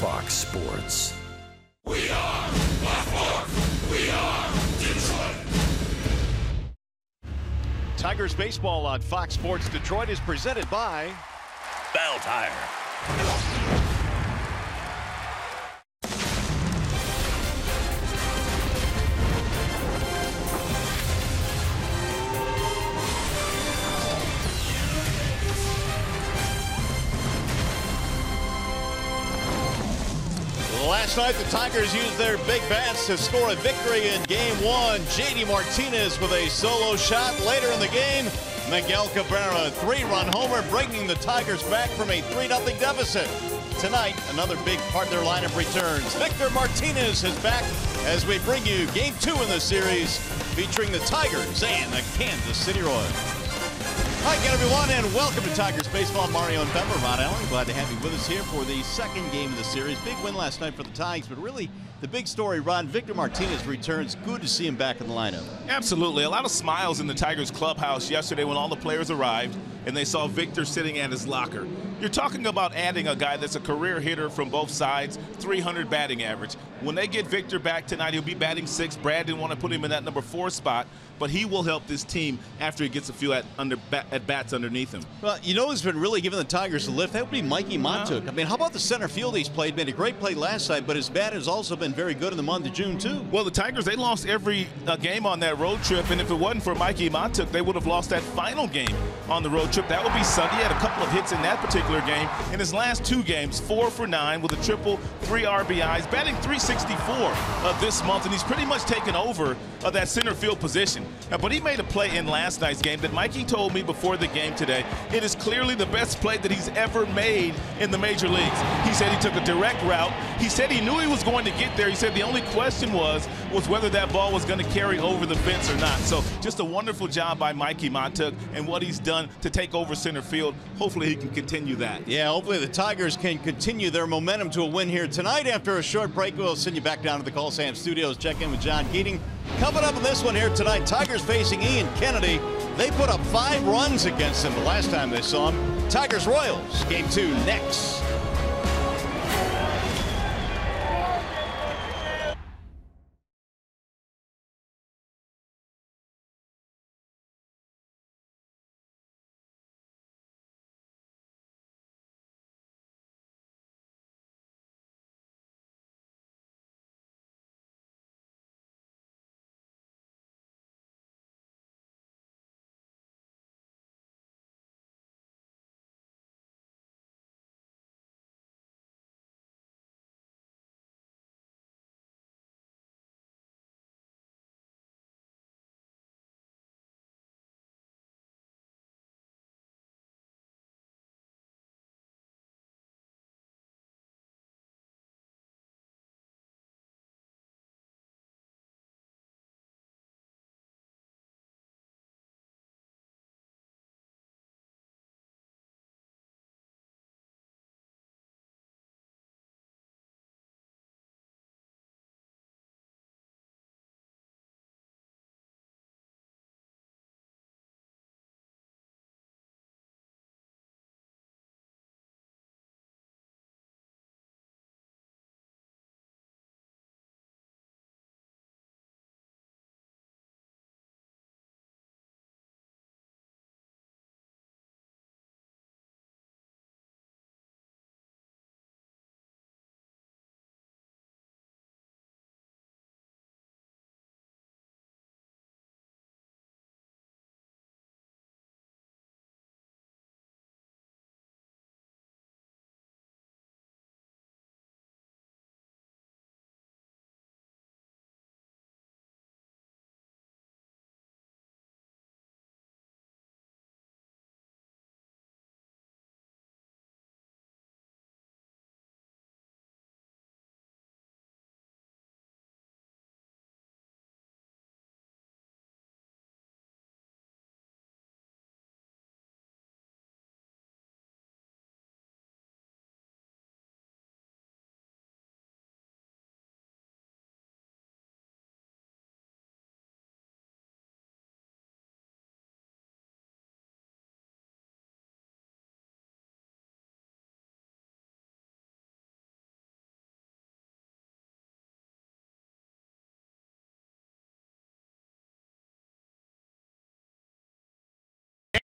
Fox Sports. We are Baltimore. We are Detroit. Tigers baseball on Fox Sports Detroit is presented by Bell Tire. Last night, the Tigers used their big bats to score a victory in Game 1. J.D. Martinez with a solo shot. Later in the game, Miguel Cabrera, a 3-run homer, bringing the Tigers back from a 3-0 deficit. Tonight, another big part of their lineup returns. Victor Martinez is back as we bring you Game 2 in the series, featuring the Tigers and the Kansas City Royals. Hi again, everyone, and welcome to Tigers Baseball. Mario and Pepper, Ron Allen, glad to have you with us here for the second game of the series. Big win last night for the Tigers, but really the big story, Ron, Victor Martinez returns. Good to see him back in the lineup. Absolutely. A lot of smiles in the Tigers clubhouse yesterday when all the players arrived and they saw Victor sitting at his locker. You're talking about adding a guy that's a career hitter from both sides, 300 batting average. When they get Victor back tonight, he'll be batting 6. Brad didn't want to put him in that number 4 spot, but he will help this team after he gets a few at-bats underneath him. Well, you know who's been really giving the Tigers a lift? That would be Mikey Montook. I mean, how about the center field he's played? Made a great play last night, but his bat has also been very good in the month of June, too. Well, the Tigers, they lost every game on that road trip, and if it wasn't for Mikey Montook, they would have lost that final game on the road trip. That would be Sunday. He had a couple of hits in that particular game. In his last 2 games, 4 for 9 with a triple, 3 RBIs, batting .364 this month, and he's pretty much taken over that center field position. But he made a play in last night's game that Mikey told me before the game today. It is clearly the best play that he's ever made in the major leagues. He said he took a direct route. He said he knew he was going to get there. He said the only question was whether that ball was going to carry over the fence or not. So just a wonderful job by Mikey Montook and what he's done to take over center field. Hopefully he can continue that. Yeah, hopefully the Tigers can continue their momentum to a win here tonight. After a short break, we'll send you back down to the Call Sam Studios. Check in with John Keating. Coming up in this one here tonight, Tigers facing Ian Kennedy. They put up 5 runs against him the last time they saw him. Tigers Royals, Game 2 next.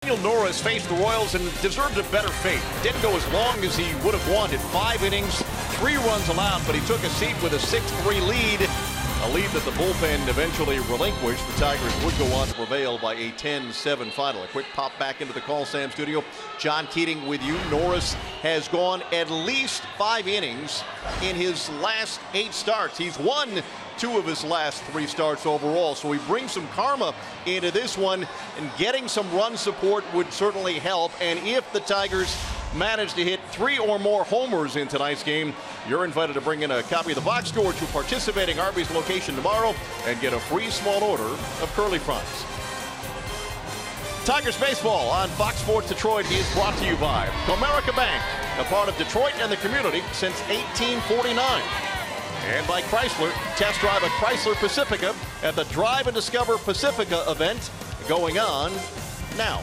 Daniel Norris faced the Royals and deserved a better fate. Didn't go as long as he would have wanted. 5 innings, 3 runs allowed, but he took a seat with a 6-3 lead. A lead that the bullpen eventually relinquished. The Tigers would go on to prevail by a 10-7 final. A quick pop back into the Call Sam studio. John Keating with you. Norris has gone at least 5 innings in his last 8 starts. He's won 2 of his last 3 starts overall. So he brings some karma into this one, and getting some run support would certainly help. And if the Tigers manage to hit 3 or more homers in tonight's game, you're invited to bring in a copy of the box score to participating Arby's location tomorrow and get a free small order of curly fries. Tigers baseball on Fox Sports Detroit is brought to you by Comerica Bank, a part of Detroit and the community since 1849. And by Chrysler. Test drive a Chrysler Pacifica at the Drive and Discover Pacifica event going on now.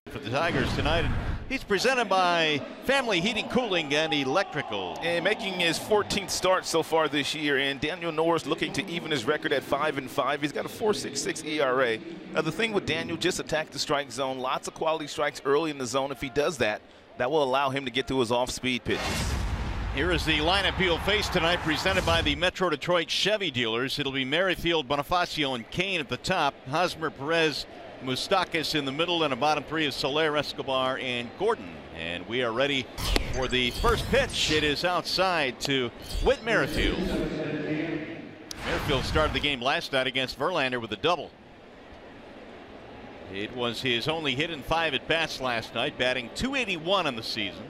For the Tigers tonight, he's presented by Family Heating, Cooling, and Electrical. And making his 14th start so far this year, and Daniel Norris looking to even his record at 5-5. He's got a 4.66 ERA. Now the thing with Daniel, just attack the strike zone. Lots of quality strikes early in the zone. If he does that, that will allow him to get to his off-speed pitches. Here is the lineup he'll face tonight, presented by the Metro Detroit Chevy dealers. It'll be Merrifield, Bonifacio, and Kane at the top. Hosmer, Perez, Moustakas in the middle, and a bottom 3 is Soler, Escobar, and Gordon. And we are ready for the first pitch. It is outside to Whit Merrifield. Merrifield started the game last night against Verlander with a double. It was his only hit in 5 at-bats last night, batting .281 on the season.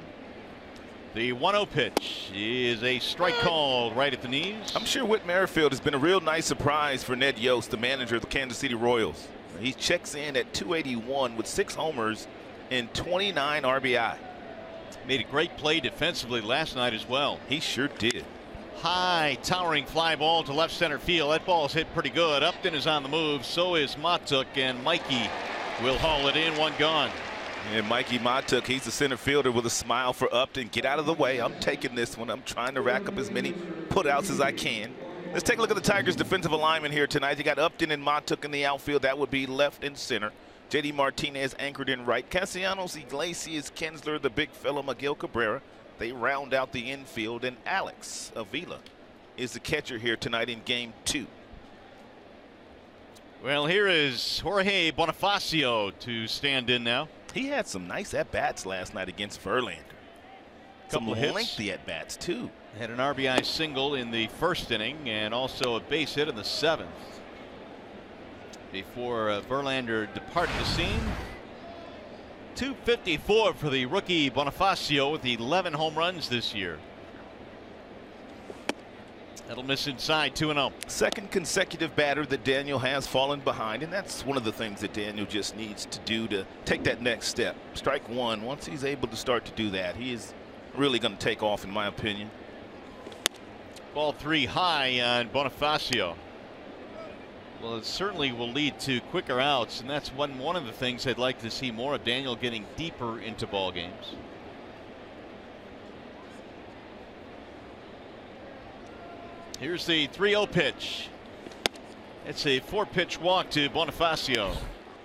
The 1-0 pitch is a strike called right at the knees. I'm sure Whit Merrifield has been a real nice surprise for Ned Yost, the manager of the Kansas City Royals. He checks in at .281 with 6 homers and 29 RBI. Made a great play defensively last night as well. He sure did. High towering fly ball to left center field. That ball's hit pretty good. Upton is on the move. So is Matuk, and Mikey will haul it in. 1 gone. And Mikey Matuk, he's the center fielder with a smile for Upton. Get out of the way. I'm taking this one. I'm trying to rack up as many putouts as I can. Let's take a look at the Tigers' defensive alignment here tonight. You got Upton and Matuk in the outfield. That would be left and center. JD Martinez anchored in right. Castellanos, Iglesias, Kinsler, the big fellow Miguel Cabrera. They round out the infield, and Alex Avila is the catcher here tonight in game 2. Well, here is Jorge Bonifacio to stand in now. He had some nice at-bats last night against Verlander. Some lengthy at-bats, too. Had an RBI single in the 1st inning and also a base hit in the 7th. Before Verlander departed the scene. .254 for the rookie Bonifacio with 11 home runs this year. That'll miss inside. 2-0. Second consecutive batter that Daniel has fallen behind, and that's one of the things that Daniel just needs to do to take that next step. Strike 1. Once he's able to start to do that, he is really going to take off, in my opinion. Ball 3 high on Bonifacio. Well, it certainly will lead to quicker outs, and that's one of the things I'd like to see more of, Daniel getting deeper into ball games. Here's the 3-0 pitch. It's a 4-pitch walk to Bonifacio.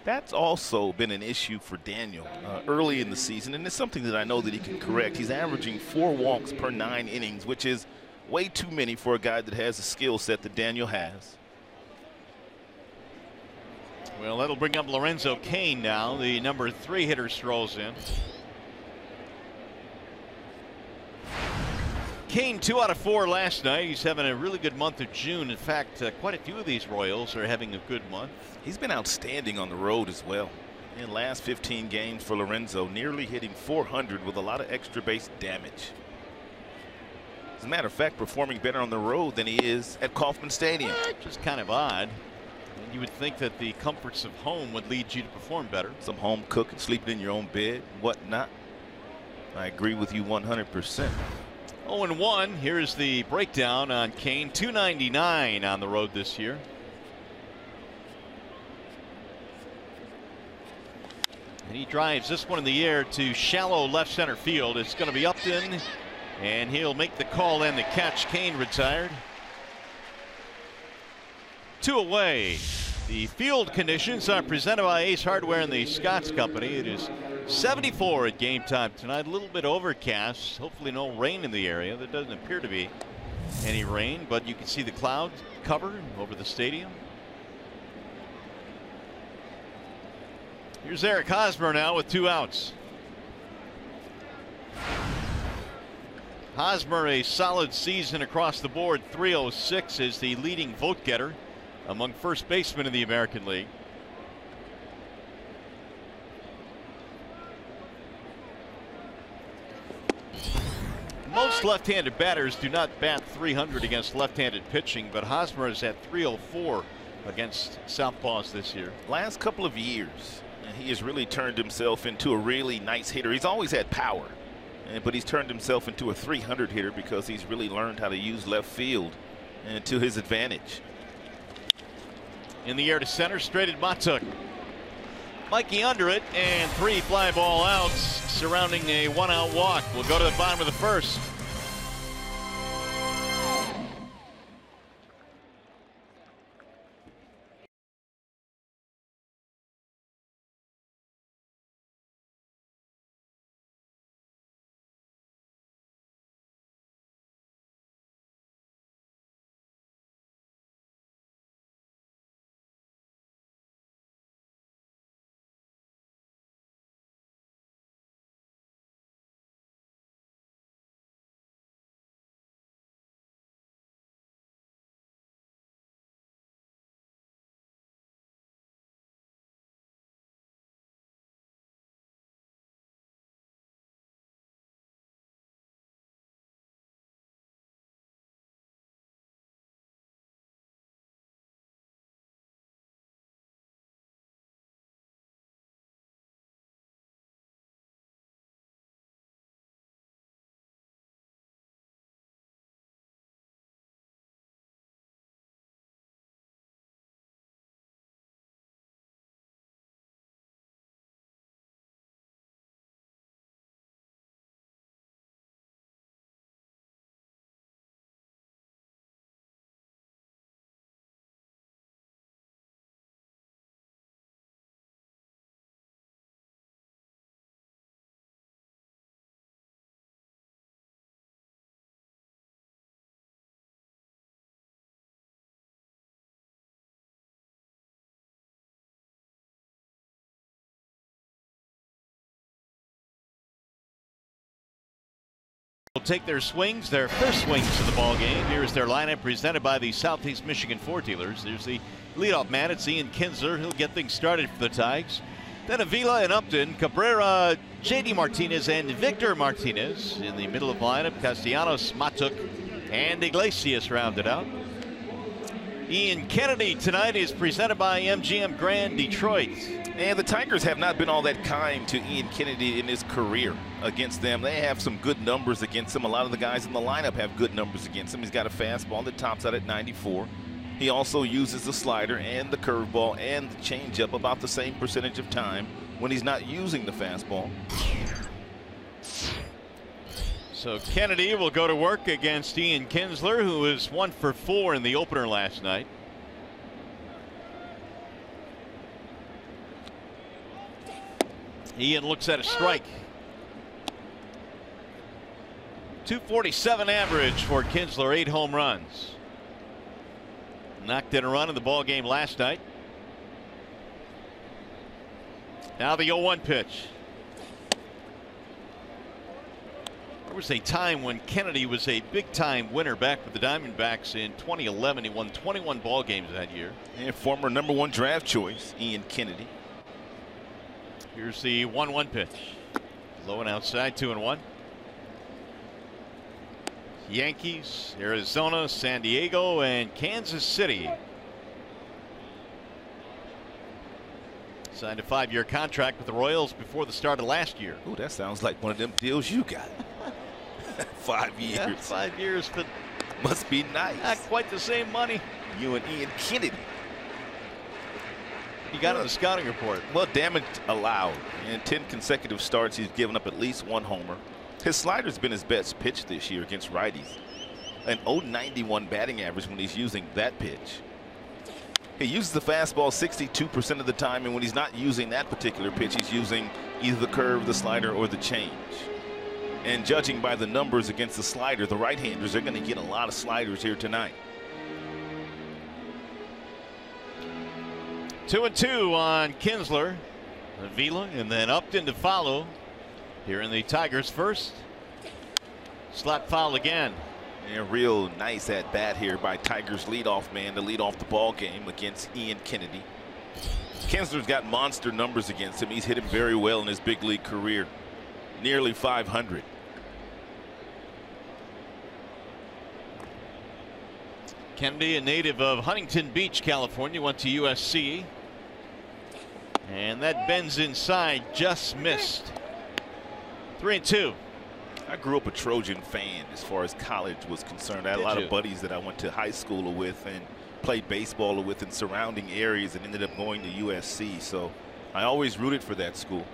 That's also been an issue for Daniel early in the season, and it's something that I know that he can correct. He's averaging 4 walks per 9 innings, which is way too many for a guy that has the skill set that Daniel has. Well, that'll bring up Lorenzo Cain now. The number 3 hitter strolls in. Cain 2 out of 4 last night. He's having a really good month of June. In fact, quite a few of these Royals are having a good month. He's been outstanding on the road as well. In the last 15 games for Lorenzo, nearly hitting .400 with a lot of extra base damage. As a matter of fact, performing better on the road than he is at Kauffman Stadium. Which is kind of odd. You would think that the comforts of home would lead you to perform better. Some home cooking, sleeping in your own bed, whatnot. I agree with you 100%. 0-1. Here's the breakdown on Cain. .299 on the road this year. And he drives this one in the air to shallow left center field. It's going to be Upton, and he'll make the call and the catch. Cain retired. 2 away. The field conditions are presented by Ace Hardware and the Scotts Company. It is 74 at game time tonight. A little bit overcast. Hopefully no rain in the area. There doesn't appear to be any rain, but you can see the clouds cover over the stadium. Here's Eric Hosmer now with 2 outs. Hosmer, a solid season across the board. .306 is the leading vote getter among first basemen in the American League. Most left-handed batters do not bat .300 against left-handed pitching, but Hosmer is at .304 against southpaws this year. Last couple of years, he has really turned himself into a really nice hitter. He's always had power, but he's turned himself into a .300 hitter because he's really learned how to use left field to his advantage. In the air to center, straight at Matuk. Mikey under it, and 3 fly ball outs surrounding a 1-out walk. We'll go to the bottom of the 1st. take their swings, their first swings of the ball game. Here's their lineup presented by the Southeast Michigan Ford dealers. There's the leadoff man. It's Ian Kinsler. He'll get things started for the Tigers. Then Avila and Upton, Cabrera, J.D. Martinez, and Victor Martinez in the middle of the lineup. Castellanos, Matuk, and Iglesias rounded out. Ian Kennedy tonight is presented by MGM Grand Detroit. And the Tigers have not been all that kind to Ian Kennedy in his career against them. They have some good numbers against him. A lot of the guys in the lineup have good numbers against him. He's got a fastball that tops out at 94. He also uses the slider and the curveball and the changeup about the same percentage of time when he's not using the fastball. So Kennedy will go to work against Ian Kinsler, who was 1 for 4 in the opener last night. Ian looks at a strike. 247 average for Kinsler, 8 home runs. Knocked in a run in the ball game last night. Now the 0-1 pitch. There was a time when Kennedy was a big-time winner back with the Diamondbacks in 2011. He won 21 ball games that year. And former #1 draft choice, Ian Kennedy. Here's the 1-1 pitch. Low and outside, 2-1. Yankees, Arizona, San Diego, and Kansas City. Signed a 5-year contract with the Royals before the start of last year. Ooh, that sounds like one of them deals you got. 5 years. Yeah, 5 years, but must be nice. not quite the same money. You and Ian Kennedy. He got on the scouting report. Well, damage allowed. In 10 consecutive starts, he's given up at least 1 homer. His slider's been his best pitch this year against righties. An .091 batting average when he's using that pitch. He uses the fastball 62% of the time, and when he's not using that particular pitch, he's using either the curve, the slider, or the change. And judging by the numbers against the slider, the right-handers are going to get a lot of sliders here tonight. 2-2 on Kinsler. Avila and then Upton to follow. Here in the Tigers first. Slap foul again. And a real nice at bat here by Tigers leadoff man to lead off the ball game against Ian Kennedy. Kinsler's got monster numbers against him. He's hit him very well in his big league career. Nearly 500. Kennedy, a native of Huntington Beach, California, went to USC. And that bends inside, just missed. 3-2. I grew up a Trojan fan as far as college was concerned. I had a lot of buddies that I went to high school with and played baseball with in surrounding areas and ended up going to USC. So I always rooted for that school.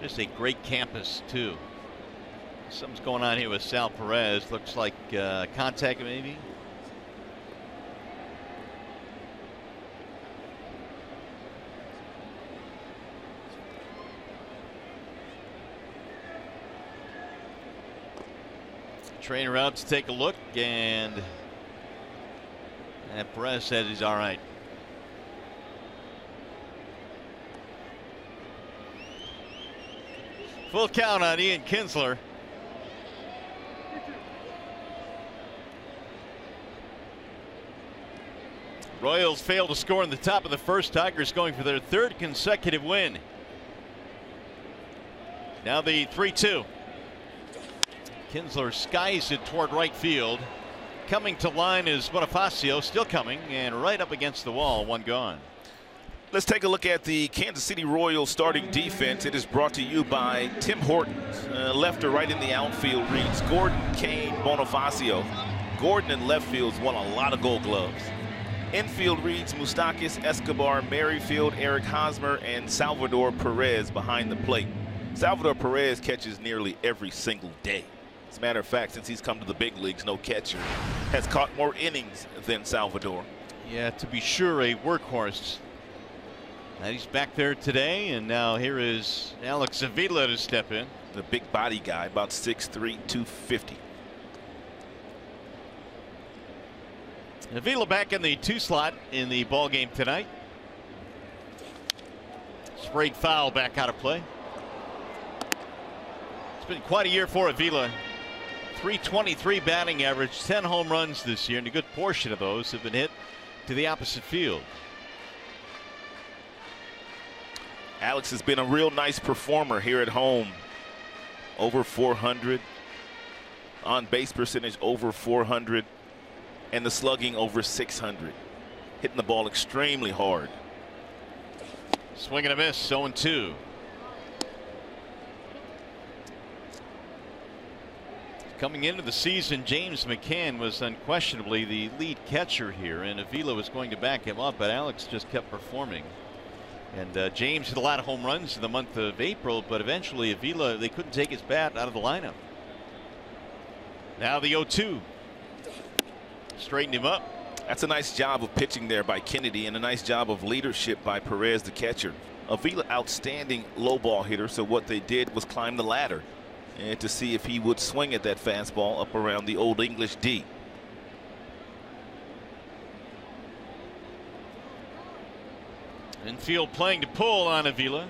Just a great campus, too. Something's going on here with Sal Perez. Looks like contact, maybe. Trainer out to take a look, and Perez said he's all right. Full count on Ian Kinsler. Royals fail to score in the top of the first. Tigers going for their 3rd consecutive win. Now the 3-2. Kinsler skies it toward right field. Coming to line is Bonifacio, still coming, and right up against the wall, 1 gone. Let's take a look at the Kansas City Royals starting defense. It is brought to you by Tim Hortons. Left or right in the outfield reads Gordon, Kane, Bonifacio. Gordon in left field's won a lot of Gold Gloves. Infield reads Moustakas, Escobar, Merrifield, Eric Hosmer, and Salvador Perez behind the plate. Salvador Perez catches nearly every single day. As a matter of fact, since he's come to the big leagues, no catcher has caught more innings than Salvador. Yeah, to be sure, a workhorse. And he's back there today, and now here is Alex Avila to step in. The big body guy, about 6'3", 250. Avila back in the 2 slot in the ball game tonight. Sprayed foul back out of play. been quite a year for Avila. .323 batting average, 10 home runs this year, and a good portion of those have been hit to the opposite field. Alex has been a real nice performer here at home. Over 400. On base percentage over 400. And the slugging over 600. Hitting the ball extremely hard. Swing and a miss, 0-2. Coming into the season, James McCann was unquestionably the lead catcher here, and Avila was going to back him up, but Alex just kept performing. And James hit a lot of home runs in the month of April, but eventually Avila, they couldn't take his bat out of the lineup. Now the 0-2. Straightened him up. That's a nice job of pitching there by Kennedy, and a nice job of leadership by Perez, the catcher. Avila, outstanding low ball hitter, so what they did was climb the ladder and to see if he would swing at that fastball up around the Old English D. Infield playing to pull on Avila.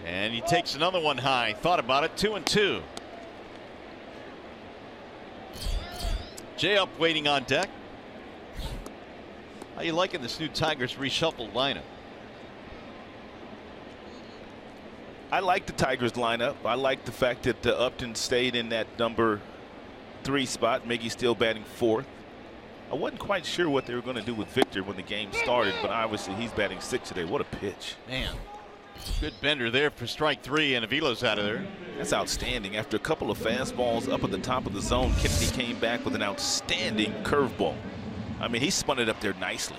And he takes another one high. Thought about it. 2-2. Jay up waiting on deck. How you liking this new Tigers reshuffled lineup? I like the Tigers lineup. I like the fact that Upton stayed in that number 3 spot. Miggy's still batting 4th. I wasn't quite sure what they were going to do with Victor when the game started, but obviously he's batting 6th today. What a pitch. Man, good bender there for strike 3, and Avila's out of there. That's outstanding. After a couple of fastballs up at the top of the zone, Kennedy came back with an outstanding curveball. I mean, he spun it up there nicely.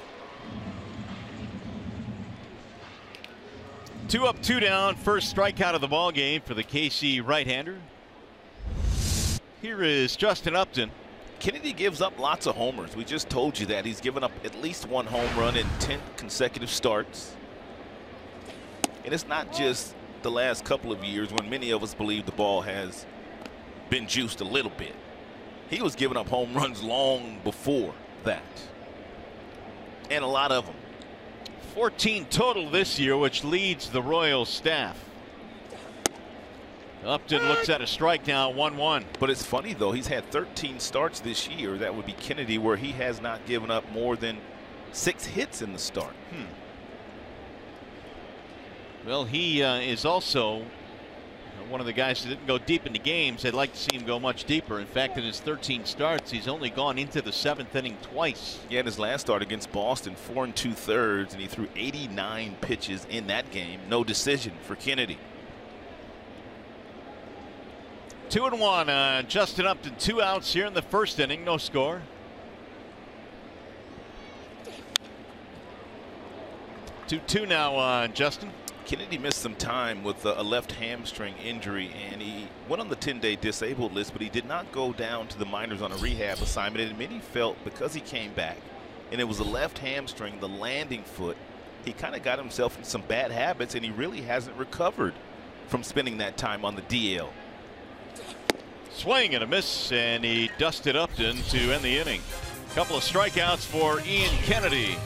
2 up, 2 down. First strikeout of the ball game for the KC right-hander. Here is Justin Upton. Kennedy gives up lots of homers. We just told you that. He's given up at least 1 home run in 10 consecutive starts. And it's not just the last couple of years when many of us believe the ball has been juiced a little bit. He was giving up home runs long before that. And a lot of them. 14 total this year, which leads the Royals staff. Upton looks at a strike now, 1-1. But it's funny, though, he's had 13 starts this year. That would be Kennedy, where he has not given up more than 6 hits in the start. Well, he is also one of the guys that didn't go deep into games. I'd like to see him go much deeper. In fact, in his 13 starts, he's only gone into the 7th inning twice. Yeah, in his last start against Boston, 4 2/3, and he threw 89 pitches in that game. No decision for Kennedy. 2-1. Justin Upton, 2 outs here in the first inning. No score. 2-2 now, Justin. Kennedy missed some time with a left hamstring injury, and he went on the 10-day disabled list, but he did not go down to the minors on a rehab assignment. And many felt because he came back and it was a left hamstring, the landing foot, he kind of got himself in some bad habits, and he really hasn't recovered from spending that time on the DL. Swing and a miss, and he dusted Upton to end the inning. Couple of strikeouts for Ian Kennedy.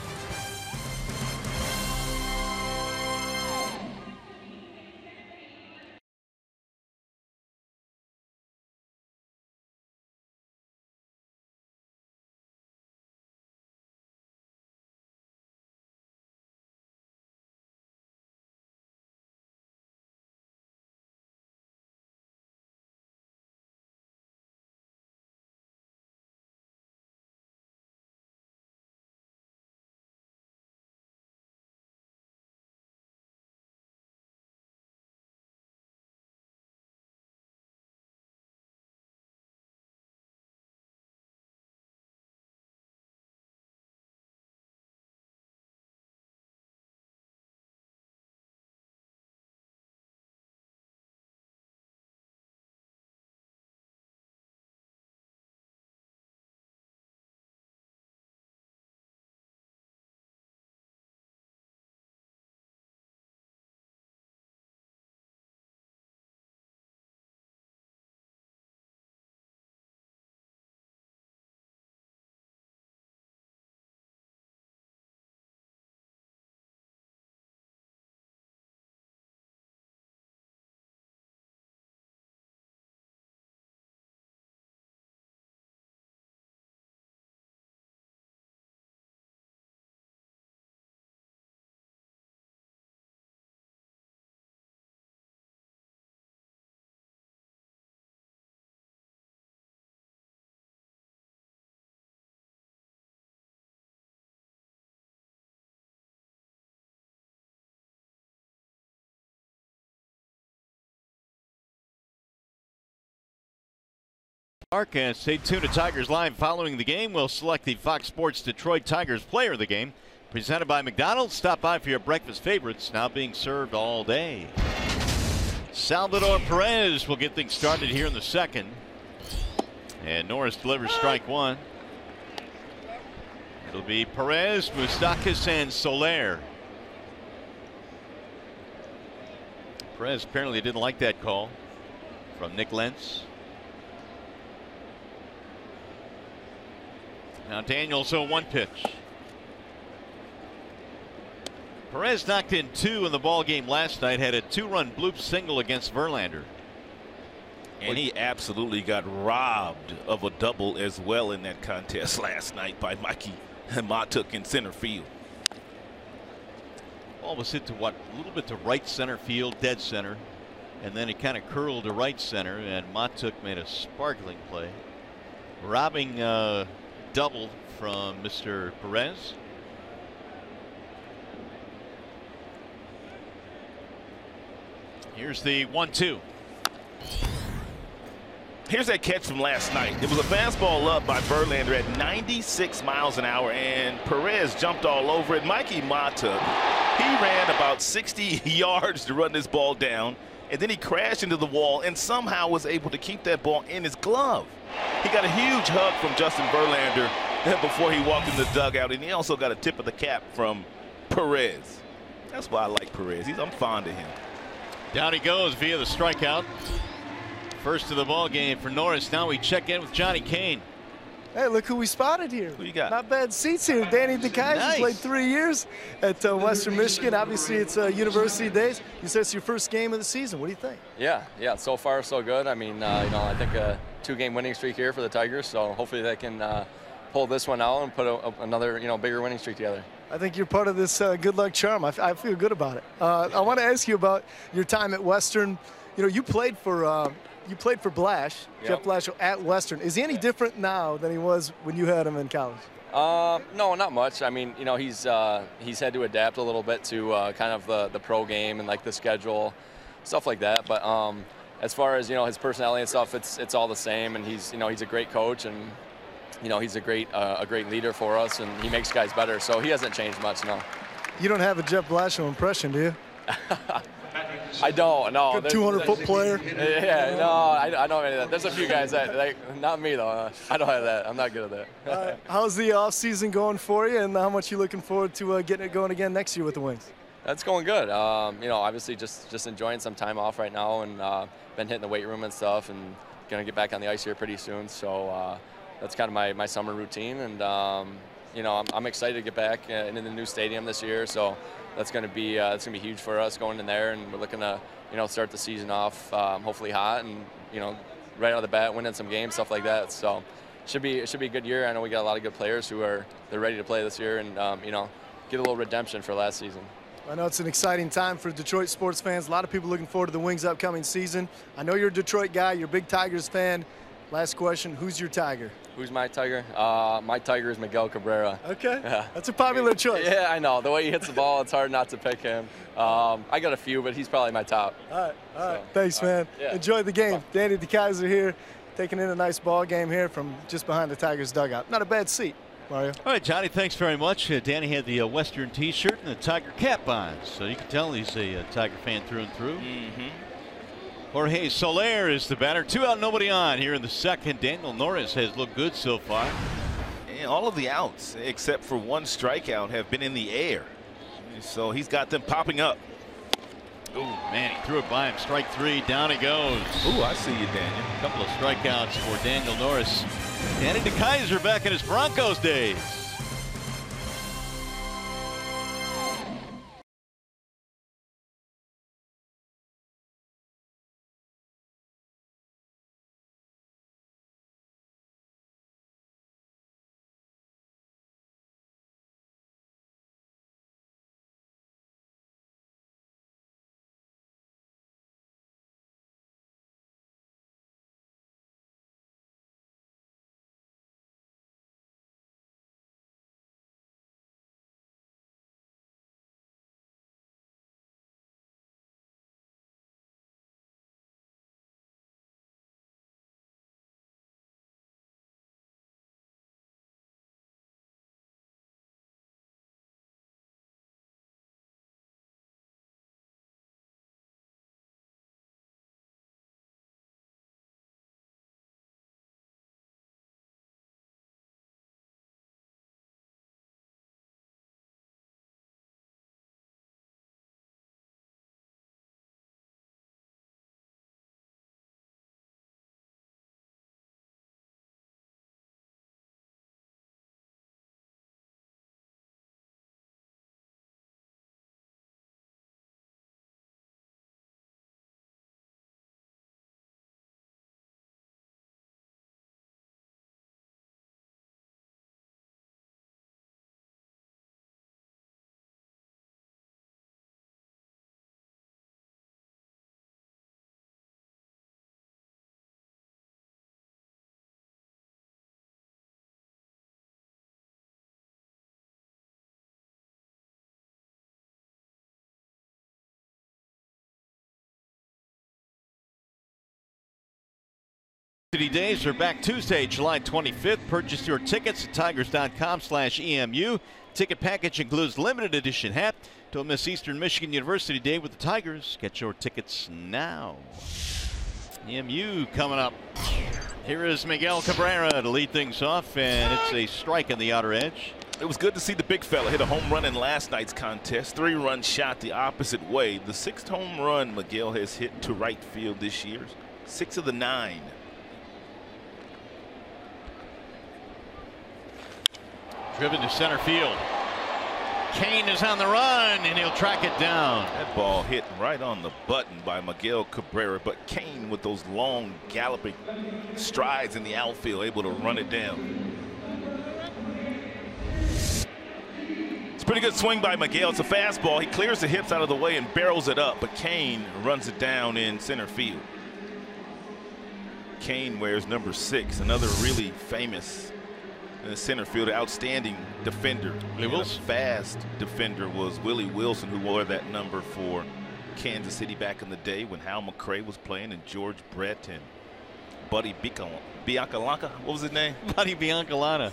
Mark, and stay tuned to Tigers Live. Following the game, we'll select the Fox Sports Detroit Tigers player of the game. Presented by McDonald's. Stop by for your breakfast favorites, now being served all day. Salvador Perez will get things started here in the second. And Norris delivers strike one. It'll be Perez, Moustakas, and Soler. Perez apparently didn't like that call from Nick Lentz. Now Daniels 0-1 pitch. Perez knocked in 2 in the ball game last night. Had a 2-run bloop single against Verlander. And he absolutely got robbed of a double as well in that contest last night by Mikey Matuk in center field. Ball was hit to what? A little bit to right center field, dead center. And then it kind of curled to right center, and Matuk made a sparkling play. Robbing double from Mr. Perez. Here's the 1-2. Here's that catch from last night. It was a fastball up by Verlander at 96 miles an hour, and Perez jumped all over it. Mikey Matuk, he ran about 60 yards to run this ball down, and then he crashed into the wall and somehow was able to keep that ball in his glove. He got a huge hug from Justin Verlander before he walked in the dugout, and he also got a tip of the cap from Perez. That's why I like Perez. I'm fond of him. Down he goes via the strikeout. First of the ball game for Norris. Now we check in with Johnny Kane. Hey, look who we spotted here. Who you got? Not bad seats here. Danny DeKaiser Nice. played 3 years at Western Michigan. Obviously, it's university days. You said it's your first game of the season. What do you think? Yeah. So far, so good. I mean, I think a 2-game winning streak here for the Tigers. So hopefully they can pull this one out and put another, bigger winning streak together. I think you're part of this good luck charm. I feel good about it. I want to ask you about your time at Western. You played for Blash, Yep. Jeff Blash at Western. Is he any different now than he was when you had him in college? No, not much. I mean, he's had to adapt a little bit to kind of the pro game and like the schedule, stuff like that. But as far as his personality and stuff, it's all the same. And he's a great coach, and he's a great leader for us, and he makes guys better. So he hasn't changed much, no. You don't have a Jeff Blashill impression, do you? I don't, no. Good 200-foot player. Yeah, no, I don't have any of that. There's a few guys that, not me though. I don't have that. I'm not good at that. How's the off-season going for you, and how much you looking forward to getting it going again next year with the Wings? That's going good. Obviously just enjoying some time off right now, and been hitting the weight room and stuff, and gonna get back on the ice here pretty soon. So that's kind of my summer routine, and I'm excited to get back into the new stadium this year. So that's gonna be huge for us going in there, and we're looking to start the season off hopefully hot, and right out of the bat winning some games, stuff like that. So it should be a good year. I know we got a lot of good players who they're ready to play this year, and get a little redemption for last season. I know it's an exciting time for Detroit sports fans. A lot of people looking forward to the Wings' upcoming season. I know you're a Detroit guy. You're a big Tigers fan. Last question, who's your Tiger? Who's my Tiger? My Tiger is Miguel Cabrera. Okay, Yeah. That's a popular choice. Yeah, I know. The way he hits the ball, it's hard not to pick him. I got a few, but he's probably my top. All right. So, Thanks, man. yeah. Enjoy the game. Danny DeKaiser here, taking in a nice ball game here from just behind the Tigers dugout. Not a bad seat, Mario. All right, Johnny, thanks very much. Danny had the Western T-shirt and the Tiger cap on, so you can tell he's a Tiger fan through and through. Jorge Soler is the batter. 2 out, nobody on here in the second. Daniel Norris has looked good so far. And all of the outs, except for one strikeout, have been in the air. So he's got them popping up. Oh, man, he threw it by him. Strike 3, down he goes. Ooh, I see you, Daniel. A couple of strikeouts for Daniel Norris. Danny DeKaiser back in his Broncos days. Days are back Tuesday, July 25th. Purchase your tickets at tigers.com/EMU. Ticket package includes limited edition hat. Don't miss Eastern Michigan University Day with the Tigers. Get your tickets now. EMU coming up. Here is Miguel Cabrera to lead things off, and it's a strike on the outer edge. It was good to see the big fella hit a home run in last night's contest. 3-run shot the opposite way. The 6th home run Miguel has hit to right field this year. 6 of the 9. Driven to center field. Kane is on the run, and he'll track it down. That ball hit right on the button by Miguel Cabrera, but Kane with those long galloping strides in the outfield able to run it down. It's a pretty good swing by Miguel. It's a fastball. He clears the hips out of the way and barrels it up, but Kane runs it down in center field. Kane wears number 6, another really famous center fielder, outstanding defender. A fast defender was Willie Wilson, who wore that number for Kansas City back in the day when Hal McRae was playing, and George Brett and Buddy Biancalana. What was his name? Buddy Biancalana.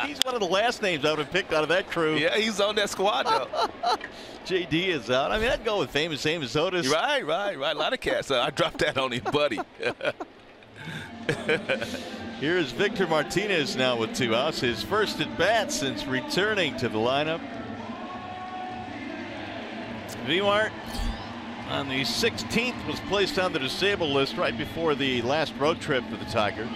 He's one of the last names I would have picked out of that crew. Yeah, he's on that squad now. JD is out. I mean, I'd go with famous Otis. Right. A lot of cats. I dropped that on him, Buddy. Here's Victor Martinez now with 2 outs. His first at bat since returning to the lineup. Vmart on the 16th was placed on the disabled list right before the last road trip for the Tigers.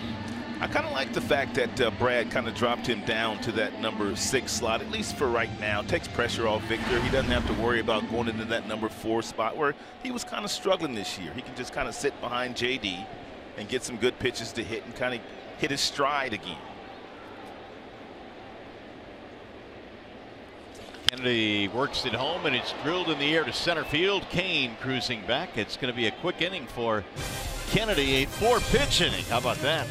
I kind of like the fact that Brad kind of dropped him down to that number 6 slot, at least for right now. Takes pressure off Victor. He doesn't have to worry about going into that number 4 spot where he was kind of struggling this year. He can just kind of sit behind JD and get some good pitches to hit and kind of hit his stride again. Kennedy works it home, and it's drilled in the air to center field. Kane cruising back. It's going to be a quick inning for Kennedy, a 4-pitch inning. How about that?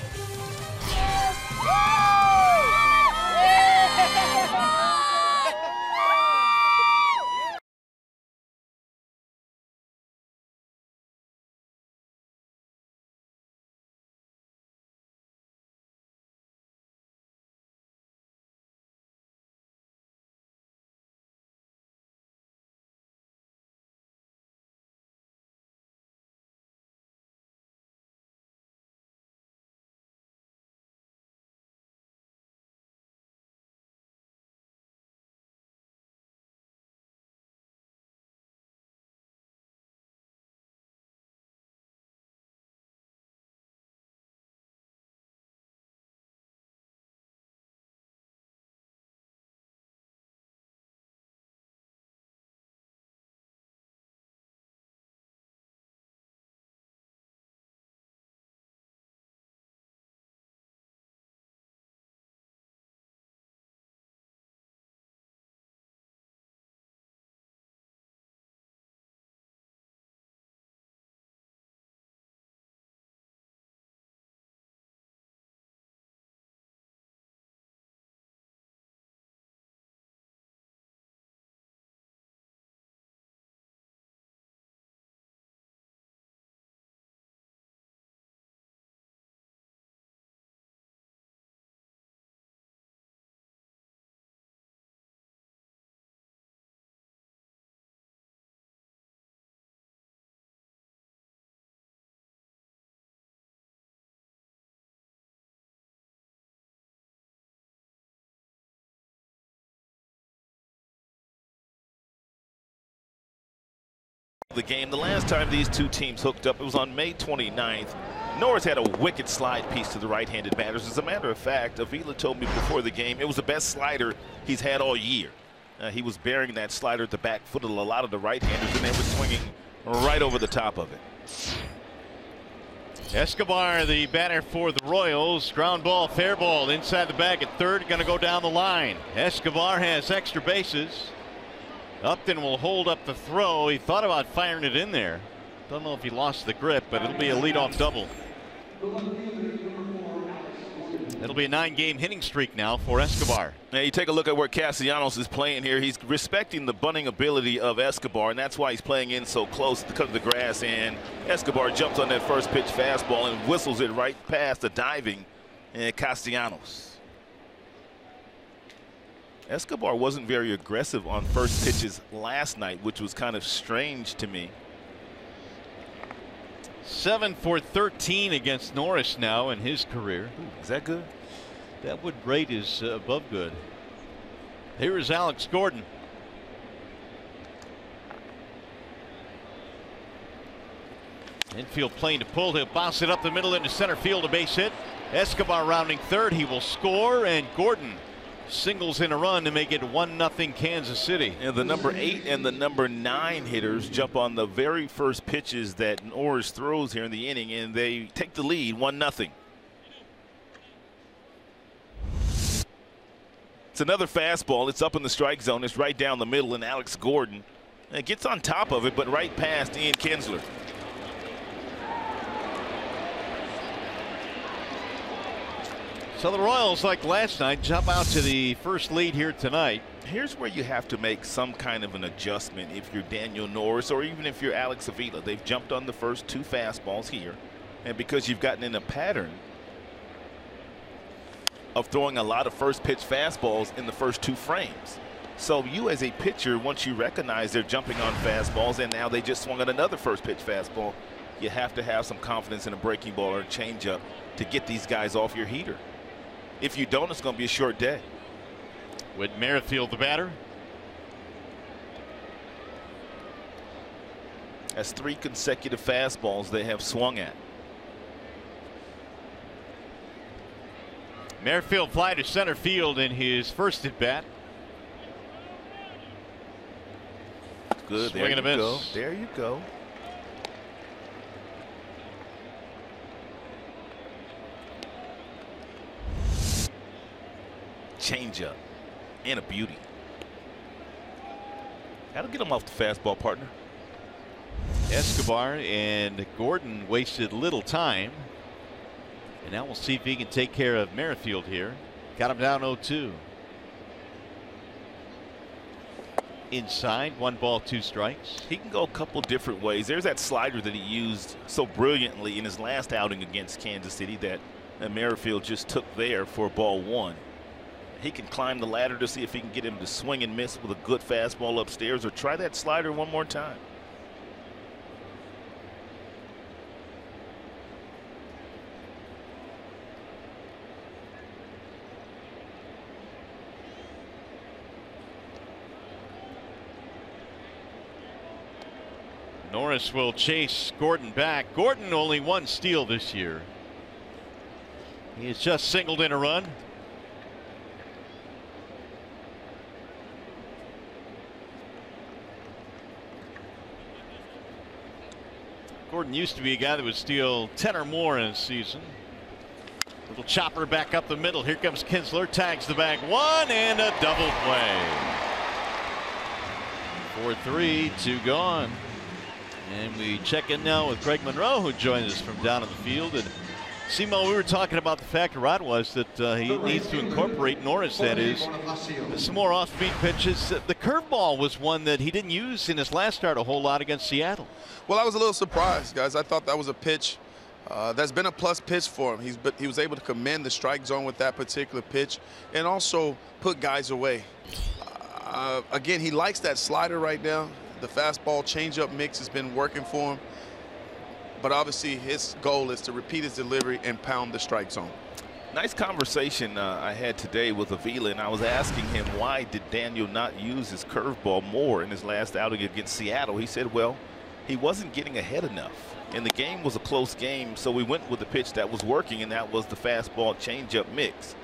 The game, the last time these two teams hooked up, it was on May 29th. Norris had a wicked slide piece to the right-handed batters. As a matter of fact, Avila told me before the game it was the best slider he's had all year. He was burying that slider at the back foot of a lot of the right-handers, and they were swinging right over the top of it. Escobar, the batter for the Royals. Ground ball, fair ball inside the bag at third. Going to go down the line. Escobar has extra bases. Upton will hold up the throw. He thought about firing it in there. Don't know if he lost the grip, but it'll be a leadoff double. It'll be a 9-game hitting streak now for Escobar. Now you take a look at where Castellanos is playing here. He's respecting the bunting ability of Escobar, and that's why he's playing in so close to cut the grass. And Escobar jumps on that first pitch fastball and whistles it right past the diving Castellanos. Escobar wasn't very aggressive on first pitches last night, which was kind of strange to me. 7 for 13 against Norris now in his career. Ooh, is that good? That would rate is above good. Here is Alex Gordon. Infield playing to pull. He'll bounce it up the middle into center field. A base hit. Escobar rounding third. He will score, and Gordon singles in a run to make it 1-0 Kansas City. And the number 8 and the number 9 hitters jump on the very first pitches that Norris throws here in the inning, and they take the lead 1-0. It's another fastball. It's up in the strike zone. It's right down the middle, and Alex Gordon gets on top of it, but right past Ian Kinsler. So the Royals, like last night, jump out to the first lead here tonight. Here's where you have to make some kind of an adjustment if you're Daniel Norris or even if you're Alex Avila. They've jumped on the first 2 fastballs here, and because you've gotten in a pattern of throwing a lot of first pitch fastballs in the first 2 frames. So you as a pitcher, once you recognize they're jumping on fastballs and now they just swung at another first pitch fastball, you have to have some confidence in a breaking ball or a changeup to get these guys off your heater. If you don't, it's going to be a short day. With Merrifield the batter. That's 3 consecutive fastballs they have swung at. Merrifield fly to center field in his first at bat. Good. Swing and a miss. Go. There you go. Changeup and a beauty. That'll get him off the fastball, partner. Escobar and Gordon wasted little time. And now we'll see if he can take care of Merrifield here. Got him down 0-2. Inside, 1 ball, 2 strikes. He can go a couple different ways. There's that slider that he used so brilliantly in his last outing against Kansas City that Merrifield just took there for ball 1. He can climb the ladder to see if he can get him to swing and miss with a good fastball upstairs, or try that slider one more time. Norris will chase Gordon back. Gordon only 1 steal this year. He has just singled in a run. Gordon used to be a guy that would steal 10 or more in a season. Little chopper back up the middle. Here comes Kinsler, tags the bag 1 and a double play. 4-3, 2 gone. And we check in now with Greg Monroe, who joined us from down in the field. And Simo, we were talking about the fact Rod was that he needs to incorporate Norris, that is, some more off-speed pitches. The curveball was one that he didn't use in his last start a whole lot against Seattle. Well, I was a little surprised, guys. I thought that was a pitch that's been a plus pitch for him. He was able to command the strike zone with that particular pitch and also put guys away. Again, he likes that slider right now. The fastball changeup mix has been working for him. But obviously his goal is to repeat his delivery and pound the strike zone. Nice conversation I had today with Avila, and I was asking him why did Daniel not use his curveball more in his last outing against Seattle. He said, well, he wasn't getting ahead enough, and the game was a close game, so we went with the pitch that was working, and that was the fastball changeup mix.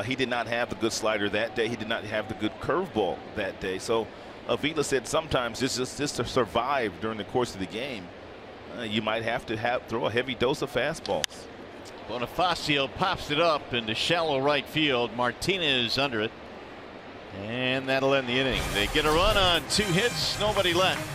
He did not have the good slider that day. He did not have the good curveball that day. So Avila said sometimes just to survive during the course of the game, you might have to throw a heavy dose of fastballs. Bonifacio pops it up into shallow right field. Martinez under it. And that'll end the inning. They get a run on 2 hits, nobody left.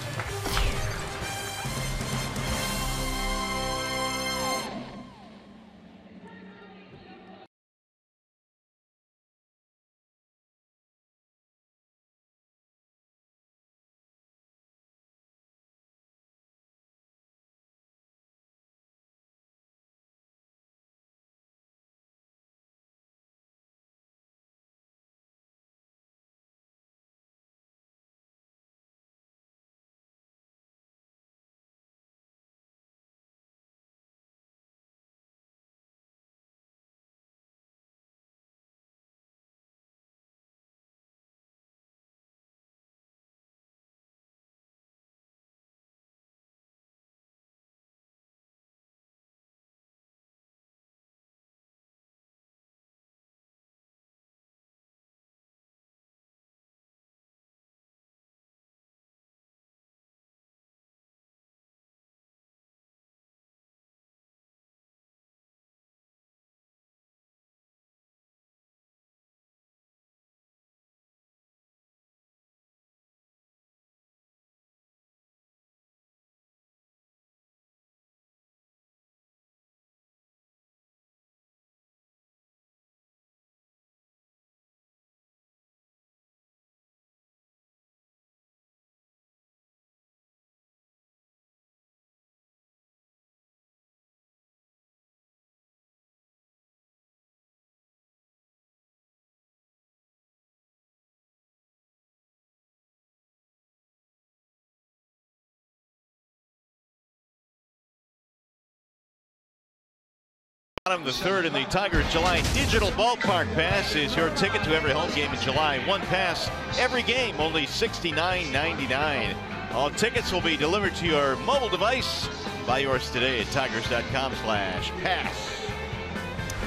Bottom of the third in the Tigers July Digital Ballpark Pass is your ticket to every home game in July. One pass every game, only $69.99. All tickets will be delivered to your mobile device. Buy yours today at tigers.com/pass.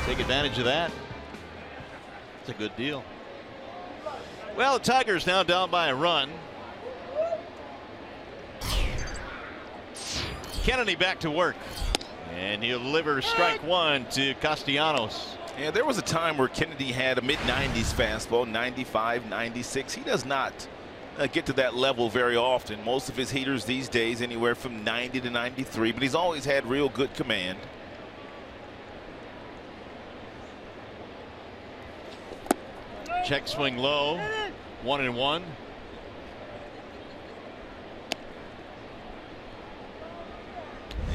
Take advantage of that. It's a good deal. Well, the Tigers now down by a run. Kennedy back to work. And he'll deliver strike one to Castellanos. Yeah, there was a time where Kennedy had a mid-90s fastball, 95, 96. He does not get to that level very often. Most of his heaters these days anywhere from 90 to 93, but he's always had real good command. Check swing low, 1-1.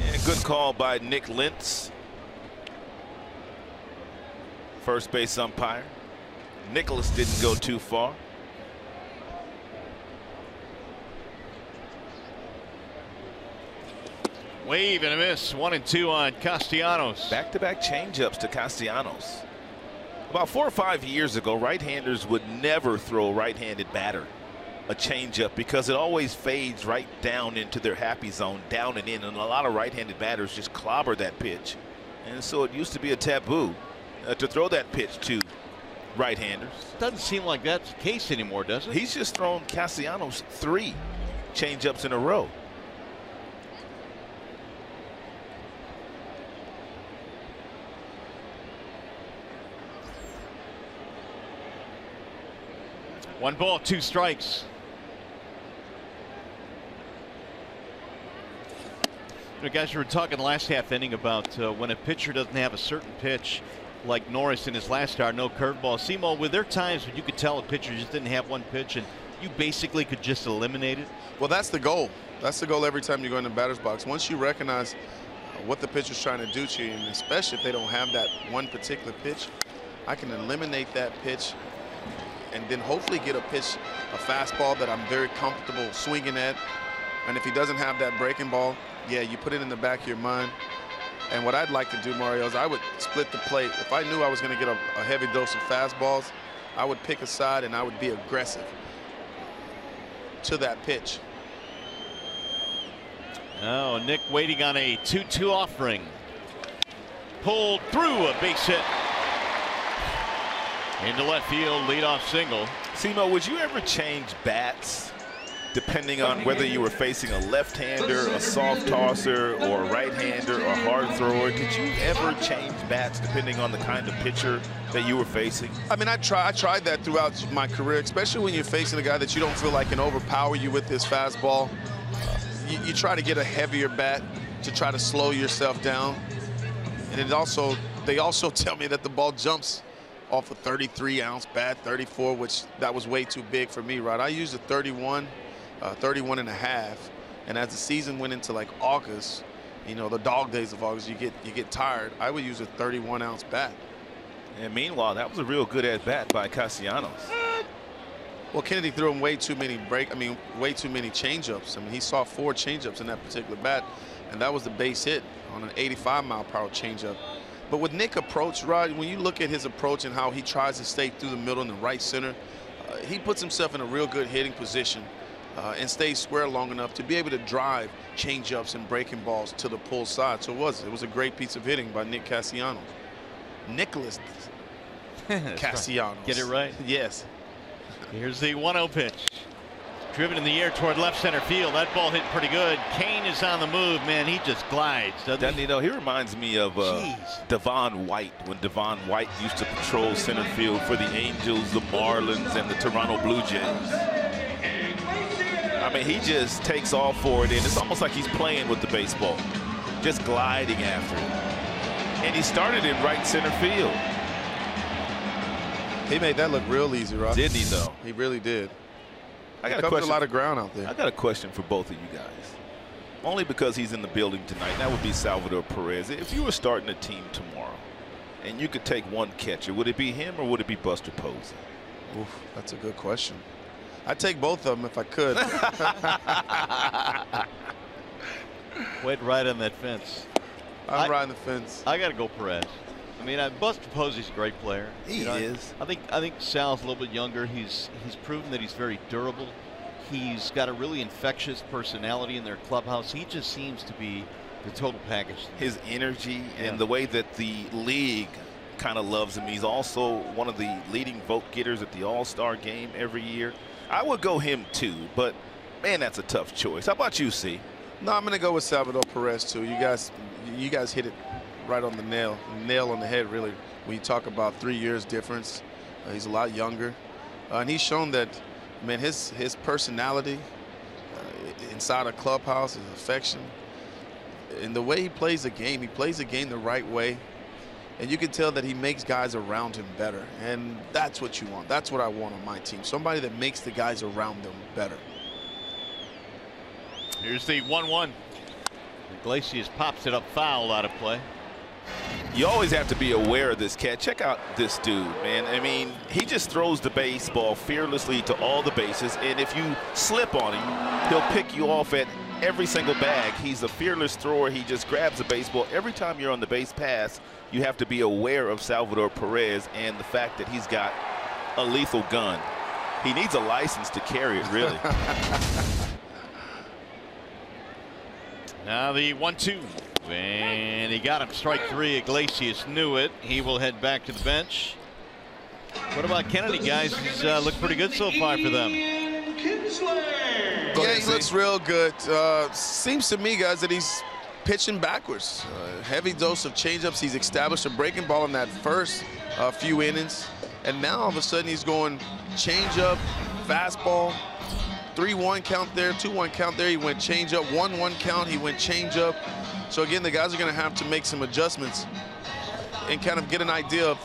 And good call by Nick Lentz, first base umpire. Nicholas didn't go too far. Wave and a miss, 1-2 on Castellanos. Back-to-back changeups to Castellanos. About 4 or 5 years ago, right-handers would never throw a right-handed batter a changeup because it always fades right down into their happy zone, down and in, and a lot of right-handed batters just clobber that pitch. And so it used to be a taboo to throw that pitch to right-handers. Doesn't seem like that's the case anymore, does it? He's just thrown Castellanos 3 changeups in a row. One ball, 2 strikes. You know, guys, we were talking last half inning about when a pitcher doesn't have a certain pitch, like Norris in his last start, no curveball. Simo, were there times when you could tell a pitcher just didn't have one pitch and you basically could just eliminate it? Well, that's the goal. That's the goal every time you go in the batter's box. Once you recognize what the pitcher's trying to do to you, and especially if they don't have that one particular pitch, I can eliminate that pitch and then hopefully get a pitch, a fastball that I'm very comfortable swinging at. And if he doesn't have that breaking ball, yeah, you put it in the back of your mind. And what I'd like to do, Mario, is I would split the plate. If I knew I was going to get a heavy dose of fastballs, I would pick a side and I would be aggressive to that pitch. Oh, Nick waiting on a 2-2 offering. Pulled through, a base hit. Into left field, leadoff single. Simo, would you ever change bats depending on whether you were facing a left-hander, a soft tosser, or a right-hander, or a hard thrower? Did you ever change bats depending on the kind of pitcher that you were facing? I mean, I tried that throughout my career, especially when you're facing a guy that you don't feel like can overpower you with his fastball. You try to get a heavier bat to try to slow yourself down. And they also tell me that the ball jumps off a 33-ounce bat, 34, which that was way too big for me, right? I used a 31 and a half, and as the season went into like August, you know, the dog days of August, you get tired. I would use a 31-ounce bat. And meanwhile, that was a real good at bat by Castellanos. Well, Kennedy threw him way too many changeups. I mean, he saw 4 changeups in that particular bat, and that was the base hit on an 85-mile-per-hour changeup. But with Nick approach, Rod, when you look at his approach and how he tries to stay through the middle and the right center, he puts himself in a real good hitting position and stays square long enough to be able to drive changeups and breaking balls to the pull side. So it was a great piece of hitting by Nick Castellanos. Nicholas Castellanos. Get it right? Yes. Here's the 1-0 pitch. Driven in the air toward left center field. That ball hit pretty good. Kane is on the move. Man, he just glides, doesn't he? You know, he reminds me of Devon White, when Devon White used to patrol center field for the Angels, the Marlins, and the Toronto Blue Jays. I mean, he just takes off for it, and it's almost like he's playing with the baseball, just gliding after it. And he started in right center field. He made that look real easy, Ross. Didn't he, though? He really did. I got a lot of ground out there. I got a question for both of you guys. Only because he's in the building tonight. That would be Salvador Perez. If you were starting a team tomorrow and you could take one catcher, would it be him or would it be Buster Posey? Oof, that's a good question. I'd take both of them if I could. Wait right on that fence. I'm riding the fence. I got to go Perez. I mean, Buster Posey's a great player. He is. I think Sal's a little bit younger. He's proven that he's very durable. He's got a really infectious personality in their clubhouse. He just seems to be the total package. His energy and the way that the league kind of loves him. He's also one of the leading vote getters at the All-Star game every year. I would go him too, but man, that's a tough choice. How about you, C? No, I'm going to go with Salvador Perez too. You guys hit it right on the nail on the head, really. When you talk about 3 years difference, he's a lot younger, and he's shown that, man, his personality inside a clubhouse, his affection, and the way he plays the game, the right way, and you can tell that he makes guys around him better, and that's what you want. That's what I want on my team. Somebody that makes the guys around them better. Here's the 1-1. Iglesias pops it up foul out of play. You always have to be aware of this cat. Check out this dude, man. I mean, he just throws the baseball fearlessly to all the bases, and if you slip on him, he'll pick you off at every single bag. He's a fearless thrower. He just grabs the baseball. Every time you're on the base pass, you have to be aware of Salvador Perez and the fact that he's got a lethal gun. He needs a license to carry it, really. Now the 1-2. And he got him. Strike three. Iglesias knew it. He will head back to the bench. What about Kennedy, guys? He's looked pretty good so far for them. Yeah, he looks real good. Seems to me, guys, that he's pitching backwards. Heavy dose of changeups. He's established a breaking ball in that first few innings. And now all of a sudden he's going changeup, fastball, 3-1 count there, 2-1 count there. He went changeup, 1-1 count. He went changeup. So again, the guys are going to have to make some adjustments and kind of get an idea of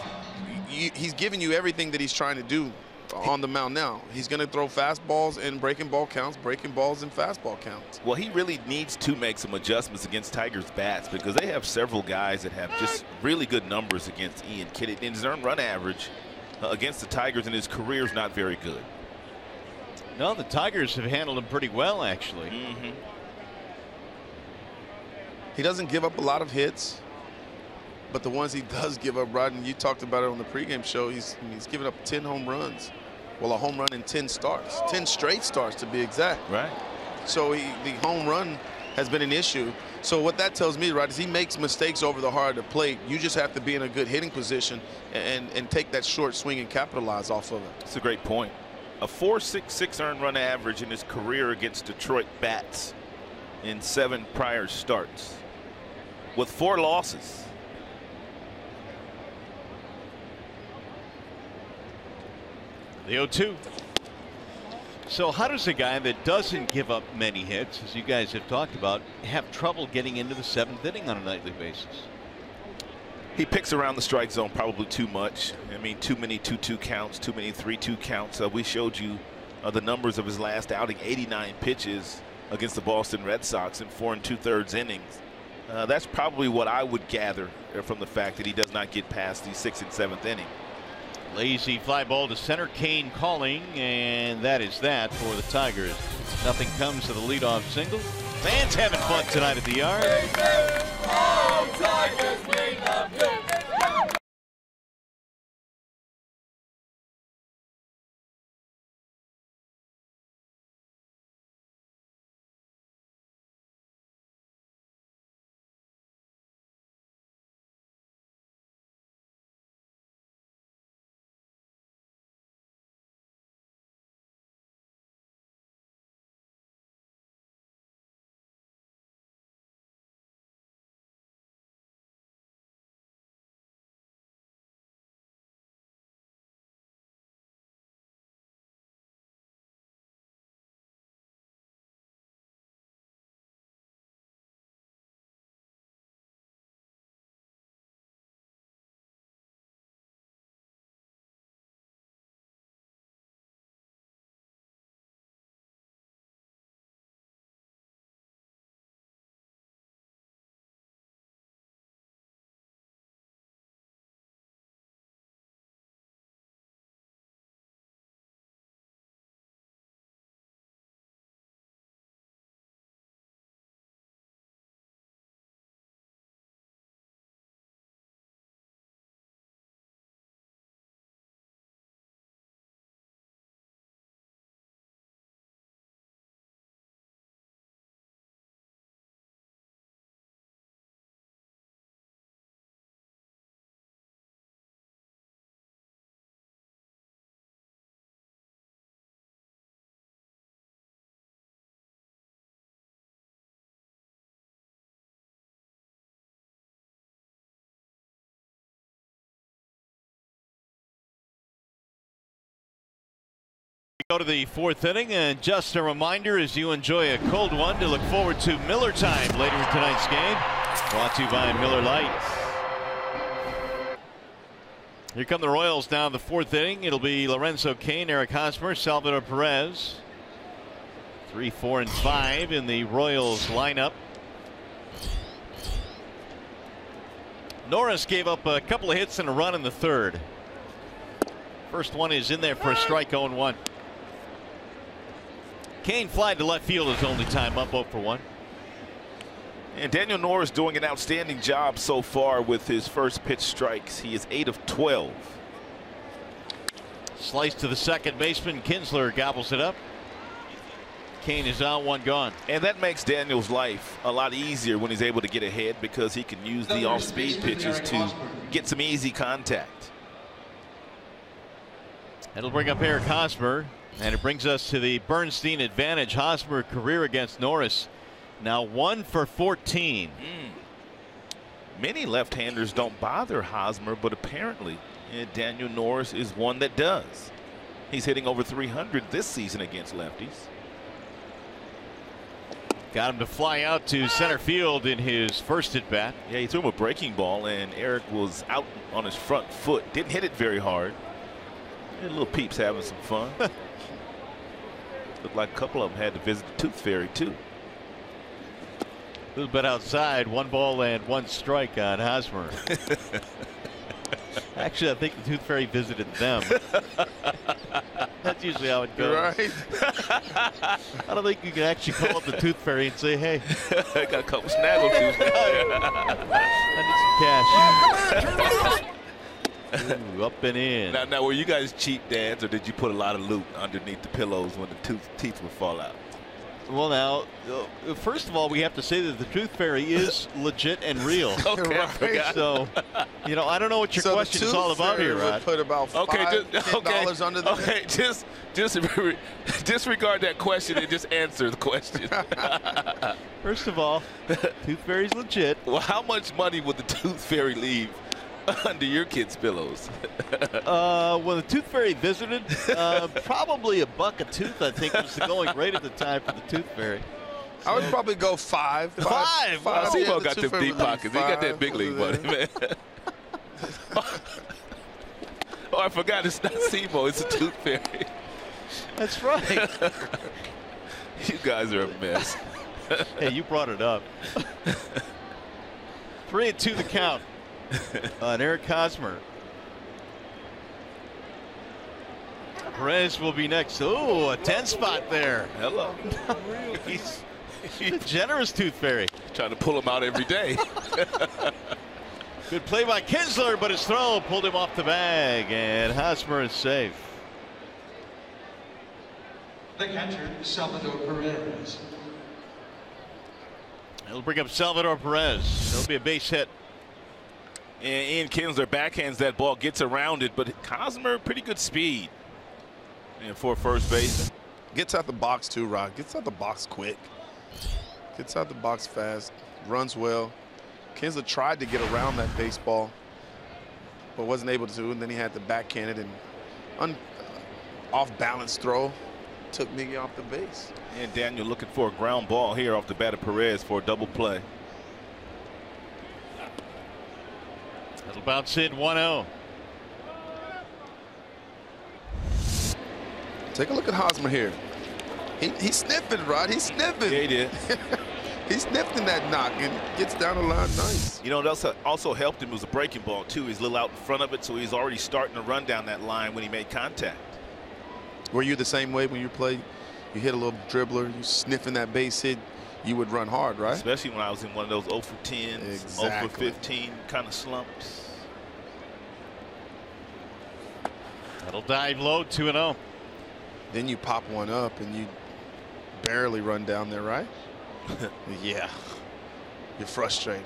he's giving you everything that he's trying to do on the mound now. He's going to throw fastballs and breaking ball counts, breaking balls and fastball counts. Well, he really needs to make some adjustments against Tigers bats because they have several guys that have just really good numbers against Ian Kidd. And his earned run average against the Tigers in his career is not very good. No, the Tigers have handled him pretty well, actually. He doesn't give up a lot of hits, but the ones he does give up, Rod, and you talked about it on the pregame show, he's given up 10 home runs. Well, a home run in 10 starts, 10 straight starts to be exact. Right. So the home run has been an issue. So what that tells me, Rod, is he makes mistakes over the heart of the plate. You just have to be in a good hitting position and take that short swing and capitalize off of it. That's a great point. A .466 earned run average in his career against Detroit bats in 7 prior starts, with 4 losses. The 0-2. So how does a guy that doesn't give up many hits, as you guys have talked about, have trouble getting into the 7th inning on a nightly basis? He picks around the strike zone probably too much. I mean, too many 2-2 counts, too many 3-2 counts. We showed you the numbers of his last outing, 89 pitches against the Boston Red Sox in 4 2/3 innings. That's probably what I would gather from the fact that he does not get past the 6th and 7th inning. Lazy fly ball to center. Kane calling, and that is that for the Tigers. Nothing comes to the leadoff single. Fans having fun tonight at the yard. Tigers, we love you. Go to the 4th inning, and just a reminder as you enjoy a cold one to look forward to Miller Time later in tonight's game. Brought to you by Miller Lite. Here come the Royals now in the 4th inning. It'll be Lorenzo Cain, Eric Hosmer, Salvador Perez. 3, 4, and 5 in the Royals lineup. Norris gave up a couple of hits and a run in the 3rd. First one is in there for a strike, 0-1. Cain flied to left field his only time up, 0 for 1. And Daniel Norris doing an outstanding job so far with his first pitch strikes. He is 8 of 12. Slice to the second baseman. Kinsler gobbles it up. Cain is out, 1 gone. And that makes Daniel's life a lot easier when he's able to get ahead, because he can use the off-speed pitches to get some easy contact. That'll bring up Eric Hosmer, and it brings us to the Bernstein advantage. Hosmer career against Norris now 1 for 14. Many left-handers don't bother Hosmer, but apparently Daniel Norris is one that does. He's hitting over 300 this season against lefties. Got him to fly out to center field in his first at bat. Yeah, he threw him a breaking ball, and Eric was out on his front foot. Didn't hit it very hard. And little Peeps having some fun. Looked like a couple of them had to visit the Tooth Fairy too. A little bit outside, 1 ball and 1 strike on Hosmer. Actually, I think the Tooth Fairy visited them. That's usually how it goes. Right. I don't think you can actually call up the Tooth Fairy and say, hey, I got a couple snaggletooths. I need some cash. Ooh, up and in. Now, were you guys cheap dads, or did you put a lot of loot underneath the pillows when the teeth would fall out? Well, now, first of all, we have to say that the Tooth Fairy is legit and real. Okay, I forgot. So, you know, I don't know what your question is all about here, Rod. Put about $10 under the Okay, just disregard that question and just answer the question. First of all, Tooth Fairy's legit. Well, how much money would the Tooth Fairy leave under your kids' pillows? When the Tooth Fairy visited, probably $1 a tooth, I think, was the going rate at the time for the Tooth Fairy. I would probably go 5. 5. Well, Yeah, Simo the got Tooth them Fairy deep would leave pockets. He got that big league money, man. Oh, I forgot, it's not Simo, it's a Tooth Fairy. That's right. You guys are a mess. Hey, you brought it up. 3-2 the count on Eric Hosmer. Perez will be next. Oh, a 10 spot there. Hello. He's a generous Tooth Fairy. Trying to pull him out every day. Good play by Kinsler, but his throw pulled him off the bag, and Hosmer is safe. The catcher, Salvador Perez. It'll bring up Salvador Perez. It'll be a base hit. And Ian Kinsler backhands that ball, gets around it, but Hosmer, pretty good speed. And for first base. Gets out the box too, Rod. Gets out the box quick. Gets out the box fast. Runs well. Kinsler tried to get around that baseball, but wasn't able to. And then he had to backhand it and off-balance throw. Took Miggy off the base. And Daniel looking for a ground ball here off the bat of Perez for a double play. It'll bounce in 1-0. Take a look at Hosmer here. He's sniffing, Rod. He's sniffing. Yeah, he did. He's sniffing that knock and gets down the line nice. You know, that also helped him was a breaking ball, too. He's a little out in front of it, so he's already starting to run down that line when he made contact. Were you the same way when you play? You hit a little dribbler, you sniffing that base hit, you would run hard, right? Especially when I was in one of those 0 for 10s, Exactly. 0 for 15 kind of slumps. That'll dive low, 2-0. Then you pop one up and you barely run down there, right? Yeah. You're frustrated.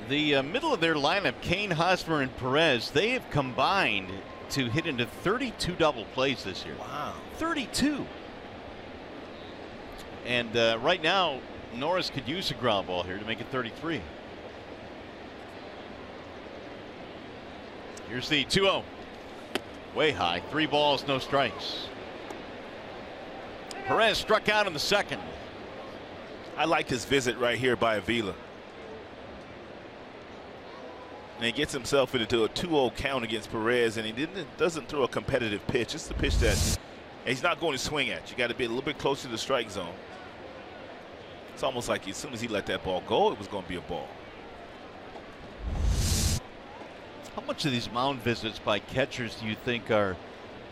The middle of their lineup, Cain, Hosmer, and Perez, they have combined to hit into 32 double plays this year. Wow. 32. And right now, Norris could use a ground ball here to make it 33. Here's the 2-0. Way high. 3 balls, no strikes. Perez struck out in the second. I like this visit right here by Avila. And he gets himself into a 2-0 count against Perez, and he doesn't throw a competitive pitch. It's the pitch that he's not going to swing at. You got to be a little bit closer to the strike zone. It's almost like as soon as he let that ball go, it was going to be a ball. How much of these mound visits by catchers do you think are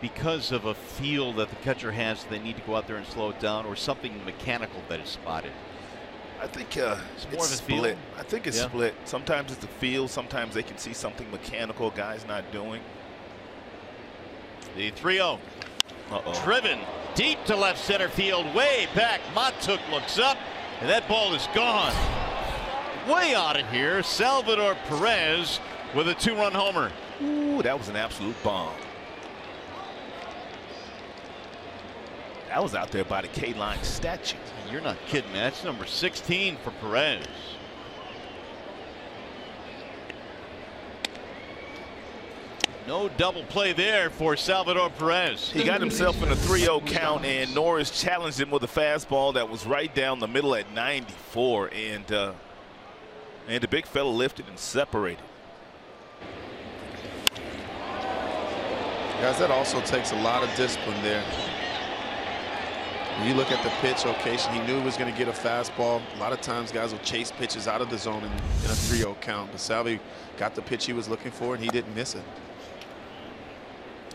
because of a feel that the catcher has, they need to go out there and slow it down, or something mechanical that is spotted? I think it's more of a split. feel. I think it's split. Sometimes it's the feel. Sometimes they can see something mechanical guys not doing. The 3-0. Driven deep to left center field, way back. Matuk looks up, and that ball is gone. Way out of here. Salvador Perez with a 2-run homer. Ooh, that was an absolute bomb. That was out there by the K-line statue. You're not kidding, man. That's number 16 for Perez. No double play there for Salvador Perez. He got himself in a 3-0 count, and Norris challenged him with a fastball that was right down the middle at 94, and the big fella lifted and separated. Guys, that also takes a lot of discipline there. When you look at the pitch location, he knew he was going to get a fastball. A lot of times guys will chase pitches out of the zone in a 3-0 count, but Salvi got the pitch he was looking for, and he didn't miss it.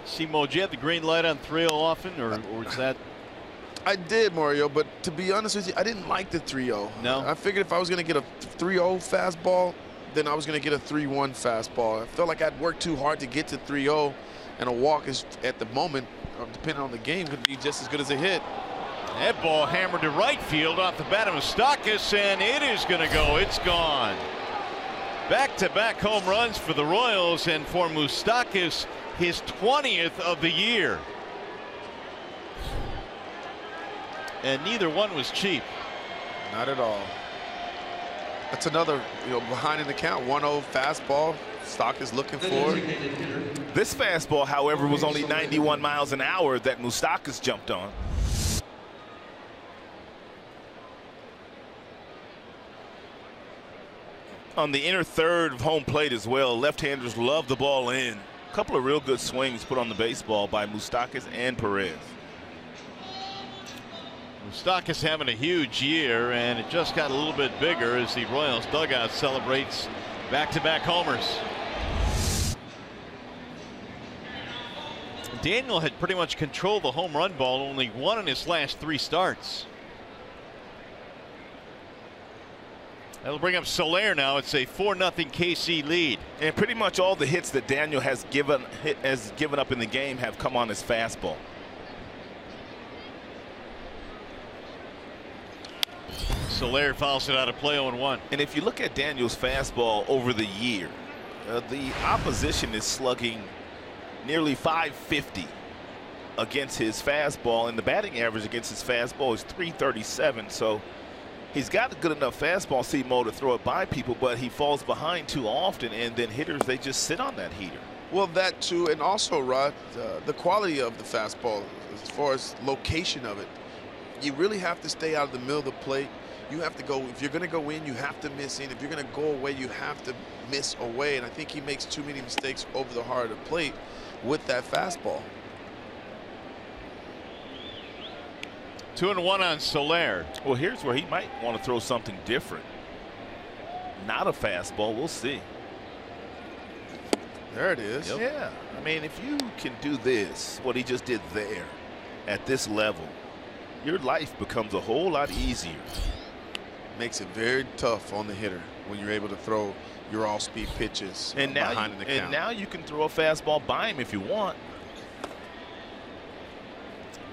Simo, did you have the green light on 3-0 often, or was that? I did, Mario, but to be honest with you, I didn't like the 3-0. No? I figured if I was going to get a 3-0 fastball, then I was going to get a 3-1 fastball. I felt like I'd worked too hard to get to 3-0, and a walk is, at the moment, depending on the game, could be just as good as a hit. That ball hammered to right field off the bat of Moustakas, and it is going to go. It's gone. Back-to-back home runs for the Royals, and for Moustakas, his 20th of the year. And neither one was cheap. Not at all. That's another, behind in the count. 1-0 fastball. Stock is looking for. This fastball, however, was only 91 miles an hour that Moustakas jumped on. On the inner third of home plate as well, left-handers love the ball in. A couple of real good swings put on the baseball by Moustakas and Perez. Moustakas having a huge year, and it just got a little bit bigger as the Royals dugout celebrates back-to-back homers. Daniel had pretty much controlled the home run ball, only one in his last 3 starts. That'll bring up Soler now. It's a 4-0 KC lead. And pretty much all the hits that Daniel has given up in the game have come on his fastball. Soler fouls it out of play 0-1. And if you look at Daniel's fastball over the year, the opposition is slugging nearly .550 against his fastball, and the batting average against his fastball is .337. So he's got a good enough fastball, Simo, to throw it by people, but he falls behind too often, and then hitters, they just sit on that heater. Well, that too, and also, Rod, the quality of the fastball, as far as location of it, you really have to stay out of the middle of the plate. You have to go, if you're going to go in, you have to miss in. If you're going to go away, you have to miss away, and I think he makes too many mistakes over the heart of the plate with that fastball. 2-1 on Soler. Well, here's where he might want to throw something different. Not a fastball. We'll see. There it is. Yep. Yeah. I mean, if you can do this, what he just did there, at this level, your life becomes a whole lot easier. Makes it very tough on the hitter when you're able to throw your all-speed pitches and behind in the count. And now you can throw a fastball by him if you want.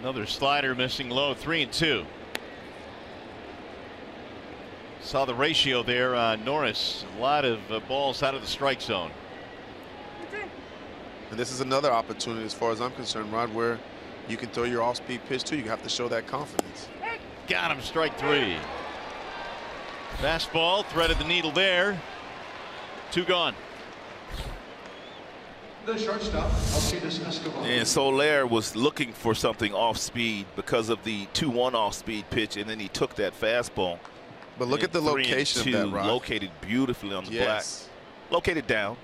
Another slider missing low, 3-2. Saw the ratio there on Norris. A lot of balls out of the strike zone. And this is another opportunity, as far as I'm concerned, Rod, where you can throw your off-speed pitch too. You have to show that confidence. Got him, strike 3. Fastball threaded the needle there. 2 gone. The shortstop, Alcides Escobar. And Soler was looking for something off speed because of the 2-1 off speed pitch, and then he took that fastball. But look at the location of that, Rock. Located beautifully on the black. Located down.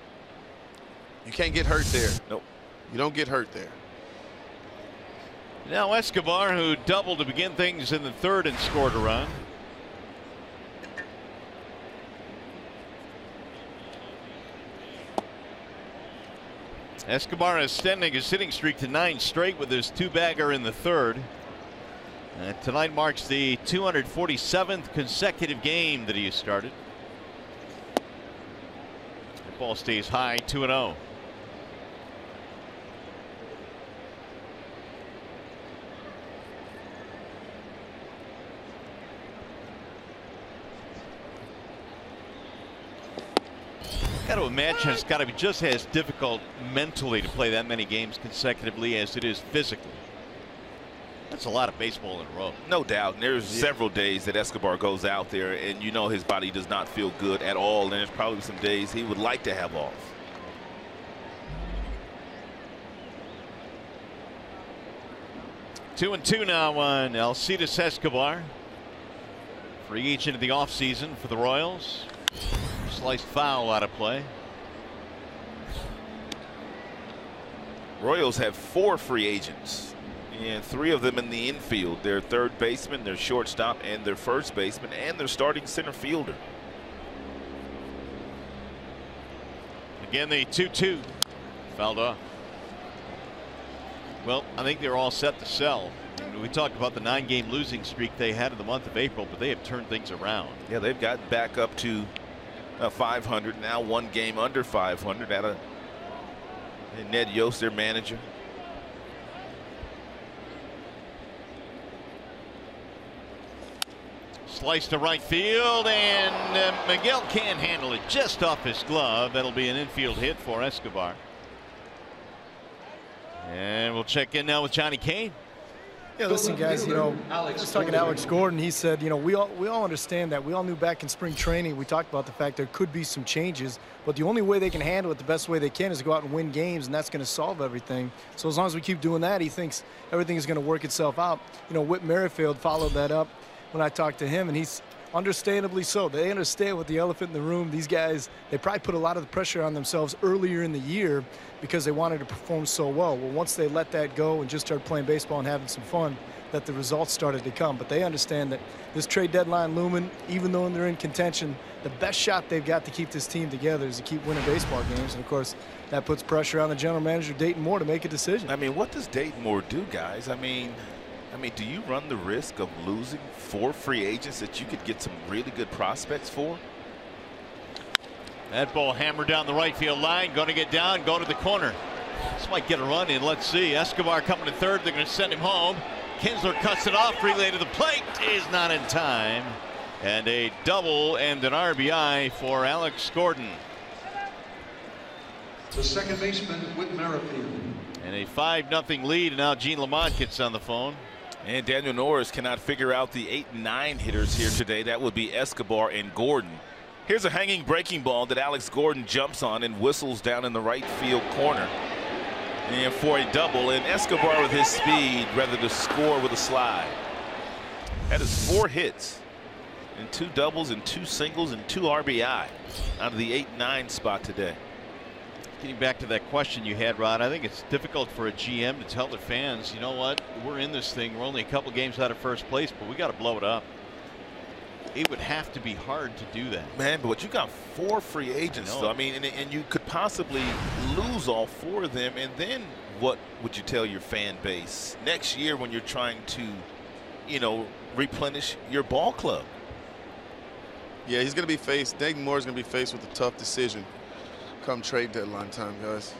You can't get hurt there. Nope. You don't get hurt there. Now Escobar, who doubled to begin things in the third and scored a run. Escobar is extending his hitting streak to 9 straight with his 2-bagger in the third. Tonight marks the 247th consecutive game that he has started. The ball stays high, 2-0. Got to imagine it's got to be just as difficult mentally to play that many games consecutively as it is physically. That's a lot of baseball in a row. No doubt. And there's several days that Escobar goes out there and you know his body does not feel good at all. And there's probably some days he would like to have off. 2-2 now on Alcides Escobar. Free agent of the offseason for the Royals. Sliced foul out of play. Royals have 4 free agents, and 3 of them in the infield. Their third baseman, their shortstop, and their first baseman, and their starting center fielder. Again, the 2-2 fouled off. Well, I think they're all set to sell. We talked about the 9-game losing streak they had in the month of April, but they have turned things around. Yeah, they've gotten back up to 500 now, 1 game under 500 out of Ned Yost, their manager. Slice to right field, and Miguel can't handle it, just off his glove. That'll be an infield hit for Escobar. And we'll check in now with Johnny Kane. Yeah, listen, guys, you know, I was talking to Alex Gordon. He said, you know, we all understand that. We all knew back in spring training, we talked about the fact there could be some changes, but the only way they can handle it the best way they can is go out and win games, and that's going to solve everything. So as long as we keep doing that, he thinks everything is going to work itself out. You know, Whit Merrifield followed that up when I talked to him, and he's understandably so. They understand with the elephant in the room. These guys, they probably put a lot of the pressure on themselves earlier in the year because they wanted to perform so well. Well, once they let that go and just started playing baseball and having some fun, that the results started to come. But they understand that this trade deadline looming, even though they're in contention, the best shot they've got to keep this team together is to keep winning baseball games. And, of course, that puts pressure on the general manager, Dayton Moore, to make a decision. I mean, what does Dayton Moore do, guys? I mean, do you run the risk of losing 4 free agents that you could get some really good prospects for? That ball hammered down the right field line, going to get down, go to the corner. This might get a run in. Let's see. Escobar coming to third. They're going to send him home. Kinsler cuts it off. Relay to the plate is not in time. And a double and an RBI for Alex Gordon. The second baseman, Whit Merrifield. And a 5-0 lead. And now Gene Lamont gets on the phone. And Daniel Norris cannot figure out the 8 and 9 hitters here today. That would be Escobar and Gordon. Here's a hanging breaking ball that Alex Gordon jumps on and whistles down in the right field corner. And for a double, and Escobar with his speed rather to score with a slide. That is 4 hits and 2 doubles and 2 singles and 2 RBI out of the 8-9 spot today. Getting back to that question you had, Rod, I think it's difficult for a GM to tell their fans, you know what, we're in this thing. We're only a couple games out of first place, but we got to blow it up. It would have to be hard to do that. Man, but you got 4 free agents, though. I mean, and you could possibly lose all 4 of them. And then what would you tell your fan base next year when you're trying to, you know, replenish your ball club? Yeah, he's going to be faced. Dayton Moore is going to be faced with a tough decision come trade deadline time, guys.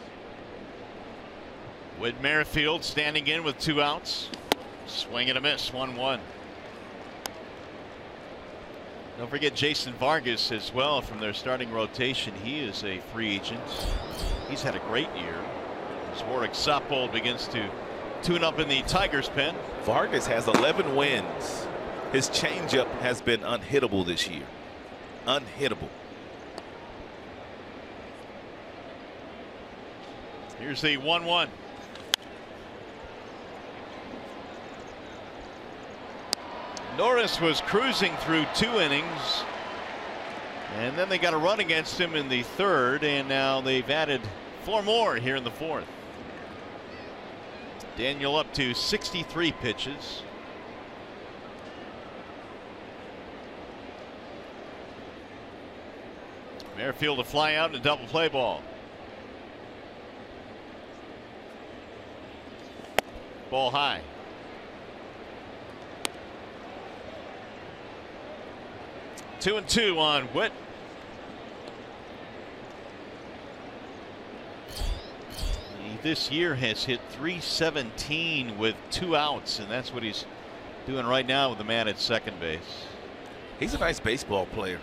Whit Merrifield standing in with 2 outs. Swing and a miss, 1-1. Don't forget Jason Vargas as well from their starting rotation. He is a free agent. He's had a great year. As Warwick Soppold begins to tune up in the Tigers pen. Vargas has 11 wins. His changeup has been unhittable this year. Unhittable. Here's the 1-1. Norris was cruising through 2 innings, and then they got a run against him in the 3rd, and now they've added 4 more here in the 4th. Daniel up to 63 pitches. Merrifield to fly out and a double play ball. Ball high. Two and 2 on Witt. He this year has hit .317 with 2 outs, and that's what he's doing right now with the man at second base. He's a nice baseball player.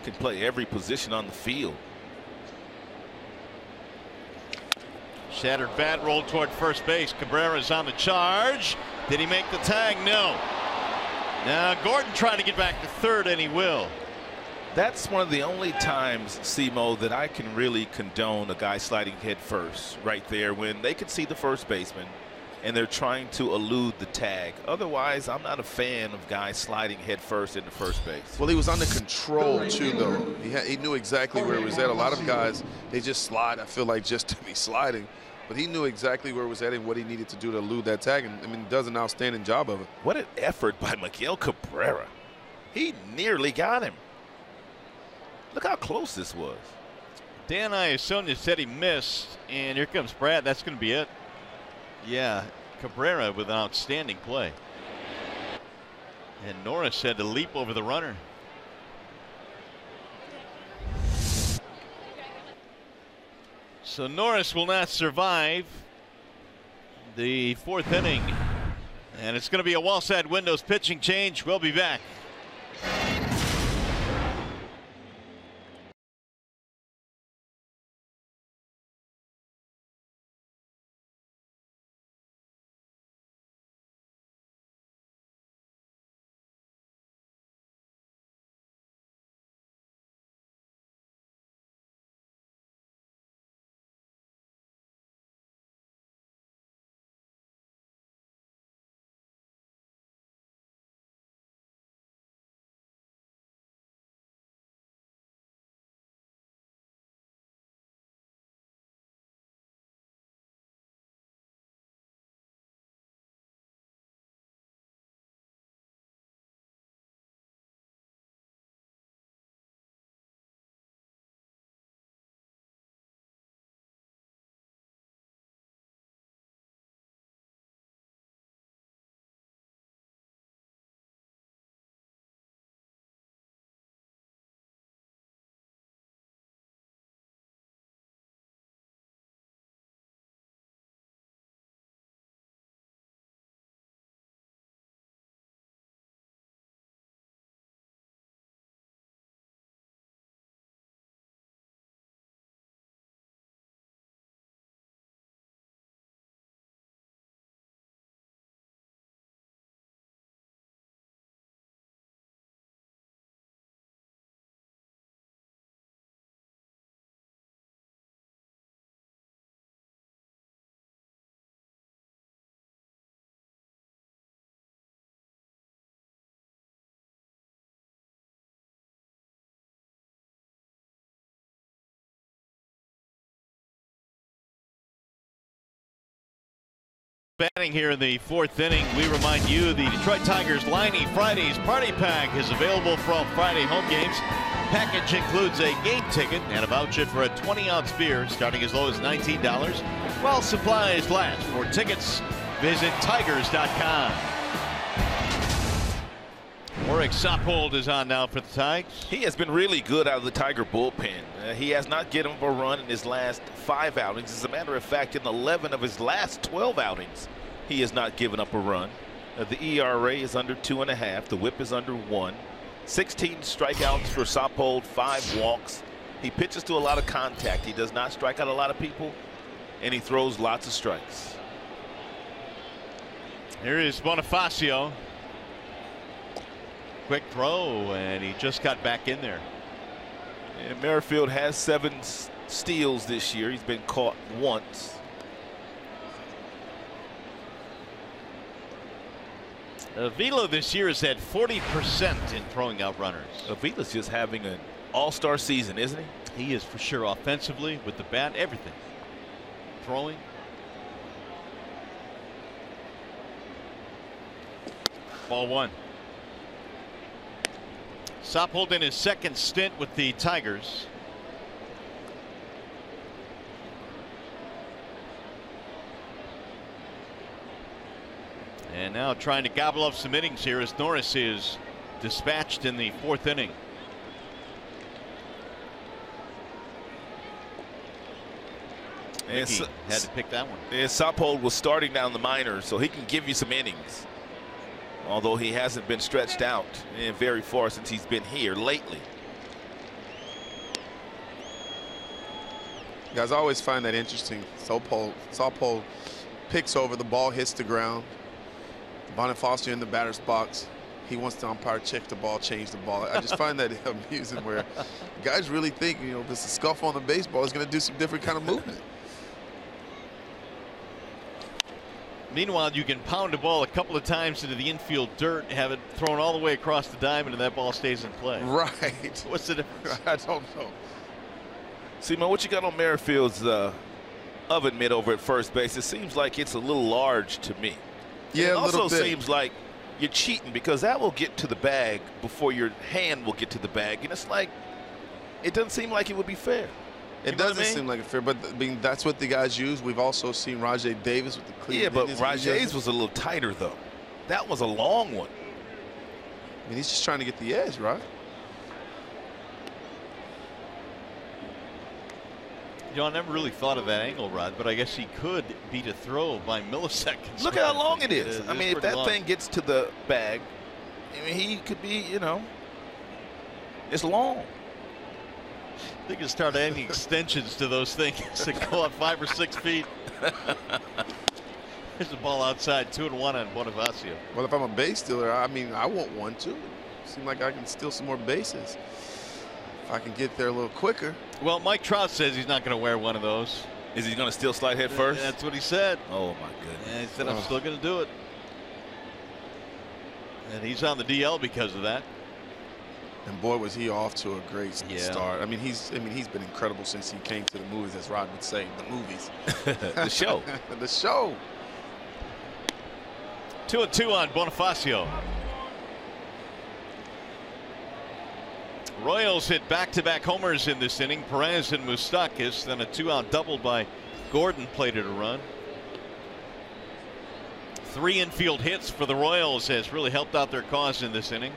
Can play every position on the field. Shattered bat rolled toward first base. Cabrera's on the charge. Did he make the tag? No. Now Gordon trying to get back to third, and he will. That's one of the only times, Simo, that I can really condone a guy sliding head first right there, when they can see the first baseman and they're trying to elude the tag. Otherwise, I'm not a fan of guys sliding head first into first base. Well, he was under control too, though. He knew exactly where he was at. A lot of guys, they just slide, I feel like, just to be sliding. But he knew exactly where he was at and what he needed to do to elude that tag. And I mean, he does an outstanding job of it. What an effort by Miguel Cabrera. He nearly got him. Look how close this was. Dan Iasonia said he missed, and here comes Brad. That's going to be it. Yeah, Cabrera with an outstanding play. And Norris had to leap over the runner. So Norris will not survive the 4th inning. And it's going to be a Wallside Windows pitching change. We'll be back. Batting here in the 4th inning, we remind you the Detroit Tigers Liney Fridays Party Pack is available for all Friday home games. Package includes a game ticket and a voucher for a 20-ounce beer starting as low as $19 while supplies last. For tickets, visit Tigers.com. Warwick Soppold is on now for the Tigers. He has been really good out of the Tiger bullpen. He has not given up a run in his last 5 outings. As a matter of fact, in 11 of his last 12 outings, he has not given up a run. The ERA is under 2.5. The WHIP is under 1. 16 strikeouts for Soppold, 5 walks. He pitches to a lot of contact. He does not strike out a lot of people, and he throws lots of strikes. Here is Bonifacio. Quick throw, and he just got back in there. And Merrifield has 7 steals this year. He's been caught once. Avila this year is at 40% in throwing out runners. Avila's just having an all-star season, isn't he? He is for sure, offensively, with the bat, everything. Throwing. Ball 1. Soppold in his second stint with the Tigers. And now trying to gobble up some innings here as Norris is dispatched in the 4th inning. And had to pick that one. And Soppold was starting down the minors, so he can give you some innings. Although he hasn't been stretched out very far since he's been here lately. Guys, I always find that interesting. Soppold picks over, the ball hits the ground. Bonifacio in the batter's box. He wants the umpire check the ball, change the ball. I just find that amusing where guys really think, you know, this scuff on the baseball is going to do some different kind of movement. Meanwhile, you can pound a ball a couple of times into the infield dirt, have it thrown all the way across the diamond, and that ball stays in play. Right. What's the difference? I don't know. See, man, what you got on Merrifield's oven mitt over at first base? It seems like it's a little large to me. Yeah, it a little also bit. seems like you're cheating because that will get to the bag before your hand will get to the bag, and it's like it doesn't seem like it would be fair. It doesn't seem like a fair, but I mean that's what the guys use. We've also seen Rajay Davis with the Cleveland. Yeah, but Rajay's was a little tighter though. That was a long one. I mean, he's just trying to get the edge, right? You know, I never really thought of that angle, Rod, but I guess he could beat a throw by milliseconds. Look at how long it is. I mean, if that long. thing gets to the bag, I mean, he could be, you know, it's long. They can start adding extensions to those things that go up 5 or 6 feet. There's a ball outside, 2-1 on Bonifacio. Well, if I'm a base stealer, I mean, I want one too. Seems like I can steal some more bases if I can get there a little quicker. Well, Mike Trout says he's not going to wear one of those. Is he going to steal slide head first? That's what he said. Oh my goodness. And he said, I'm still going to do it. And he's on the DL because of that. And boy, was he off to a great start. I mean, he's been incredible since he came to the movies, as Rod would say, the movies. The show. The show. 2-2 on Bonifacio. Royals hit back-to-back homers in this inning. Perez and Moustakas, then a 2-out double by Gordon plated a run. 3 infield hits for the Royals has really helped out their cause in this inning.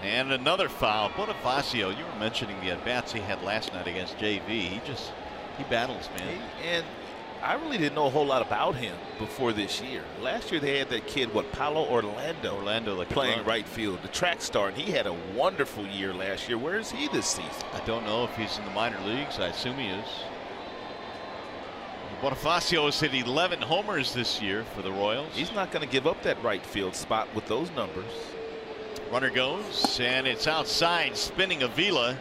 And another foul. Bonifacio, you were mentioning the at-bats he had last night against JV. He battles, man. And I really didn't know a whole lot about him before this year. Last year they had that kid, Paulo Orlando like playing right field, the track star, and he had a wonderful year last year. Where is he this season? I don't know if he's in the minor leagues. I assume he is. Bonifacio has hit 11 homers this year for the Royals. He's not going to give up that right field spot with those numbers. Runner goes, and it's outside, spinning Avila.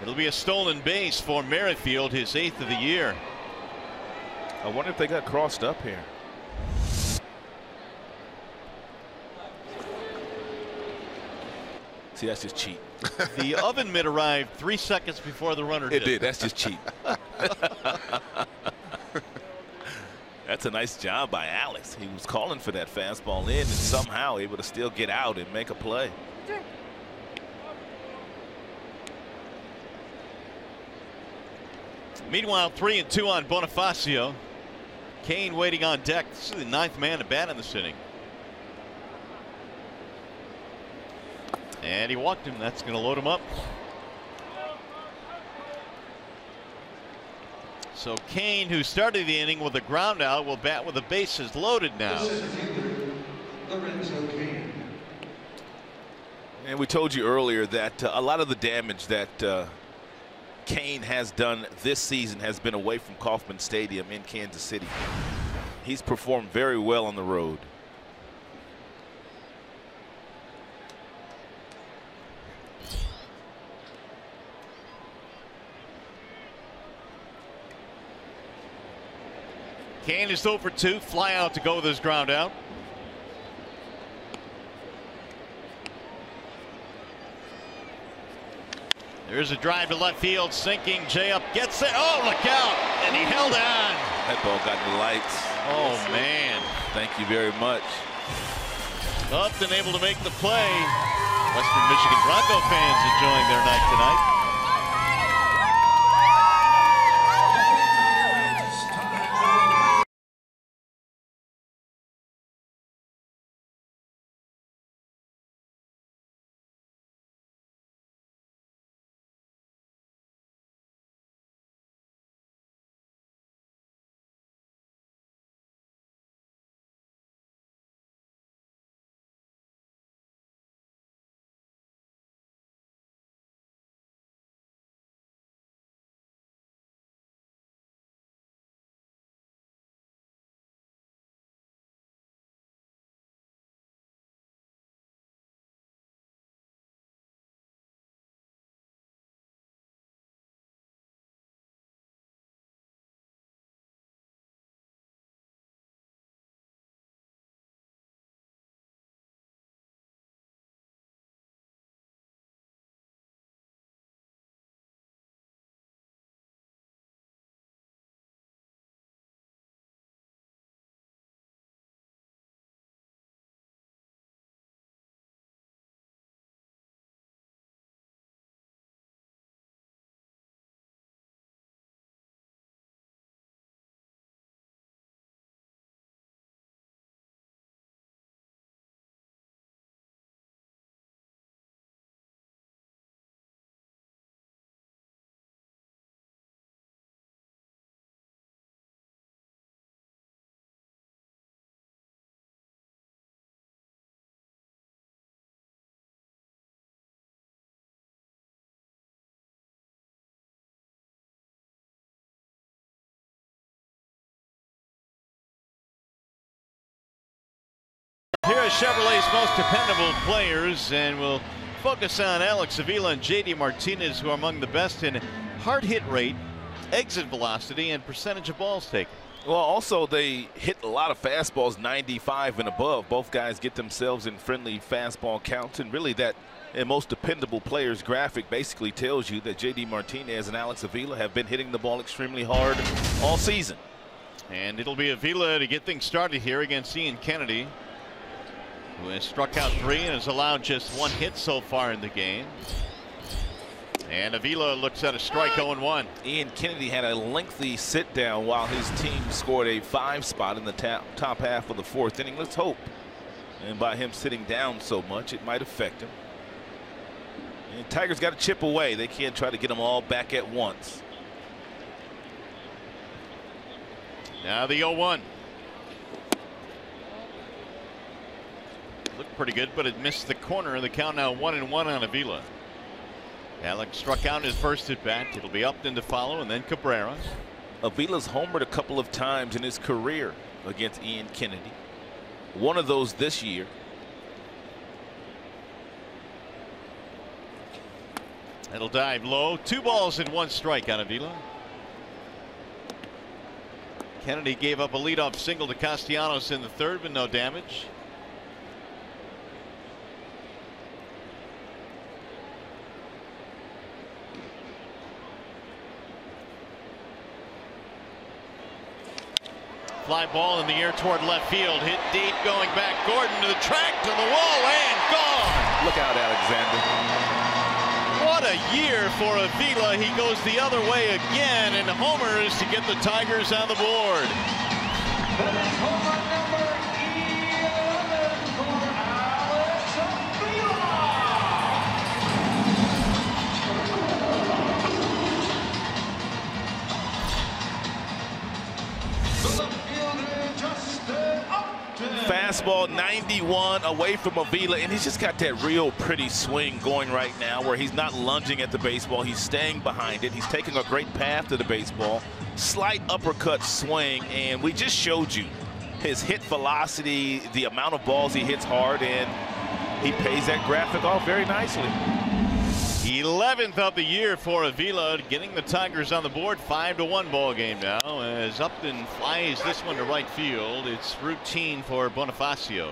It'll be a stolen base for Merrifield, his 8th of the year. I wonder if they got crossed up here. See, that's just cheap. The oven mitt arrived 3 seconds before the runner did. It did. That's just cheap. That's a nice job by Alex. He was calling for that fastball in and somehow able to still get out and make a play. Meanwhile, 3-2 on Bonifacio. Kane waiting on deck. This is the 9th man to bat in this inning. And he walked him. That's going to load him up. So Kane, who started the inning with a ground out, will bat with the bases loaded now. And we told you earlier that a lot of the damage that Kane has done this season has been away from Kauffman Stadium in Kansas City. He's performed very well on the road. Kane is 0 for 2, fly out to go with his ground out. There's a drive to left field, sinking. Jay up, gets it. Oh, look out! And he held on. That ball got the lights. Oh man! Thank you very much. Up and able to make the play. Western Michigan Bronco fans enjoying their night tonight. Here are Chevrolet's most dependable players, and we'll focus on Alex Avila and JD Martinez, who are among the best in hard hit rate, exit velocity, and percentage of balls taken. Well, also they hit a lot of fastballs 95 and above. Both guys get themselves in friendly fastball counts, and really that most dependable players graphic basically tells you that JD Martinez and Alex Avila have been hitting the ball extremely hard all season. And it'll be Avila to get things started here against Ian Kennedy, who has struck out 3 and has allowed just 1 hit so far in the game. And Avila looks at a strike 0-1. Ian Kennedy had a lengthy sit down while his team scored a 5 spot in the top half of the 4th inning. Let's hope. And by him sitting down so much, it might affect him. And Tigers got to chip away. They can't try to get them all back at once. Now the 0-1. Looked pretty good, but it missed the corner. The count now 1-1 on Avila. Alex struck out his first at bat. It'll be Upton to follow, and then Cabrera. Avila's homered a couple of times in his career against Ian Kennedy. One of those this year. It'll dive low. 2 balls and 1 strike on Avila. Kennedy gave up a leadoff single to Castellanos in the 3rd, but no damage. Fly ball in the air toward left field. Hit deep, going back. Gordon to the track, to the wall, and gone. Look out, Alexander. What a year for Avila. He goes the other way again and homers to get the Tigers on the board. Homer number 11 for Alex Avila. fastball 91 away from Avila, and he's just got that real pretty swing going right now where he's not lunging at the baseball. He's staying behind it. He's taking a great path to the baseball. Slight uppercut swing, and we just showed you his hit velocity, the amount of balls he hits hard, and he pays that graphic off very nicely. 11th of the year for Avila, getting the Tigers on the board. 5-1 ball game now as Upton flies this one to right field. It's routine for Bonifacio.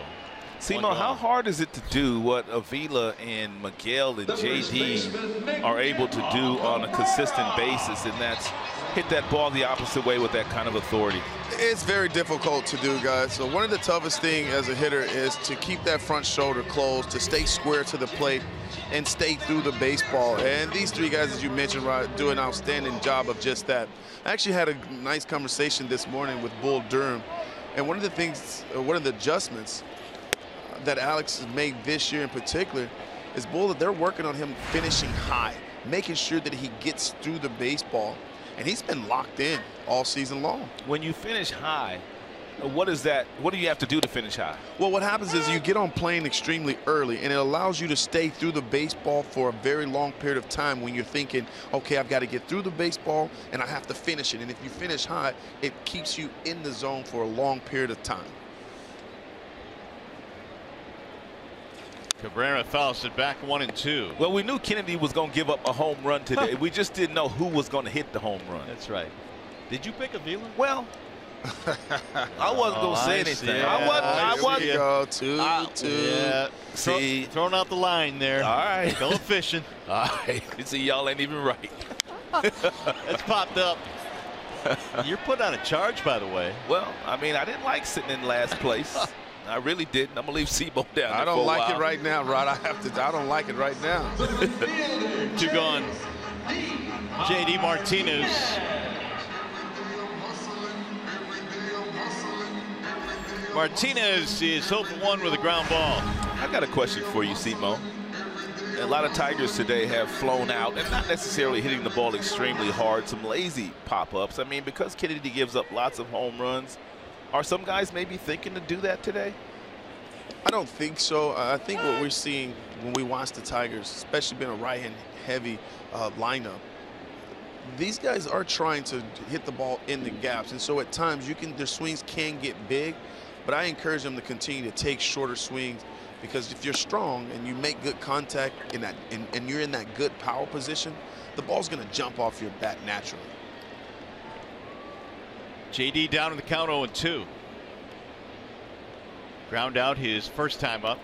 Simo, how hard is it to do what Avila and Miguel and JD are able to do on a consistent basis, and that's hit that ball the opposite way with that kind of authority? It's very difficult to do, guys. So one of the toughest things as a hitter is to keep that front shoulder closed, to stay square to the plate, and stay through the baseball. And these three guys, as you mentioned, Rod, do an outstanding job of just that. I actually had a nice conversation this morning with Bull Durham, and one of the things, one of the adjustments that Alex has made this year in particular is Bull, that they're working on him finishing high, making sure that he gets through the baseball. And he's been locked in all season long. When you finish high, what is that? What do you have to do to finish high? Well, what happens is you get on plane extremely early, and it allows you to stay through the baseball for a very long period of time when you're thinking, okay, I've got to get through the baseball and I have to finish it. And if you finish high, it keeps you in the zone for a long period of time. Cabrera fouls it back 1-2. Well, we knew Kennedy was going to give up a home run today. We just didn't know who was going to hit the home run. That's right. Did you pick Avila? Well, I wasn't going to say anything. Yeah, I wasn't. Here we go, 2-2. Yeah. See, throwing out the line there. All right. Going fishing. All right. You see, y'all ain't even right. That's popped up. You're put on a charge, by the way. Well, I mean, I didn't like sitting in last place. I really didn't. I'm gonna leave Sebo down. I don't like it right now, Rod. I don't like it right now. 2 gone. JD Martinez. Martinez is 0 for 1 with a ground ball. I got a question for you, Simo. A lot of Tigers today have flown out and not necessarily hitting the ball extremely hard. Some lazy pop-ups. I mean, because Kennedy gives up lots of home runs, are some guys maybe thinking to do that today? I don't think so. I think what we're seeing when we watch the Tigers, especially being a right-hand heavy lineup, these guys are trying to hit the ball in the gaps, and so at times their swings can get big, but I encourage them to continue to take shorter swings, because if you're strong and you make good contact in that, and you're in that good power position, the ball's going to jump off your bat naturally. JD down in the count 0-2. Ground out his first time up.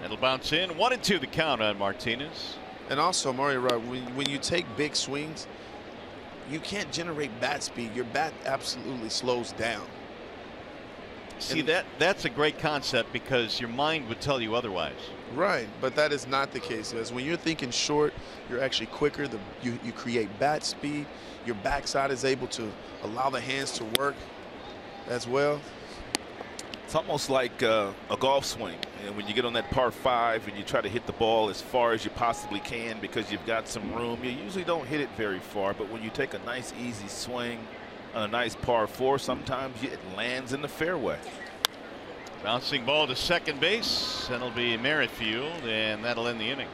It'll bounce in. 1-2 the count on Martinez. And also, Mario, when you take big swings, you can't generate bat speed. Your bat absolutely slows down. See, that's a great concept, because your mind would tell you otherwise. Right, but that is not the case. As when you're thinking short, you're actually quicker. You create bat speed. Your backside is able to allow the hands to work as well. It's almost like a golf swing. And when you get on that par 5 and you try to hit the ball as far as you possibly can because you've got some room, you usually don't hit it very far. But when you take a nice easy swing on a nice par 4, sometimes it lands in the fairway. Bouncing ball to second base. That'll be Merrifield, and that'll end the inning.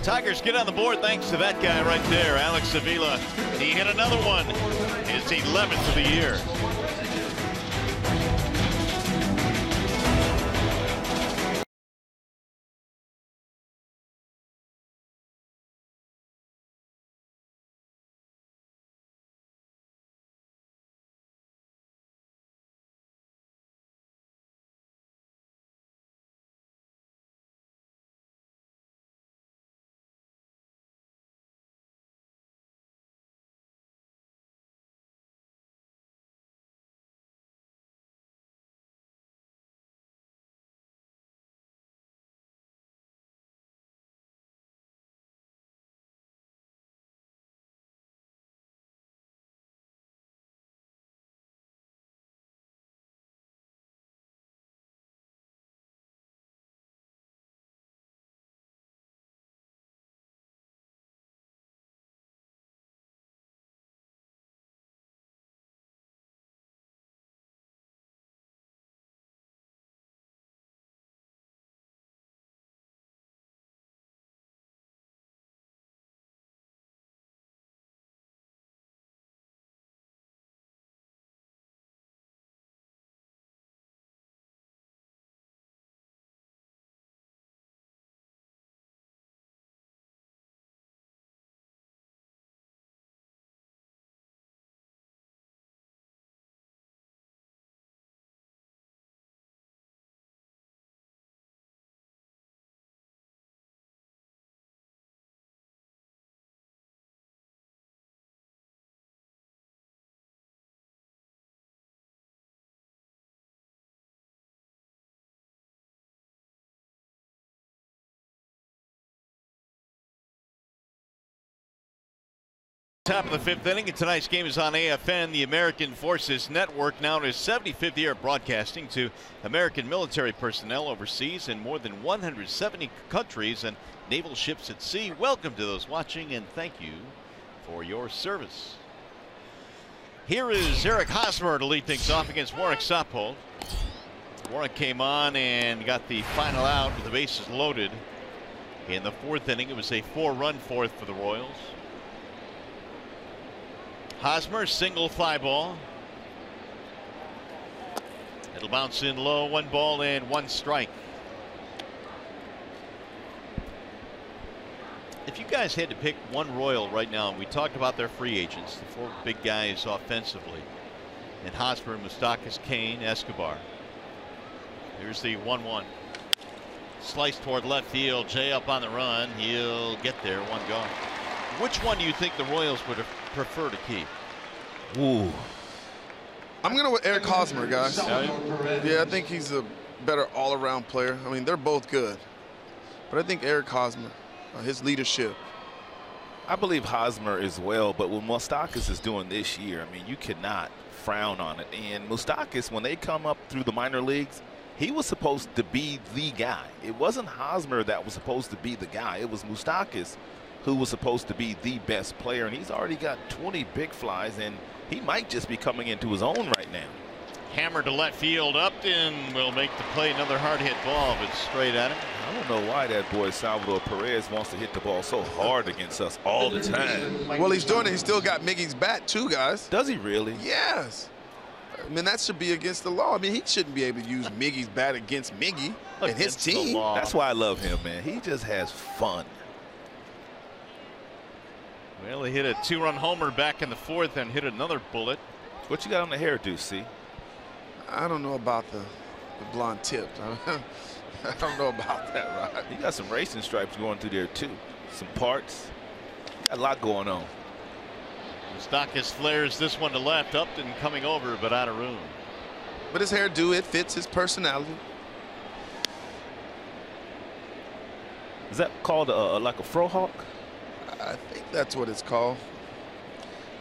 Tigers get on the board thanks to that guy right there, Alex Avila. He hit another one. His 11th of the year. Top of the fifth inning, and tonight's game is on AFN, the American Forces Network, now in its 75th year of broadcasting to American military personnel overseas in more than 170 countries and naval ships at sea. Welcome to those watching, and thank you for your service. Here is Eric Hosmer to lead things off against Warwick Soppold. Warwick came on and got the final out with the bases loaded. In the fourth inning, it was a 4-run fourth for the Royals. Hosmer, single fly ball. It'll bounce in low, 1 ball and 1 strike. If you guys had to pick one Royal right now, and we talked about their free agents, the 4 big guys offensively, and Hosmer, Moustakas, Kane, Escobar. Here's the 1-1. Slice toward left field. Jay up on the run. He'll get there. 1 gone. Which one do you think the Royals would prefer to keep? Ooh. I'm going to with Eric Hosmer, guys. Yeah, I think he's a better all-around player. I mean, they're both good. But I think Eric Hosmer, his leadership. I believe Hosmer as well, but what Moustakas is doing this year, I mean, you cannot frown on it. And Moustakas, when they come up through the minor leagues, he was supposed to be the guy. It wasn't Hosmer that was supposed to be the guy. It was Moustakas who was supposed to be the best player, and he's already got 20 big flies, and he might just be coming into his own right now. Hammer to left field. Upton will make the play. Another hard hit ball, but straight at him. I don't know why that boy Salvador Perez wants to hit the ball so hard against us all the time. Well, he's doing it. He's still got Miggy's bat, too, guys. Does he really? Yes. I mean, that should be against the law. I mean, he shouldn't be able to use Miggy's bat against Miggy and his team. That's why I love him, man. He just has fun. Well, he hit a 2-run homer back in the fourth and hit another bullet. What you got on the hairdo, see? I don't know about the blonde tip. I don't know about that, Rod. You got some racing stripes going through there, too. Some parts. Got a lot going on. Moustakas flares this one to left. Upton coming over, but out of room. But his hairdo, it fits his personality. Is that called like a fro hawk? I think that's what it's called.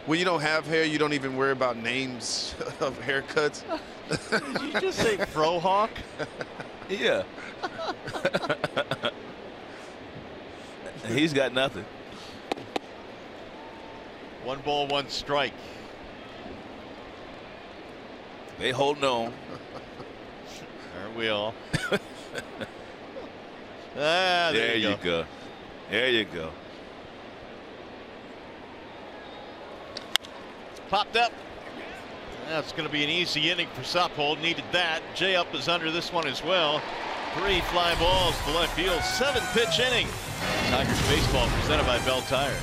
When you don't have hair, you don't even worry about names of haircuts. Did you just say fro hawk? Yeah. He's got nothing. 1 ball, 1 strike. They holding on. Aren't we all? There you go. There you go. Popped up. That's going to be an easy inning for Soppold. Needed that. Jay up is under this one as well. 3 fly balls to left field. 7-pitch inning. Tigers baseball presented by Bell Tire.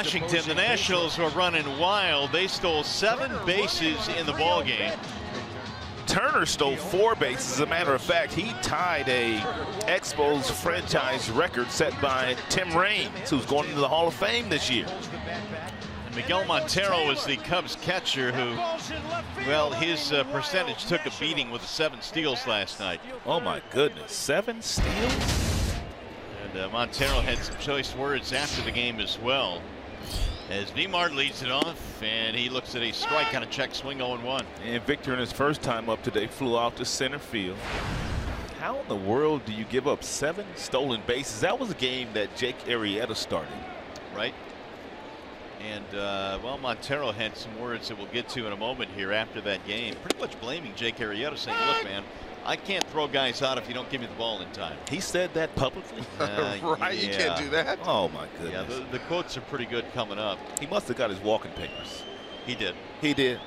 Washington, the Nationals were running wild. They stole 7 bases in the ball game. Turner stole 4 bases. As a matter of fact, he tied a Expos franchise record set by Tim Raines, who's going into the Hall of Fame this year. And Miguel Montero was the Cubs catcher who, well, his percentage took a beating with 7 steals last night. Oh my goodness, 7 steals? And Montero had some choice words after the game as well, as Vimart leads it off, and he looks at a strike on a check swing, 0-1. And Victor, in his first time up today, flew out to center field. How in the world do you give up 7 stolen bases? That was a game that Jake Arrieta started. Right. And, well, Montero had some words that we'll get to in a moment here after that game, pretty much blaming Jake Arrieta, saying, look, man, I can't throw guys out if you don't give me the ball in time. He said that publicly? Right, yeah. you can't do that. Oh, my goodness. Yeah, the quotes are pretty good coming up. He must have got his walking papers. He did. He did.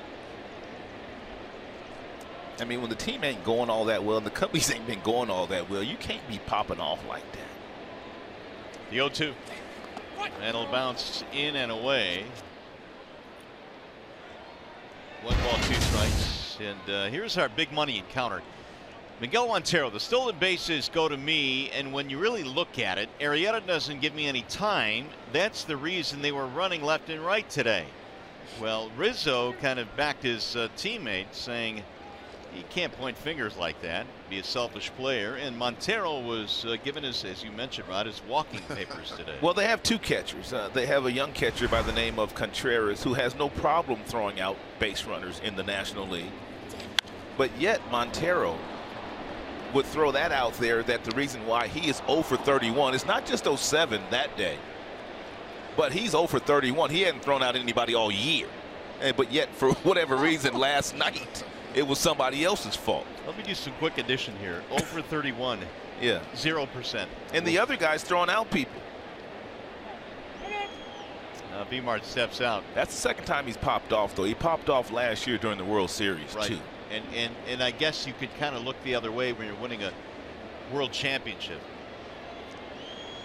I mean, when the team ain't going all that well and the Cubbies ain't been going all that well, you can't be popping off like that. The 0-2. And it'll bounce in and away. 1 ball, 2 strikes. And here's our big money encounter. Miguel Montero, the stolen bases go to me, and when you really look at it, Arrieta doesn't give me any time. That's the reason they were running left and right today. Well, Rizzo kind of backed his teammate, saying he can't point fingers like that, be a selfish player. And Montero was given his, as you mentioned, Rod, his walking papers today. Well, they have 2 catchers. They have a young catcher by the name of Contreras, who has no problem throwing out base runners in the National League. But yet Montero would throw that out there, that the reason why he is 0 for 31 is not just 07 that day, but he's 0 for 31. He hadn't thrown out anybody all year. But yet, for whatever reason, last night, it was somebody else's fault. Let me do some quick addition here. 0 for 31. Yeah. 0%. And the other guy's throwing out people. Vimart steps out. That's the second time he's popped off, though. He popped off last year during the World Series, right. too. And I guess you could kind of look the other way when you're winning a world championship.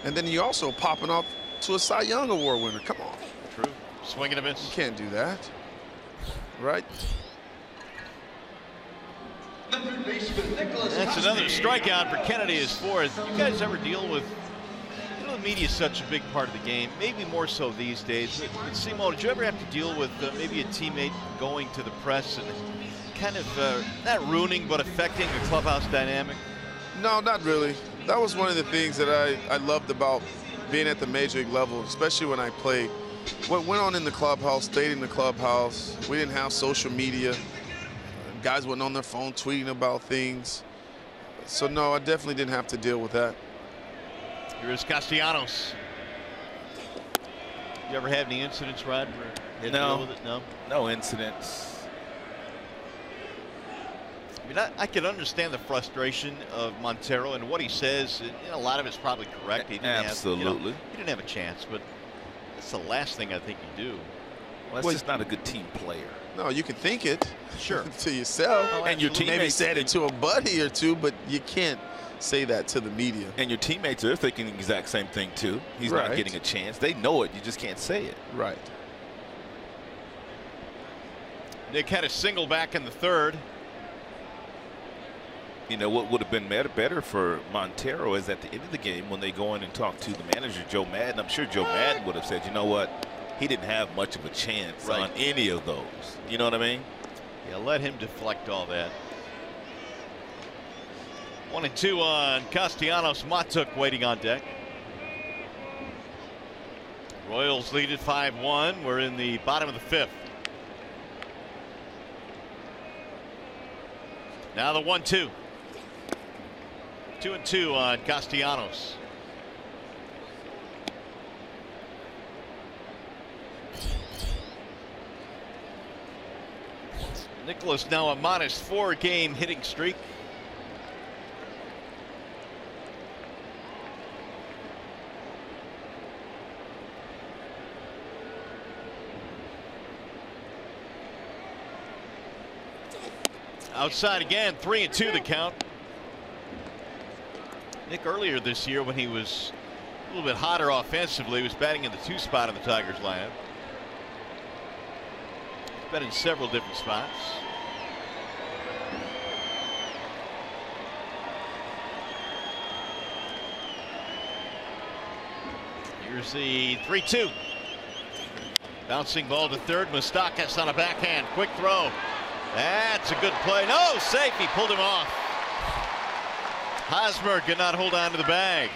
And then you're also popping off to a Cy Young Award winner. Come on. True. Swing and a miss. You can't do that. Right? That's another strikeout for Kennedy as far as you guys ever deal with. You know, the media is such a big part of the game, maybe more so these days. But Simo, did you ever have to deal with maybe a teammate going to the press and kind of not ruining but affecting the clubhouse dynamic? No, not really. That was one of the things that I loved about being at the major league level, especially when I played. What went on in the clubhouse stayed in the clubhouse. We didn't have social media. Guys weren't on their phone tweeting about things. So no, I definitely didn't have to deal with that. Here's Castellanos. You ever had any incidents, Rod? No. No? No incidents. I mean, I can understand the frustration of Montero and what he says. And, a lot of it's probably correct. He didn't Absolutely. He didn't have a chance, but that's the last thing I think you do. Well, that's just not a good team player. No, you can think it. Sure. To yourself. Oh, and your absolutely. teammate maybe said it to a buddy or two, but you can't say that to the media. And your teammates are thinking the exact same thing, too. He's Right. not getting a chance. They know it. You just can't say it. Right. Nick had a single back in the 3rd. You know, what would have been better for Montero is at the end of the game when they go in and talk to the manager, Joe Madden. I'm sure Joe Madden would have said, you know what, he didn't have much of a chance on any of those. You know what I mean? Yeah, let him deflect all that. 1-2 on Castellanos. Matuk waiting on deck. Royals lead at 5-1. We're in the bottom of the 5th. Now the 1-2. 2-2 on Castellanos. Nicholas now a -4 game hitting streak. Outside again, 3-2 the count. Nick, earlier this year when he was A little bit hotter offensively. He was batting in the 2 spot in the Tigers lineup. He's been in several different spots. Here's the 3-2. Bouncing ball to third. Moustakas on a backhand. Quick throw. That's a good play. No, safe. He pulled him off. Hosmer could not hold on to the bag.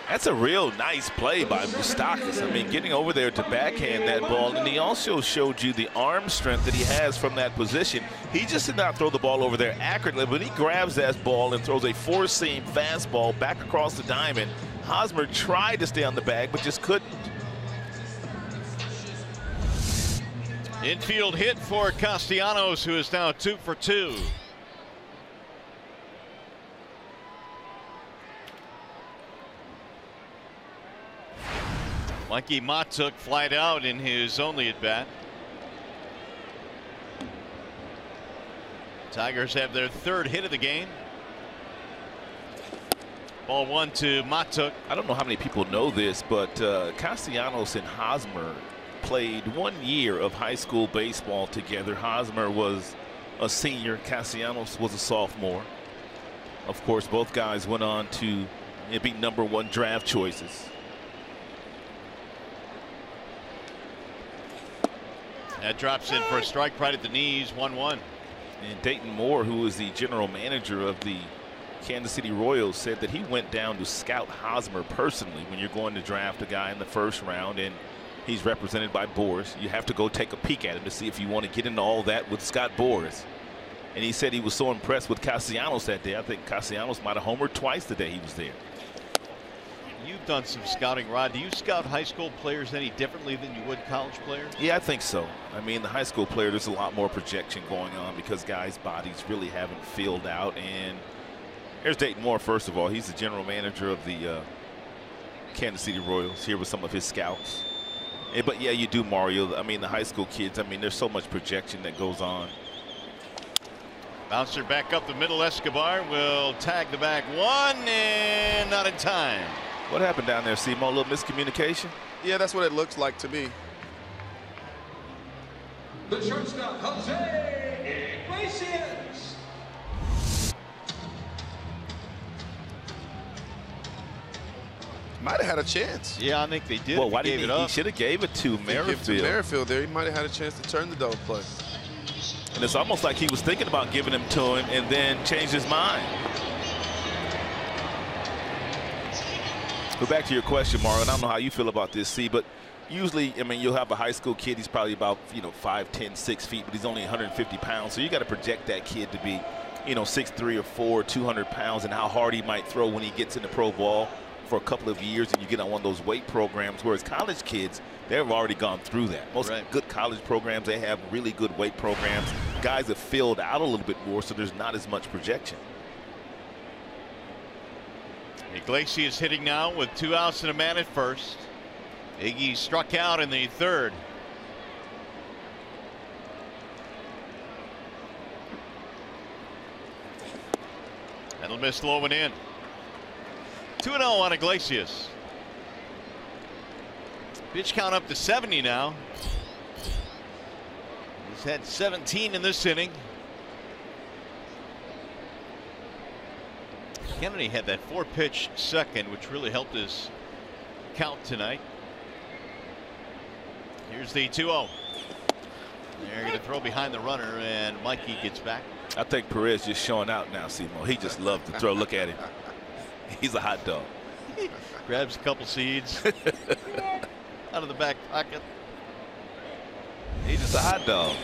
That's a real nice play by Moustakas. I mean, getting over there to backhand that ball, and he also showed you the arm strength that he has from that position. He just did not throw the ball over there accurately, but he grabs that ball and throws a 4-seam fastball back across the diamond. Hosmer tried to stay on the bag, but just couldn't. Infield hit for Castellanos, who is now 2 for 2. Mikey Matuk flied out in his only at bat. Tigers have their 3rd hit of the game. Ball 1 to Matuk. I don't know how many people know this, but Castellanos and Hosmer played 1 year of high school baseball together. Hosmer was a senior. Castellanos was a sophomore. Of course, both guys went on to be #1 draft choices. That drops in for a strike right at the knees. 1-1. And Dayton Moore, who is the general manager of the Kansas City Royals, said that he went down to scout Hosmer personally. When you're going to draft a guy in the 1st round and he's represented by Boras, you have to go take a peek at him to see if you want to get into all that with Scott Boras. And he said he was so impressed with Castellanos that day. I think Castellanos might have homered twice the day he was there. You've done some scouting, Rod. Do you scout high school players any differently than you would college players? Yeah, I think so. I mean, the high school player, there's a lot more projection going on because guys' bodies really haven't filled out. And here's Dayton Moore, first of all. He's the general manager of the Kansas City Royals, here with some of his scouts. But yeah, you do, Mario. I mean, the high school kids, I mean, there's so much projection that goes on. Bouncer back up the middle. Escobar will tag the back 1 and not in time. What happened down there, Simo? A little miscommunication? Yeah, that's what it looks like to me. The shortstop, Jose Iglesias. Might have had a chance. Yeah, I think they did. Well, why didn't he? He should have gave it to Merrifield. Merrifield there. He might have had a chance to turn the double play. And it's almost like he was thinking about giving him to him and then changed his mind. But back to your question, Mario, and I don't know how you feel about this, see, but usually, I mean, you'll have a high school kid. He's probably about, 5'10", 6 feet, but he's only 150 pounds. So you got to project that kid to be, 6'3" or 4", 200 pounds, and how hard he might throw when he gets in the pro ball for a couple of years and you get on one of those weight programs. Whereas college kids, they've already gone through that. Most good college programs, they have really good weight programs. Guys have filled out a little bit more, so there's not as much projection. Iglesias hitting now with 2 outs and a man at first. Iggy struck out in the 3rd. That'll miss low and in. 2-0 on Iglesias. Pitch count up to 70 now. He's had 17 in this inning. Kennedy had that 4-pitch second, which really helped his count tonight. Here's the 2-0. They're going to throw behind the runner, and Mikey gets back. I think Perez just showing out now, Simo. He just loves to throw. Look at him. He's a hot dog. Grabs a couple seeds out of the back pocket. He's just a hot dog.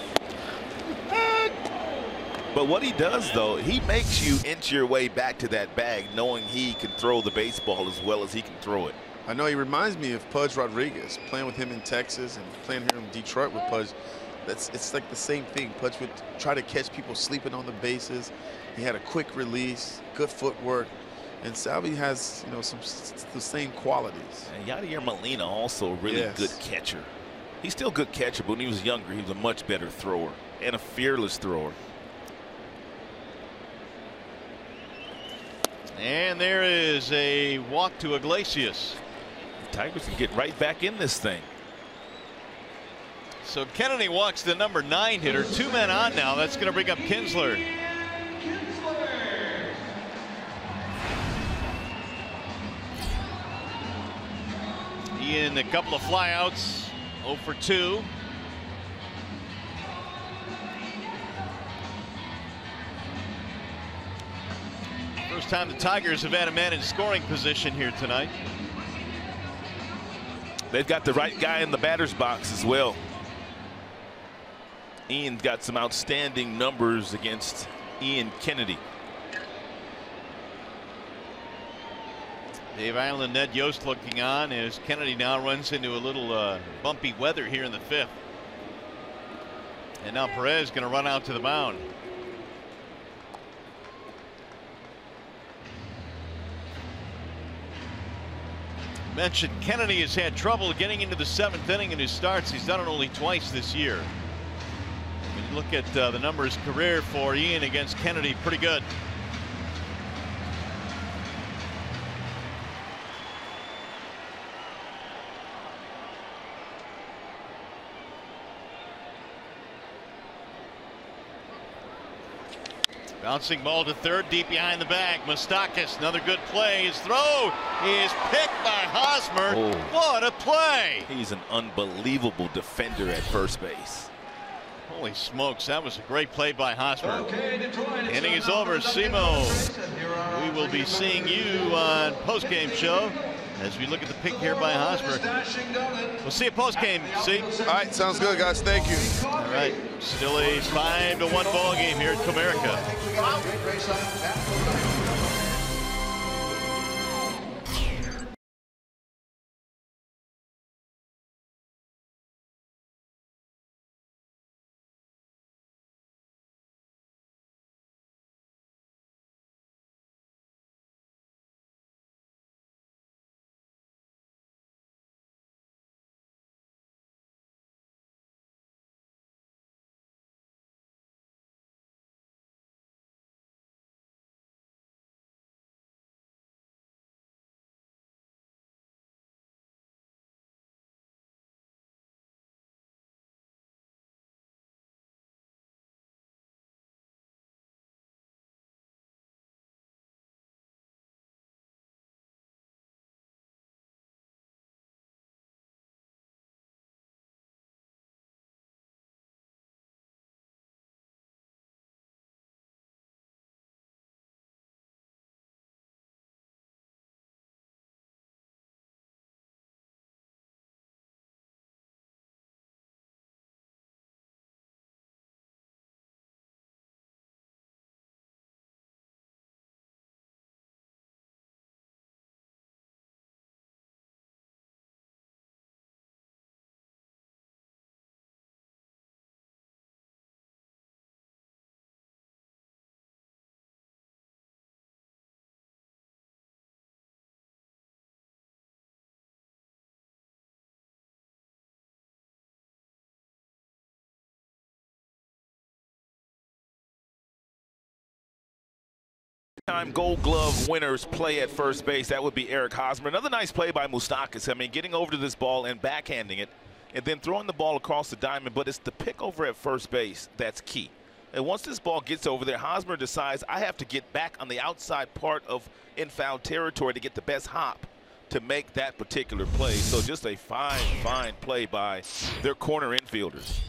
But what he does, though, he makes you inch your way back to that bag knowing he can throw the baseball as well as he can throw it. I know he reminds me of Pudge Rodriguez, playing with him in Texas and playing here in Detroit with Pudge. It's like the same thing. Pudge would try to catch people sleeping on the bases. He had a quick release, good footwork. And Salvi has, the same qualities. And Yadier Molina also a really good catcher. He's still a good catcher, but when he was younger, he was a much better thrower and a fearless thrower. And there is a walk to Iglesias. Tigers can get right back in this thing. So Kennedy walks the number 9 hitter. 2 men on now. That's going to bring up Kinsler. Ian, a couple of flyouts. 0 for 2. First time the Tigers have had a man in scoring position here tonight. They've got the right guy in the batter's box as well. Ian got some outstanding numbers against Ian Kennedy. Dave Island, Ned Yost looking on as Kennedy now runs into a little bumpy weather here in the 5th. And now Perez going to run out to the mound. Mentioned Kennedy has had trouble getting into the 7th inning in his starts. He's done it only twice this year. When you look at the numbers career for Ian against Kennedy, pretty good. Bouncing ball to third, deep behind the bag. Moustakas, another good play. His throw is picked by Hosmer. Oh. What a play! He's an unbelievable defender at first base. Holy smokes, that was a great play by Hosmer. Inning is over. Simo, we will be seeing you on postgame show as we look at the pick here by Hosmer. We'll see you postgame. See? All right, sounds good, guys. Thank you. All right, still a 5-1 ball game here at Comerica. Time Gold Glove winners play at first base. That would be Eric Hosmer. Another nice play by Moustakas. I mean, getting over to this ball and backhanding it and then throwing the ball across the diamond, but it's the pick over at first base that's key. And once this ball gets over there, Hosmer decides I have to get back on the outside part of in-foul territory to get the best hop to make that particular play. So just a fine play by their corner infielders.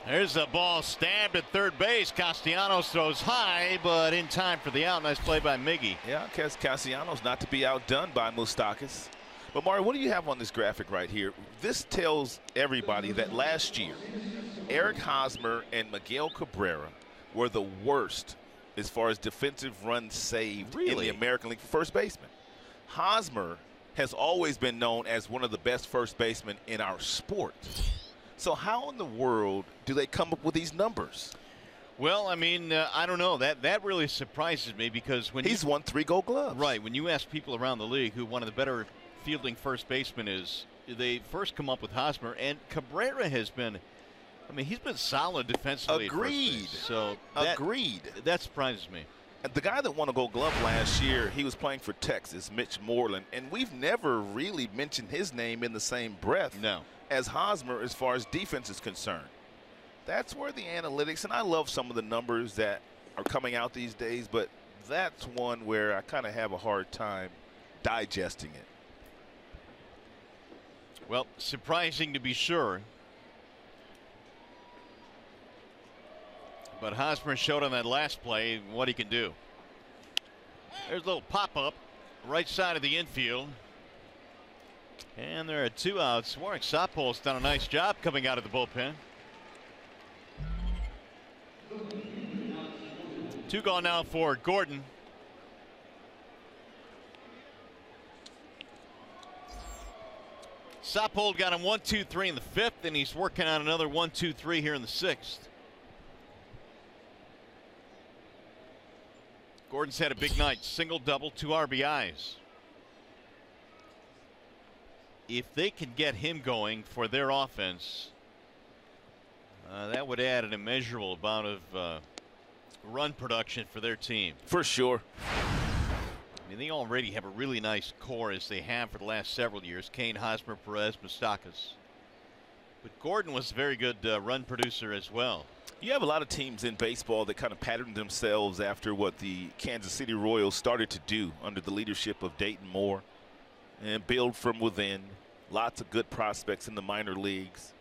There's a ball stabbed at third base. Castellanos throws high, but in time for the out. Nice play by Miggy. Yeah, because Castellanos not to be outdone by Moustakas. But, Mario, what do you have on this graphic right here? This tells everybody that last year, Eric Hosmer and Miguel Cabrera were the worst as far as defensive runs saved in the American League for first baseman. Hosmer has always been known as one of the best first basemen in our sport. So how in the world do they come up with these numbers? Well, I mean, I don't know. That really surprises me because when he's won 3 Gold Gloves. Right. When you ask people around the league who one of the better fielding first basemen is, they first come up with Hosmer, and Cabrera has been. I mean, he's been solid defensively. Agreed. So agreed. That surprises me. the guy that won a Gold Glove last year, he was playing for Texas, Mitch Moreland, and we've never really mentioned his name in the same breath as Hosmer as far as defense is concerned. That's where the analytics, and I love some of the numbers that are coming out these days, but that's one where I kind of have a hard time digesting it. Well, surprising to be sure. But Hosmer showed on that last play what he can do. There's a little pop-up right side of the infield. And there are 2 outs. Warwick Sopol's done a nice job coming out of the bullpen. 2 gone now for Gordon. Sopol got him 1-2-3 in the 5th, and he's working on another 1-2-3 here in the 6th. Gordon's had a big night. Single, double, 2 RBIs. If they can get him going for their offense, that would add an immeasurable amount of run production for their team. For sure. I mean, they already have a really nice core, as they have for the last several years. Kane, Hosmer, Perez, Moustakas. But Gordon was a very good run producer as well. You have a lot of teams in baseball that kind of patterned themselves after what the Kansas City Royals started to do under the leadership of Dayton Moore, and build from within. Lots of good prospects in the minor leagues.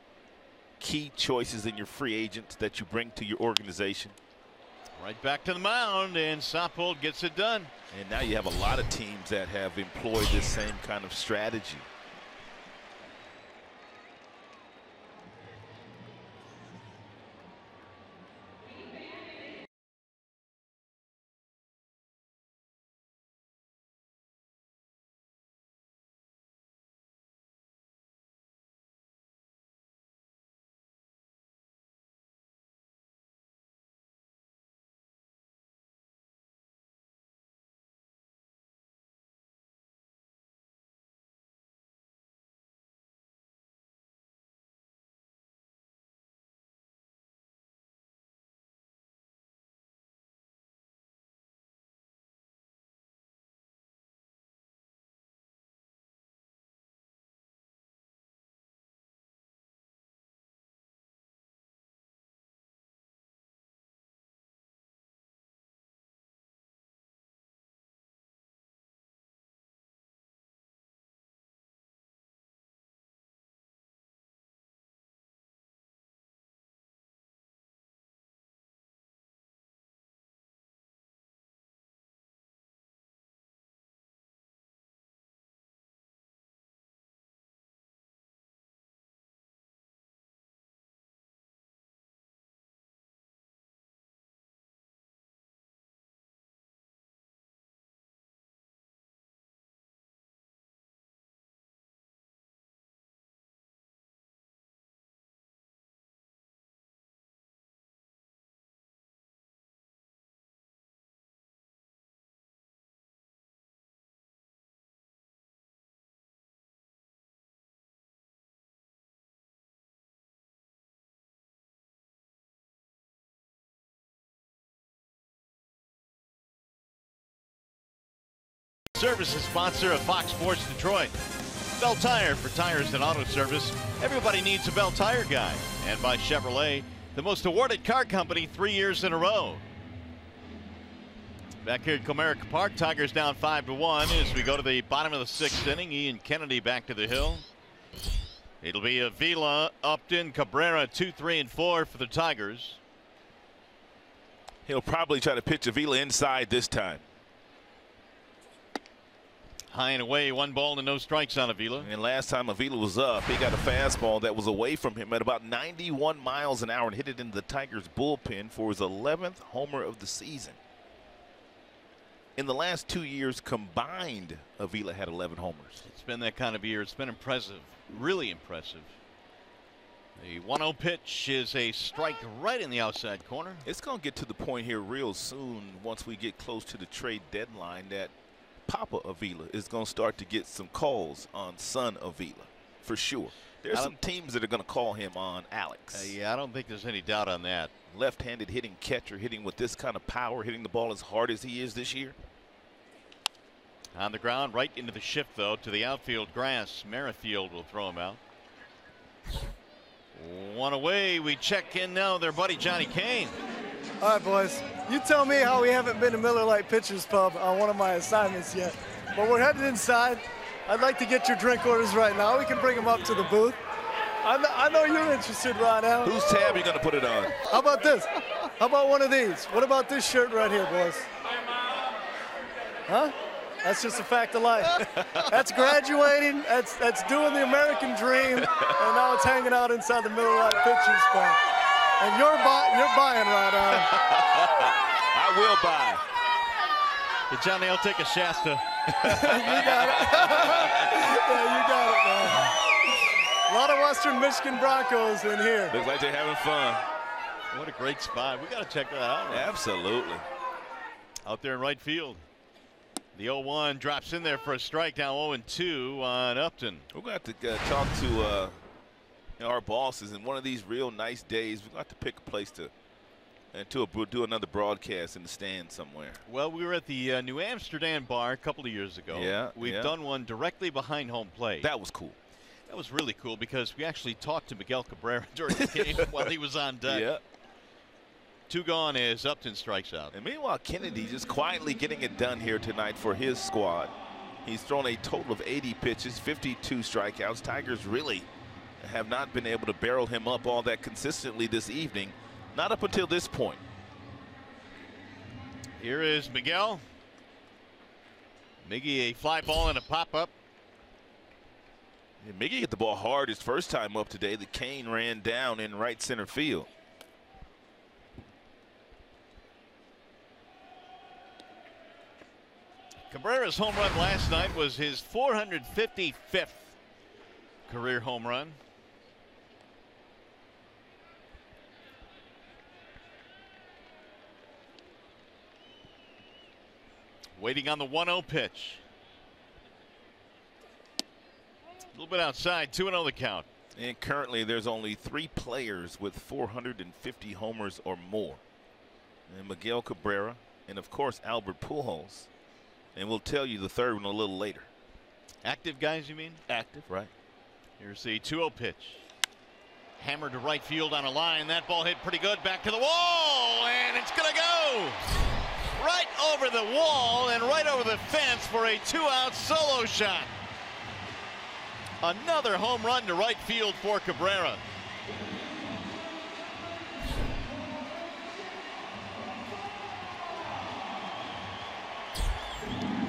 Key choices in your free agents that you bring to your organization. Right back to the mound, and Sopol gets it done. And now you have a lot of teams that have employed this same kind of strategy. Service is sponsor of Fox Sports Detroit. Bell Tire, for tires and auto service. Everybody needs a Bell Tire guy. And by Chevrolet, the most awarded car company 3 years in a row. Back here at Comerica Park, Tigers down 5-1 as we go to the bottom of the 6th inning. Ian Kennedy back to the hill. It'll be Avila, Upton, Cabrera, 2, 3, and 4 for the Tigers. He'll probably try to pitch Avila inside this time. High and away, 1 ball and no strikes on Avila. And last time Avila was up, he got a fastball that was away from him at about 91 miles an hour and hit it into the Tigers bullpen for his 11th homer of the season. In the last 2 years combined, Avila had 11 homers. It's been that kind of year. It's been impressive, really impressive. The 1-0 pitch is a strike right in the outside corner. It's going to get to the point here real soon, once we get close to the trade deadline, that Papa Avila is going to start to get some calls on son Avila, for sure. There's some teams that are going to call him on Alex. Yeah, I don't think there's any doubt on that. Left-handed hitting catcher, hitting with this kind of power, hitting the ball as hard as he is this year. On the ground, right into the shift, though, to the outfield grass. Merrifield will throw him out. One away. We check in now. Their buddy Johnny Kane. All right, boys. You tell me how we haven't been to Miller Lite Pitchers Pub on one of my assignments yet. But we're headed inside. I'd like to get your drink orders right now. We can bring them up to the booth. I know you're interested, Ron Allen. Whose tab are you going to put it on? How about this? How about one of these? What about this shirt right here, boys? Huh? That's just a fact of life. That's graduating. That's doing the American dream. And now it's hanging out inside the Miller Lite Pitchers Pub. And you're buying, Ron Allen. I will buy. But Johnny, I'll take a Shasta. You got it. Yeah, you got it, man. A lot of Western Michigan Broncos in here. Looks like they're having fun. What a great spot. We got to check that out. Right? Absolutely. Out there in right field. The 0-1 drops in there for a strike. Now 0-2 on Upton. We're going to have to talk to our bosses. And one of these real nice days, we're going to have to pick a place to do another broadcast in the stand somewhere. Well, we were at the New Amsterdam bar a couple of years ago. Yeah. We've done one directly behind home plate. That was cool. That was really cool because we actually talked to Miguel Cabrera during the game while he was on deck. Yeah. 2 gone as Upton strikes out. And meanwhile, Kennedy just quietly getting it done here tonight for his squad. He's thrown a total of 80 pitches, 52 strikeouts. Tigers really have not been able to barrel him up all that consistently this evening. Not up until this point. Here is Miguel. Miggy, a fly ball and a pop-up. Yeah, Miggy hit the ball hard his first time up today. The cane ran down in right center field. Cabrera's home run last night was his 455th career home run. Waiting on the 1-0 pitch. A little bit outside, 2-0 the count. And currently there's only 3 players with 450 homers or more. And Miguel Cabrera and of course Albert Pujols. And we'll tell you the third one a little later. Active guys, you mean? Active, right. Here's the 2-0 pitch. Hammered to right field on a line. That ball hit pretty good. Back to the wall, and it's going to go right over the wall and right over the fence for a 2-out solo shot. Another home run to right field for Cabrera.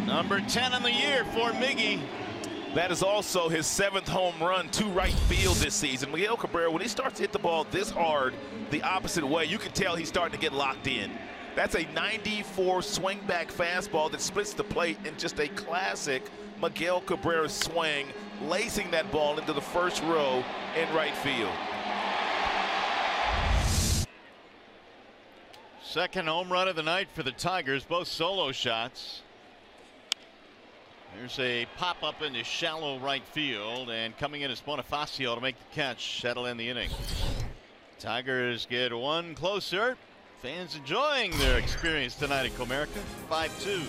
Number 10 on the year for Miggy. That is also his 7th home run to right field this season. Miguel Cabrera, when he starts to hit the ball this hard the opposite way, you can tell he's starting to get locked in. That's a 94 swing back fastball that splits the plate in just a classic Miguel Cabrera swing, lacing that ball into the first row in right field. Second home run of the night for the Tigers, both solo shots. There's a pop-up into shallow right field, and coming in is Bonifacio to make the catch. That'll end the inning. Tigers get one closer. Fans enjoying their experience tonight at Comerica. 5-2.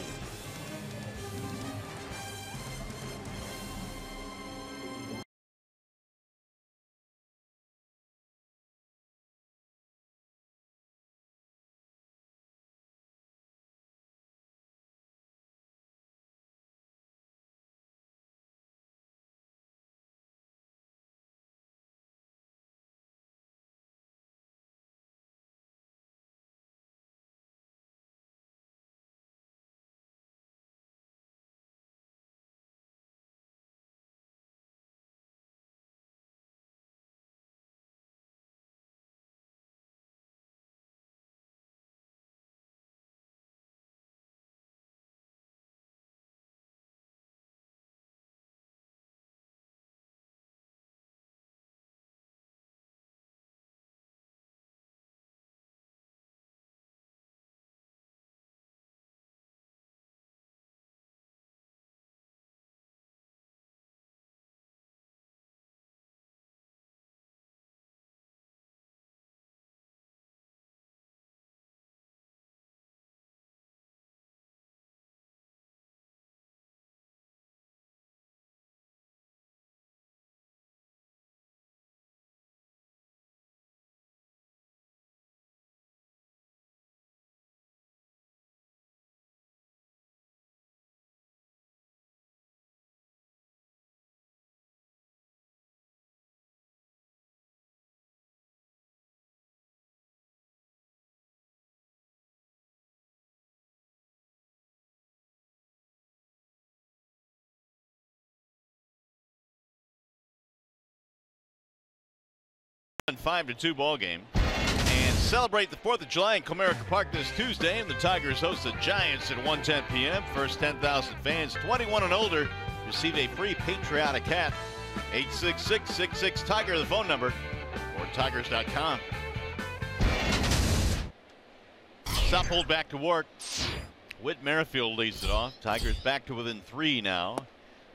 5-2 ball game. And celebrate the 4th of July in Comerica Park this Tuesday. And the Tigers host the Giants at 1:10 p.m. First 10,000 fans 21 and older receive a free patriotic hat. 866-66-TIGER, the phone number, or tigers.com. Soppold back to work. Whit Merrifield leads it off. Tigers back to within 3 now.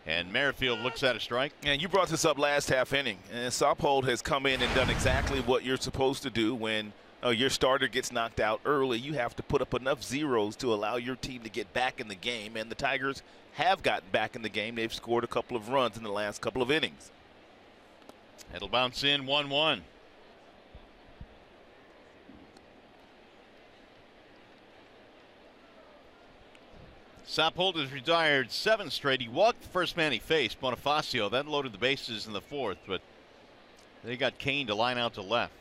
And Merrifield looks at a strike. And you brought this up last half inning. And Soppold has come in and done exactly what you're supposed to do when your starter gets knocked out early. You have to put up enough zeros to allow your team to get back in the game. And the Tigers have gotten back in the game. They've scored a couple of runs in the last couple of innings. It'll bounce in 1-1. Soppold has retired 7 straight. He walked the first man he faced, Bonifacio, then loaded the bases in the 4th, but they got Kane to line out to left.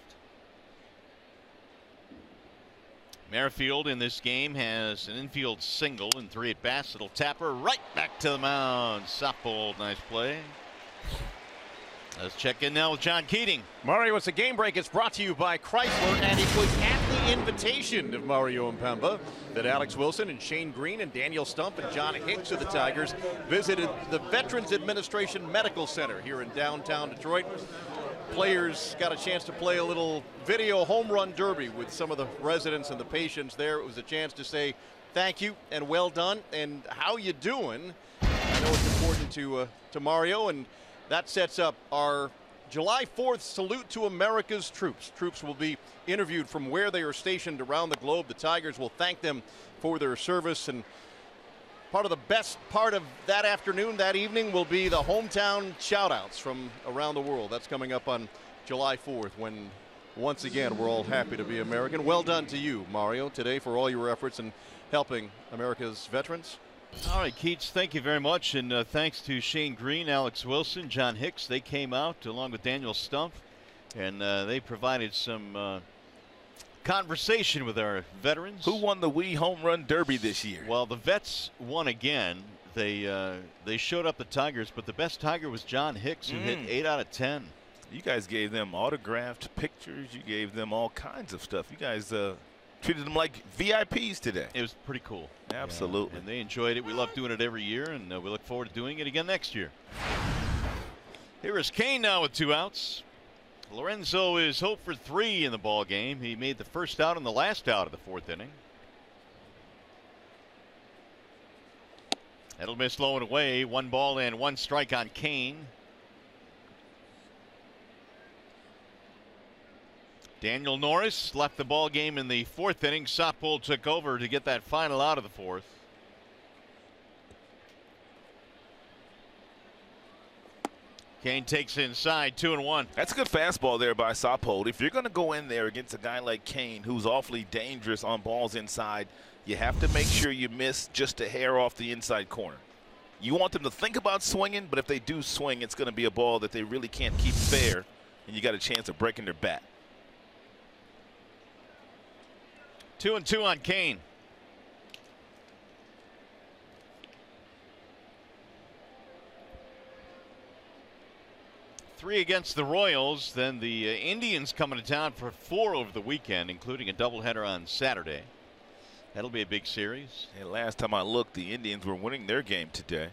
Merrifield in this game has an infield single and 3 at bats. It'll tap her right back to the mound. Soppold, nice play. Let's check in now with John Keating. Mario, it's a game break. It's brought to you by Chrysler, and it was at the invitation of Mario Impemba that Alex Wilson and Shane Green and Daniel Stump and John Hicks of the Tigers visited the Veterans Administration Medical Center here in downtown Detroit. Players got a chance to play a little video home run derby with some of the residents and the patients there. It was a chance to say thank you and well done and how you doing. I know it's important to Mario, and that sets up our July 4th salute to America's troops. Troops will be interviewed from where they are stationed around the globe. The Tigers will thank them for their service, and part of the best part of that afternoon, that evening, will be the hometown shout-outs from around the world. That's coming up on July 4th when, once again, we're all happy to be American. Well done to you, Mario, today for all your efforts in helping America's veterans. All right, Keats, thank you very much, and thanks to Shane Green, Alex Wilson, John Hicks. They came out along with Daniel Stump, and they provided some conversation with our veterans. Who won the Wii Home Run Derby this year? Well, the vets won again. They showed up the Tigers, but the best Tiger was John Hicks, who hit 8 out of 10. You guys gave them autographed pictures. You gave them all kinds of stuff. You guys treated them like VIPs today. It was pretty cool. Absolutely. Yeah, and they enjoyed it. We love doing it every year, and we look forward to doing it again next year. Here is Kane now with 2 outs. Lorenzo is 0 for 3 in the ball game. He made the first out and the last out of the 4th inning. That'll miss low and away. 1 ball and 1 strike on Kane. Daniel Norris left the ball game in the 4th inning. Soppold took over to get that final out of the 4th. Kane takes inside, 2-1. That's a good fastball there by Soppold. If you're going to go in there against a guy like Kane, who's awfully dangerous on balls inside, you have to make sure you miss just a hair off the inside corner. You want them to think about swinging, but if they do swing, it's going to be a ball that they really can't keep fair, and you got a chance of breaking their bat. 2-2 on Kane. Three against the Royals. Then the Indians coming to town for 4 over the weekend, including a doubleheader on Saturday. That'll be a big series. And last time I looked, the Indians were winning their game today.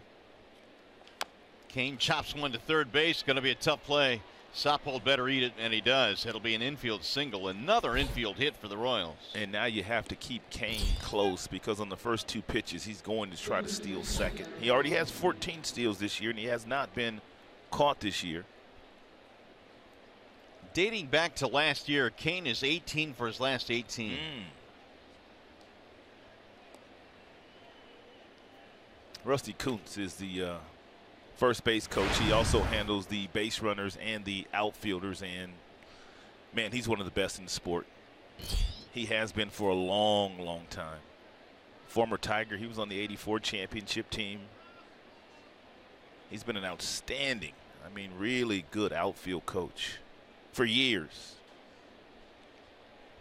Kane chops one to third base. Going to be a tough play. Soppold better eat it, and he does. It'll be an infield single. Another infield hit for the Royals. And now you have to keep Kane close, because on the first 2 pitches, he's going to try to steal second. He already has 14 steals this year, and he has not been caught this year. Dating back to last year, Kane is 18 for his last 18. Rusty Kuntz is the first base coach. He also handles the base runners and the outfielders, and man, he's one of the best in the sport. He has been for a long, long time. Former Tiger, he was on the '84 championship team. He's been an outstanding, I mean, really good outfield coach for years.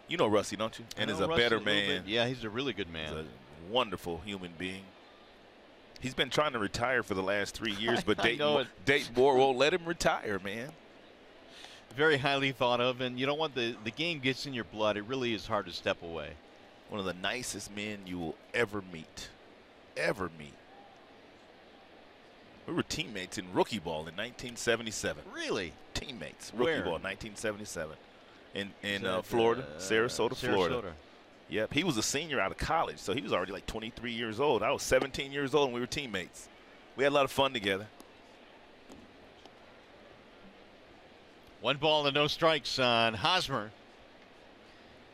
You know Rusty, don't you? And is a better man. Yeah, he's a really good man. He's a wonderful human being. He's been trying to retire for the last 3 years, but Dayton Moore won't let him retire, man. very highly thought of, and you know what? The game gets in your blood. It really is hard to step away. One of the nicest men you will ever meet. Ever meet. We were teammates in rookie ball in 1977. Really? Teammates. Where? Rookie ball in 1977. In Florida, Sarasota, Florida. Yep. He was a senior out of college, so he was already like 23 years old. I was 17 years old, and we were teammates. We had a lot of fun together. 1 ball and no strikes on Hosmer.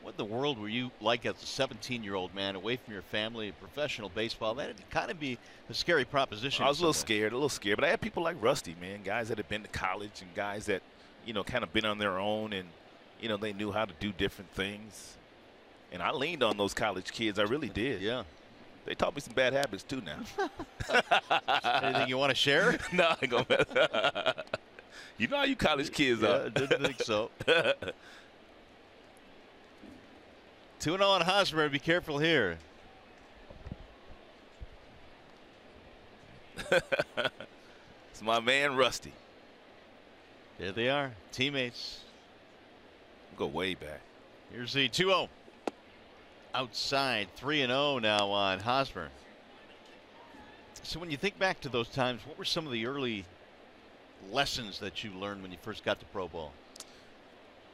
What in the world were you like as a 17-year-old man away from your family, professional baseball? That'd kind of be a scary proposition. I was a little scared, but I had people like Rusty, man, guys that had been to college and guys that, you know, kind of been on their own and, you know, they knew how to do different things. And I leaned on those college kids. I really did. Yeah. They taught me some bad habits, too, now. Anything you want to share? No, I ain't gonna. You know how you college kids are. I didn't think so. 2-0 on Hosmer. Be careful here. It's my man, Rusty. There they are, teammates. We'll go way back. Here's the 2-0. Outside, 3-0 now on Hosmer. So when you think back to those times, what were some of the early lessons that you learned when you first got to pro ball?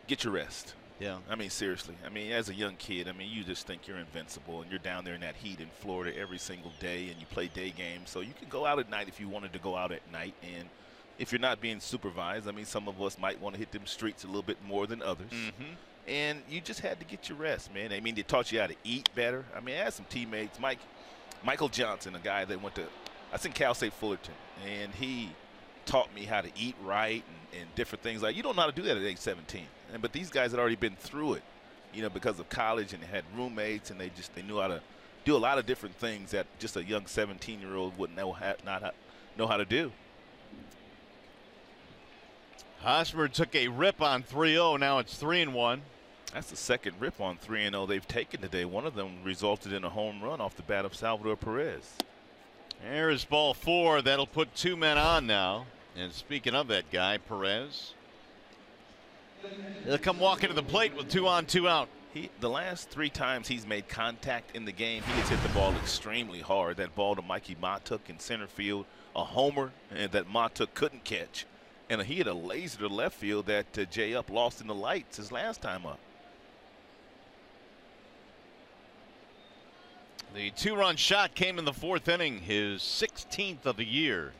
Get your rest. Yeah. I mean, seriously. I mean, as a young kid, I mean, you just think you're invincible, and you're down there in that heat in Florida every single day, and you play day games. So you can go out at night if you wanted to go out at night. And if you're not being supervised, I mean, some of us might want to hit them streets a little bit more than others. Mm-hmm. And you just had to get your rest, man. I mean, they taught you how to eat better. I mean, I had some teammates, Michael Johnson, a guy that went to, I think, Cal State Fullerton, and he taught me how to eat right and different things. Like, you don't know how to do that at age 17. But these guys had already been through it, you know, because of college, and they had roommates, and they knew how to do a lot of different things that just a young 17-year-old would not know how to do. Hosmer took a rip on 3-0. Now it's 3-1. That's the second rip on 3-0 they've taken today. One of them resulted in a home run off the bat of Salvador Perez. There's ball 4. That'll put 2 men on now. And speaking of that guy, Perez, he'll come walking to the plate with 2 on, 2 out. The last 3 times he's made contact in the game, he has hit the ball extremely hard. That ball to Mikey Montook in center field, a homer that Montook couldn't catch. And he had a laser to left field that Jay Up lost in the lights his last time up. The 2-run shot came in the 4th inning, his 16th of the year.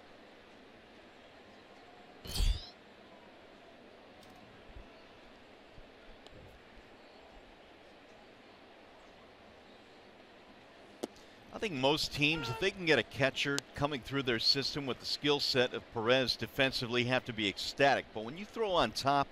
I think most teams, if they can get a catcher coming through their system with the skill set of Perez defensively, have to be ecstatic. But when you throw on top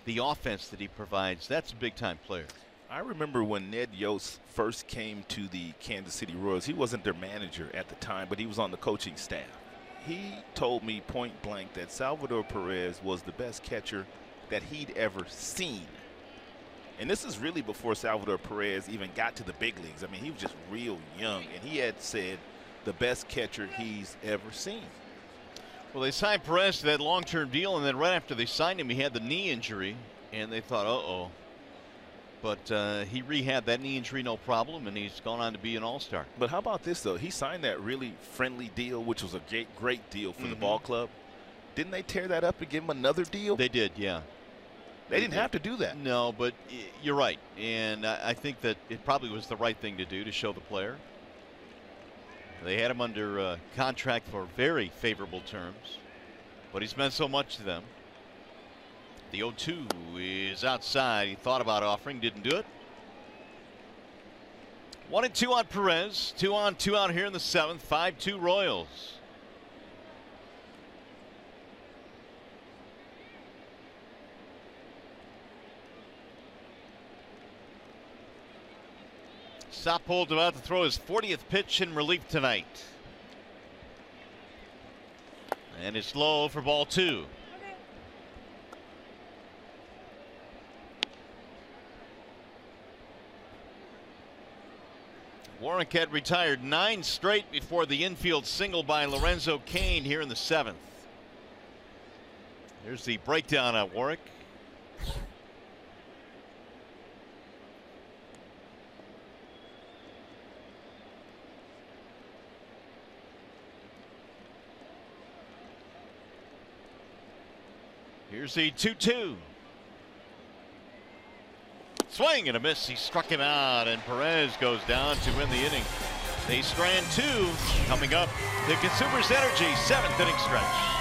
the offense that he provides, that's a big-time player. I remember when Ned Yost first came to the Kansas City Royals. He wasn't their manager at the time, but he was on the coaching staff. He told me point blank that Salvador Perez was the best catcher that he'd ever seen. And this is really before Salvador Perez even got to the big leagues. I mean, he was just real young, and he had said the best catcher he's ever seen. Well, they signed Perez to that long-term deal, and then right after they signed him, he had the knee injury, and they thought, uh-oh. But he rehabbed that knee injury, no problem, and he's gone on to be an all-star. But how about this, though? He signed that really friendly deal, which was a great deal for the ball club. Didn't they tear that up and give him another deal? They did, yeah. They didn't have to do that. No, but you're right. And I think that it probably was the right thing to do to show the player. They had him under contract for very favorable terms, but he's meant so much to them. The 0-2 is outside. He thought about offering, didn't do it. 1-2 on Perez. 2 on, 2 out here in the 7th. 5-2 Royals. Soppold about to throw his 40th pitch in relief tonight. And it's low for ball 2. Warwick had retired 9 straight before the infield single by Lorenzo Cain here in the 7th. Here's the breakdown at Warwick. Here's the 2-2. Swing and a miss. He struck him out, and Perez goes down to win the inning. They strand 2 coming up. The Consumers Energy 7th inning stretch.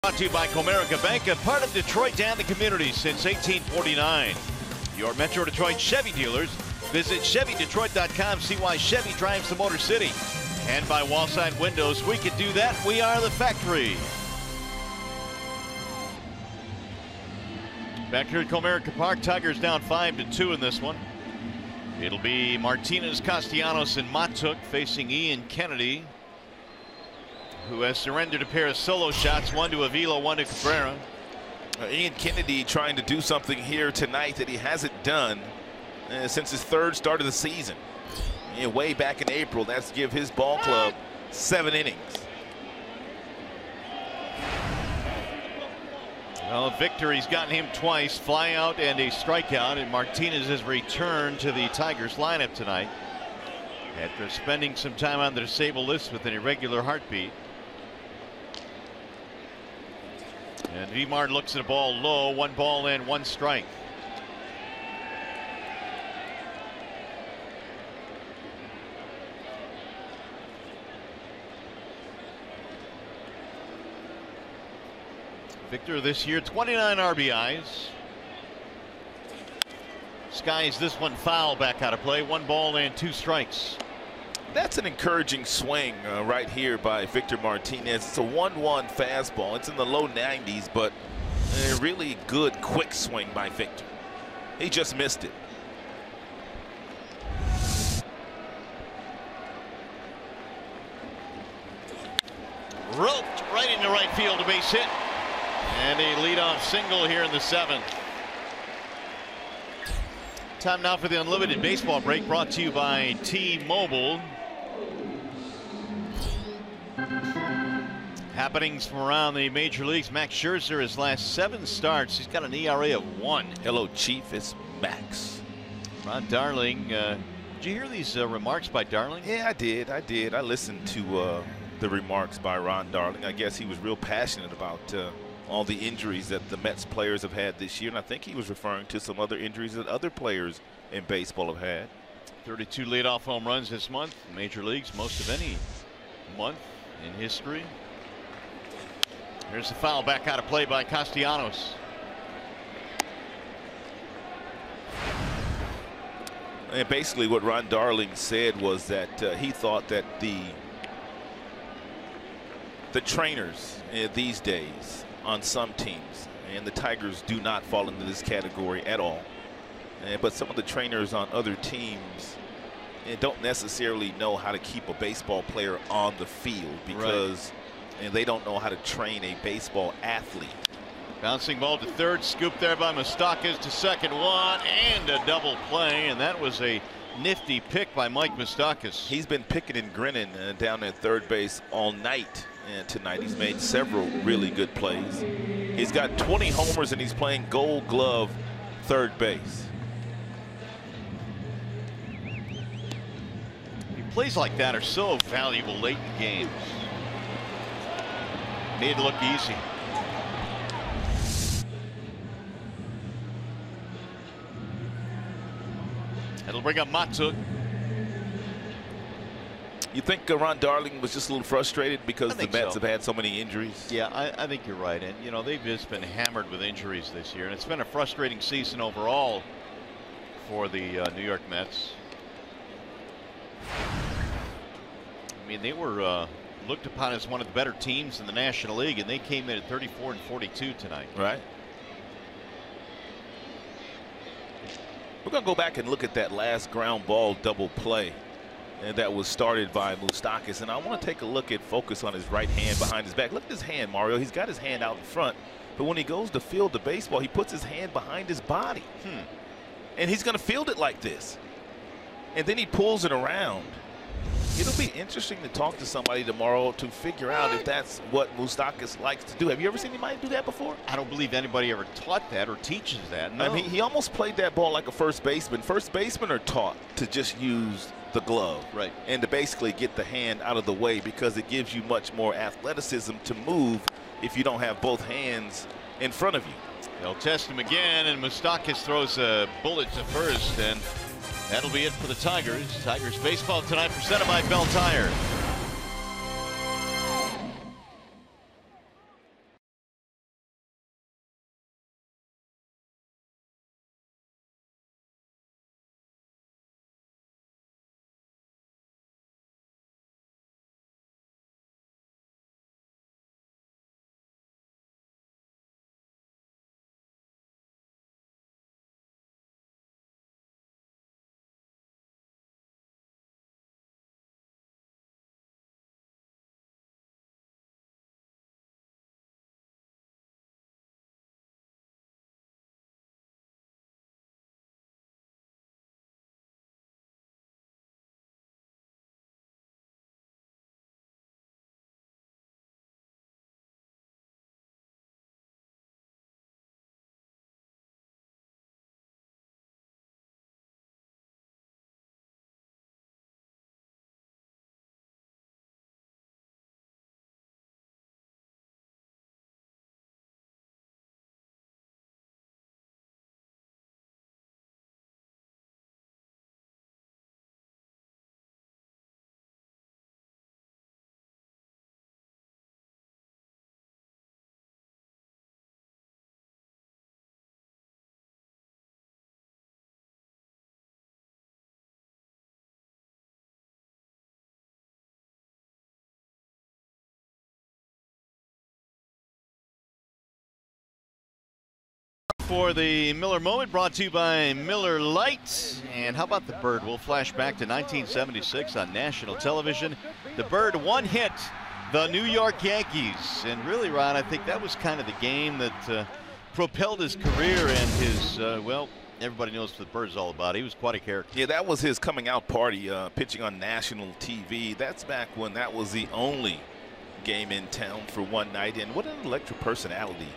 Brought to you by Comerica Bank, a part of Detroit and the community since 1849. Your Metro Detroit Chevy dealers. Visit ChevyDetroit.com. See why Chevy drives the Motor City. And by Wallside Windows, we can do that. We are the factory. Back here at Comerica Park, Tigers down 5-2 in this one. It'll be Martinez, Castellanos, and Matuk facing Ian Kennedy, who has surrendered a pair of solo shots, one to Avila, one to Cabrera. Ian Kennedy trying to do something here tonight that he hasn't done since his 3rd start of the season. Way back in April, that's to give his ball club 7 innings. Well, victory's gotten him twice, fly out and a strikeout, and Martinez has returned to the Tigers lineup tonight after spending some time on the disabled list with an irregular heartbeat. And Vimard looks at a ball low, 1 ball and 1 strike. Victor this year, 29 RBIs. Skies this one foul back out of play, 1 ball and 2 strikes. That's an encouraging swing right here by Victor Martinez. It's a 1-1 fastball. It's in the low 90s, but a really good quick swing by Victor. He just missed it. Roped right into right field, a base hit. And a leadoff single here in the 7th. Time now for the Unlimited Baseball break, brought to you by T-Mobile. Happenings from around the major leagues. Max Scherzer, his last 7 starts, he's got an ERA of 1. Hello, Chief. It's Max. Ron Darling. Did you hear these remarks by Darling? Yeah, I did. I listened to the remarks by Ron Darling. I guess he was real passionate about all the injuries that the Mets players have had this year, and I think he was referring to some other injuries that other players in baseball have had. 32 leadoff home runs this month, major leagues, most of any month in history. Here's the foul back out of play by Castellanos. And basically what Ron Darling said was that he thought that the trainers these days on some teams, and the Tigers do not fall into this category at all, but some of the trainers on other teams and don't necessarily know how to keep a baseball player on the field because and they don't know how to train a baseball athlete. Bouncing ball to third, scooped there by Moustakas to second, one, and a double play, and that was a nifty pick by Mike Moustakas. He's been picking and grinning down at third base all night, and tonight he's made several really good plays. He's got 20 homers and he's playing Gold Glove third base. Plays like that are so valuable late in games. Made it look easy. It'll bring up Matuk. You think Ron Darling was just a little frustrated because the Mets have had so many injuries? Yeah, I think you're right. And, you know, they've just been hammered with injuries this year. And it's been a frustrating season overall for the New York Mets. I mean, they were looked upon as one of the better teams in the National League, and they came in at 34-42 tonight. Right. We're going to go back and look at that last ground ball double play, and that was started by Moustakas. And I want to take a look at focus on his right hand behind his back. Look at his hand, Mario. He's got his hand out in front, but when he goes to field the baseball, he puts his hand behind his body. And he's going to field it like this. And then he pulls it around. It'll be interesting to talk to somebody tomorrow to figure out if that's what Moustakas likes to do. Have you ever seen anybody do that before? I don't believe anybody ever taught that or teaches that. No. I mean, he almost played that ball like a first baseman. First basemen are taught to just use the glove. Right. And to basically get the hand out of the way because it gives you much more athleticism to move if you don't have both hands in front of you. They'll test him again, and Moustakas throws a bullet to first, and that'll be it for the Tigers. Tigers baseball tonight presented by Bell Tire. For the Miller Moment, brought to you by Miller Lite. And how about the Bird? We'll flash back to 1976 on national television. The Bird one hit the New York Yankees. And really, Ron, I think that was kind of the game that propelled his career and his, well, everybody knows what the Bird's all about. He was quite a character. Yeah, that was his coming out party, pitching on national TV. That's back when that was the only game in town for one night. And what an electric personality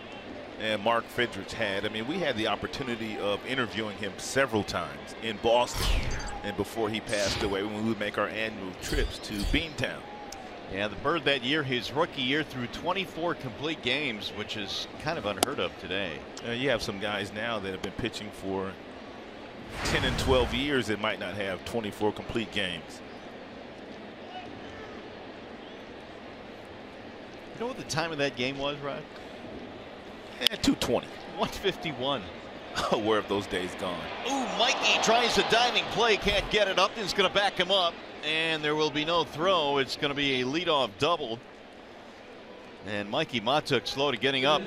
and Mark Fidrich had. I mean, we had the opportunity of interviewing him several times in Boston and before he passed away when we would make our annual trips to Beantown. Yeah, the Bird that year, his rookie year, threw 24 complete games, which is kind of unheard of today. You have some guys now that have been pitching for 10 and 12 years that might not have 24 complete games. You know what the time of that game was, Rod? 2:20. 1:51. Where have those days gone? Ooh, Mikey tries a diving play, can't get it. Upton's going to back him up, and there will be no throw. It's going to be a leadoff double. And Mikey Matuk slow to getting up.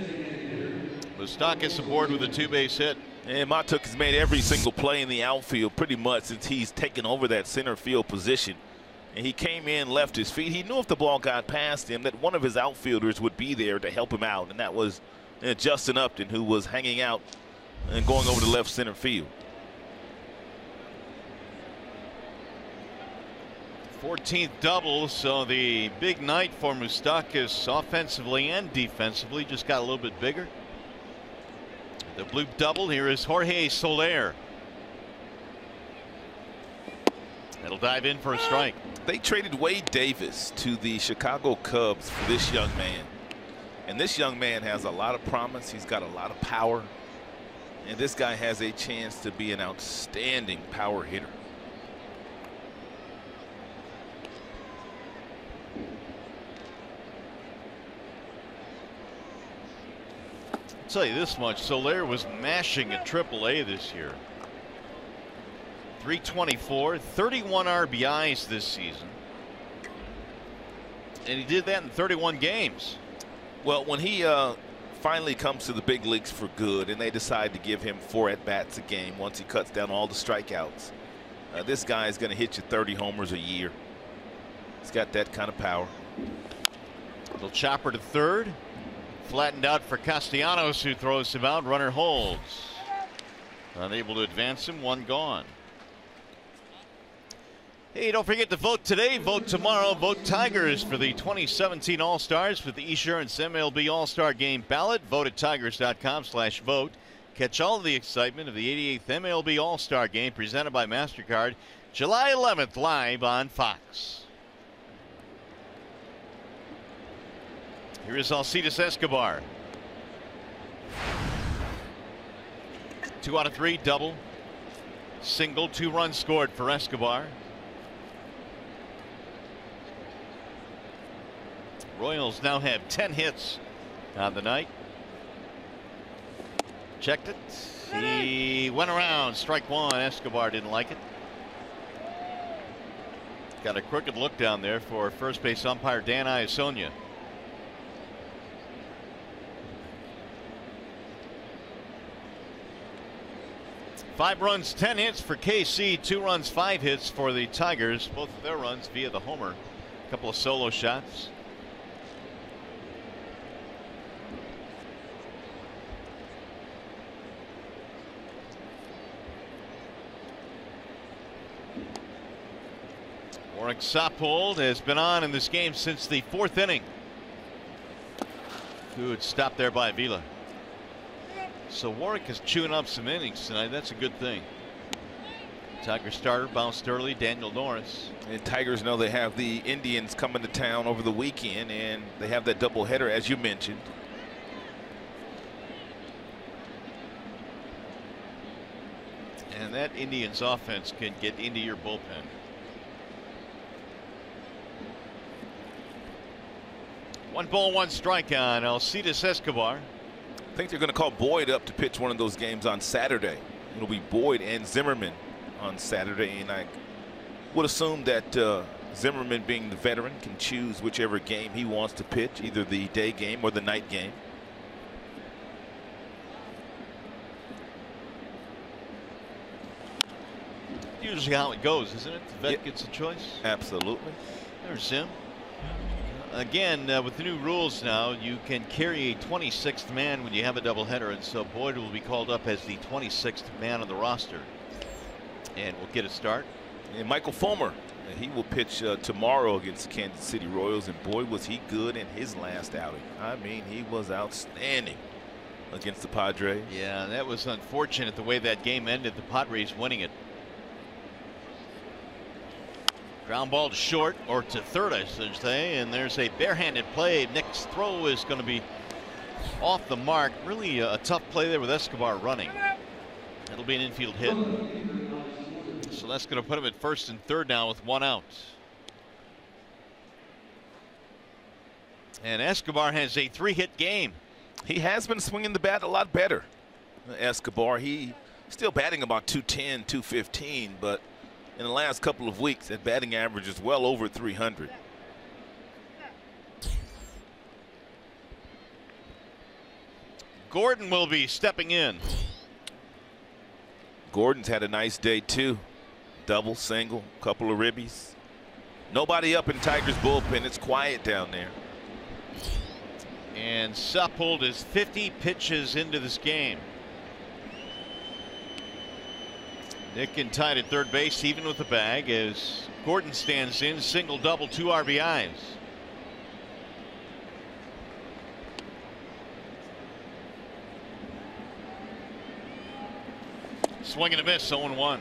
Moustakas aboard with a 2-base hit. And Matuk has made every single play in the outfield pretty much since he's taken over that center field position. And he came in, left his feet. He knew if the ball got past him that one of his outfielders would be there to help him out. And that was Justin Upton, who was hanging out and going over to left center field. 14th double, so the big night for Moustakas offensively and defensively just got a little bit bigger. The blue double. Here is Jorge Soler. That'll dive in for a strike. They traded Wade Davis to the Chicago Cubs for this young man. And this young man has a lot of promise. He's got a lot of power. And this guy has a chance to be an outstanding power hitter. I'll tell you this much, Soler was mashing at AAA this year. 324, 31 RBIs this season. And he did that in 31 games. Well, when he finally comes to the big leagues for good and they decide to give him 4 at-bats a game once he cuts down all the strikeouts, this guy is going to hit you 30 homers a year. He's got that kind of power. Little chopper to third. Flattened out for Castellanos, who throws him out. Runner holds. Unable to advance him. One gone. Hey, don't forget to vote today, vote tomorrow, vote Tigers for the 2017 All-Stars with the Esurance MLB All-Star Game ballot. Vote at tigers.com/vote. Catch all of the excitement of the 88th MLB All-Star Game presented by MasterCard July 11th live on Fox. Here is Alcides Escobar. 2 out of 3, double. Single, 2 runs scored for Escobar. Royals now have 10 hits on the night. Checked it. He went around. Strike one. Escobar didn't like it. Got a crooked look down there for first base umpire Dan Iasonia. Five runs, 10 hits for KC. 2 runs, 5 hits for the Tigers. Both of their runs via the homer. A couple of solo shots. Warwick Saupold has been on in this game since the 4th inning. Good stop there by Avila. So Warwick is chewing up some innings tonight. That's a good thing. Tiger starter bounced early, Daniel Norris. And Tigers know they have the Indians coming to town over the weekend, and they have that doubleheader, as you mentioned. And that Indians offense can get into your bullpen. One ball, one strike on Alcides Escobar. I think they're going to call Boyd up to pitch one of those games on Saturday. It'll be Boyd and Zimmerman on Saturday, and I would assume that Zimmerman, being the veteran, can choose whichever game he wants to pitch, either the day game or the night game. Usually how it goes, isn't it? The vet gets a choice. Absolutely. There's Zim. Again, with the new rules now, you can carry a 26th man when you have a doubleheader, and so Boyd will be called up as the 26th man on the roster. And we'll get a start. And Michael Fulmer, he will pitch tomorrow against the Kansas City Royals, and boy, was he good in his last outing. I mean, he was outstanding against the Padres. Yeah, that was unfortunate the way that game ended, the Padres winning it. Ground ball to short, or to third, I should say, and there's a barehanded play. Nick's throw is going to be off the mark. Really a tough play there with Escobar running. It'll be an infield hit. So that's going to put him at first and third now with 1 out. And Escobar has a 3-hit game. He has been swinging the bat a lot better. Escobar, he still batting about 210, 215, but in the last couple of weeks, that batting average is well over 300. Gordon will be stepping in. Gordon's had a nice day too. Double, single, couple of ribbies. Nobody up in Tigers bullpen. It's quiet down there. And Suppold is 50 pitches into this game. Nick and tied at third base, even with the bag, as Gordon stands in, single, double, 2 RBIs. Swing and a miss, 0-1.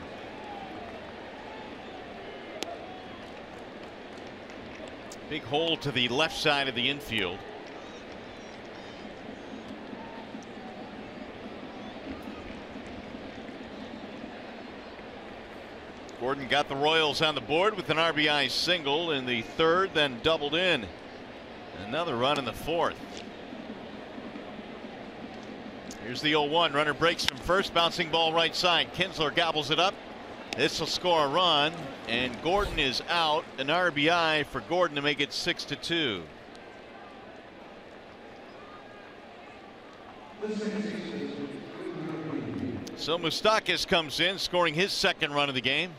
Big hole to the left side of the infield. Gordon got the Royals on the board with an RBI single in the third, then doubled in. Another run in the fourth. Here's the 0-1. Runner breaks from first, bouncing ball right side. Kinsler gobbles it up. This will score a run, and Gordon is out. An RBI for Gordon to make it 6-2. So Moustakas comes in, scoring his second run of the game.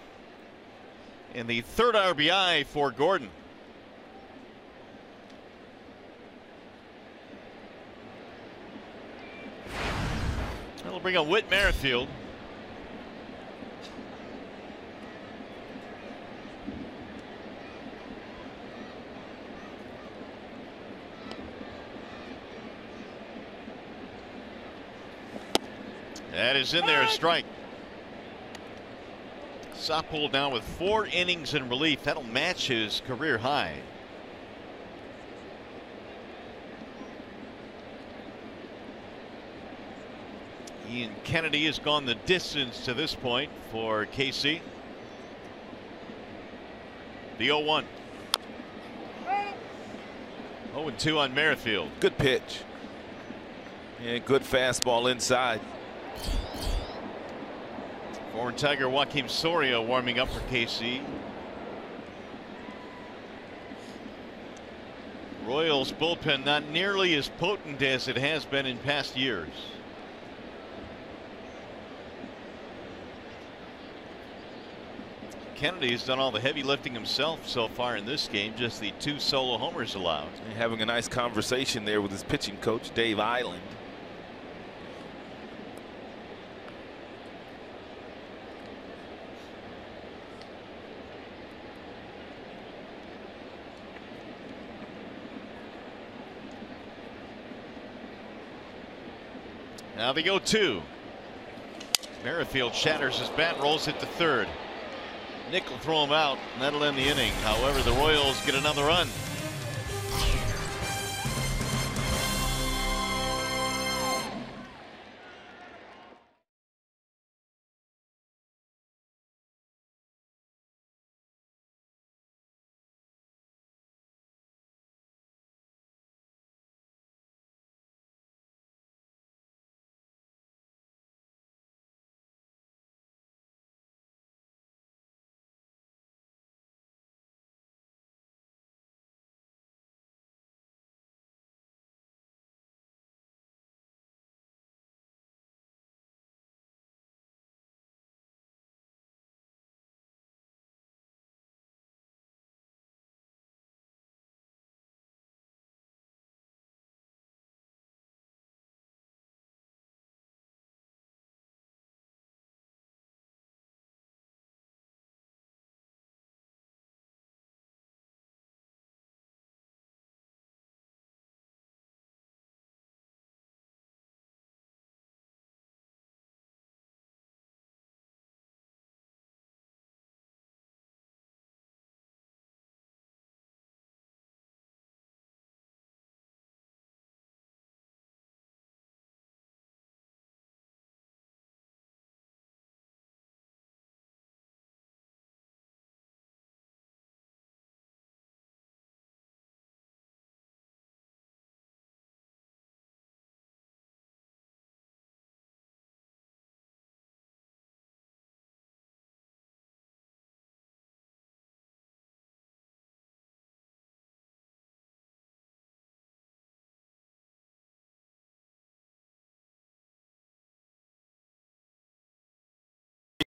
And the third RBI for Gordon. That'll bring up Whit Merrifield. That is in there, a strike. Suppold now with 4 innings in relief. That'll match his career high. Ian Kennedy has gone the distance to this point for KC. The 0-1. 0-2 on Merrifield. Good pitch. And good fastball inside. Former Tiger Joakim Soria warming up for KC. Royals bullpen not nearly as potent as it has been in past years. Kennedy's done all the heavy lifting himself so far in this game, just the 2 solo homers allowed. Having a nice conversation there with his pitching coach, Dave Island. Now they go 2. Merrifield shatters his bat, rolls it to third. Nick will throw him out, and that'll end the inning. However, the Royals get another run.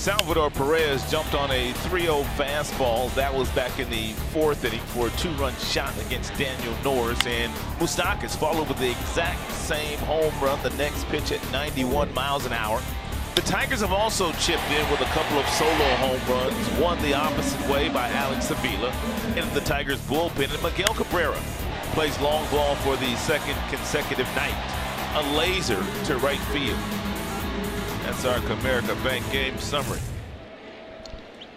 Salvador Perez jumped on a 3-0 fastball. That was back in the 4th inning for a 2-run shot against Daniel Norris. And Moustakas followed with the exact same home run the next pitch at 91 miles an hour. The Tigers have also chipped in with a couple of solo home runs, one the opposite way by Alex Avila into the Tigers bullpen. And Miguel Cabrera plays long ball for the 2nd consecutive night. A laser to right field. That's our Comerica Bank game summary.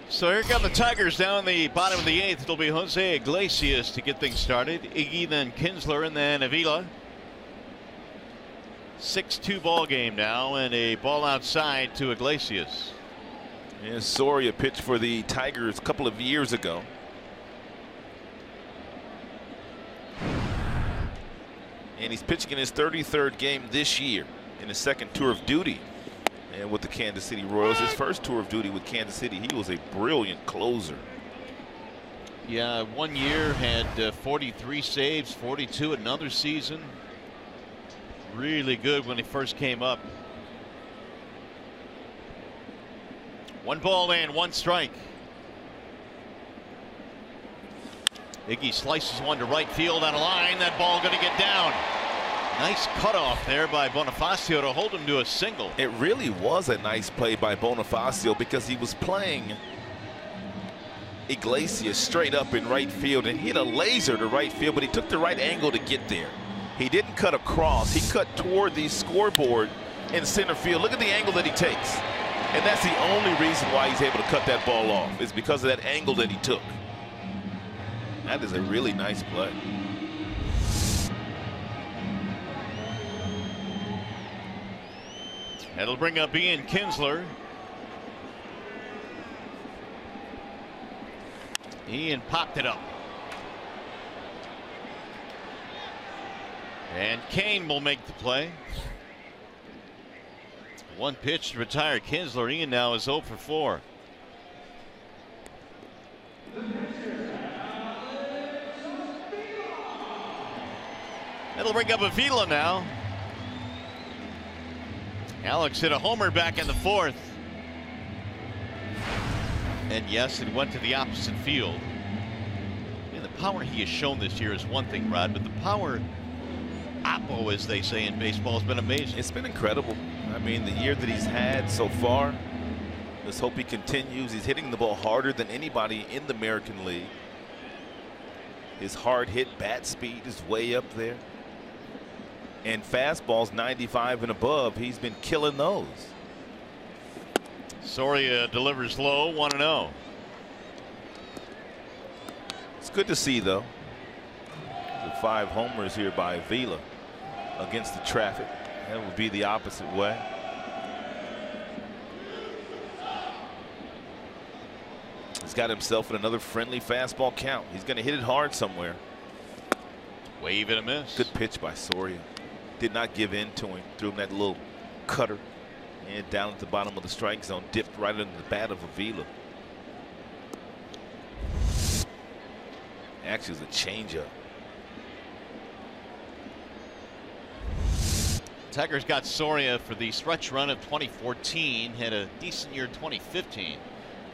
So here come the Tigers down the bottom of the 8th. It'll be Jose Iglesias to get things started. Iggy, then Kinsler, and then Avila. 6-2 ball game now, and a ball outside to Iglesias. And Soria pitched for the Tigers a couple of years ago. And he's pitching in his 33rd game this year in his 2nd tour of duty. And with the Kansas City Royals, his 1st tour of duty with Kansas City, he was a brilliant closer. Yeah, 1 year had 43 saves, 42 another season. Really good when he first came up. 1 ball and 1 strike. Iggy slices one to right field on a line. That ball going to get down. Nice cutoff there by Bonifacio to hold him to a single. It really was a nice play by Bonifacio because he was playing Iglesias straight up in right field and hit a laser to right field, but he took the right angle to get there. He didn't cut across. He cut toward the scoreboard in center field. Look at the angle that he takes. And that's the only reason why he's able to cut that ball off, is because of that angle that he took. That is a really nice play. That'll bring up Ian Kinsler. Ian popped it up. And Kane will make the play. 1 pitch to retire Kinsler. Ian now is 0 for 4. That'll bring up Avila now. Alex hit a homer back in the 4th. And yes, it went to the opposite field. And the power he has shown this year is one thing, Rod, but the power oppo, as they say in baseball, has been amazing. It's been incredible. I mean, the year that he's had so far, let's hope he continues. He's hitting the ball harder than anybody in the American League. His hard hit bat speed is way up there. And fastballs 95 and above, he's been killing those. Soria delivers low, 1-0. It's good to see, though. The 5 homers here by Avila against the traffic. That would be the opposite way. He's got himself in another friendly fastball count. He's going to hit it hard somewhere. Wave and a miss. Good pitch by Soria. Did not give in to him. Threw him that little cutter. And down at the bottom of the strike zone. Dipped right into the bat of Avila. Actually, it was a changeup. Tigers got Soria for the stretch run of 2014. Had a decent year 2015.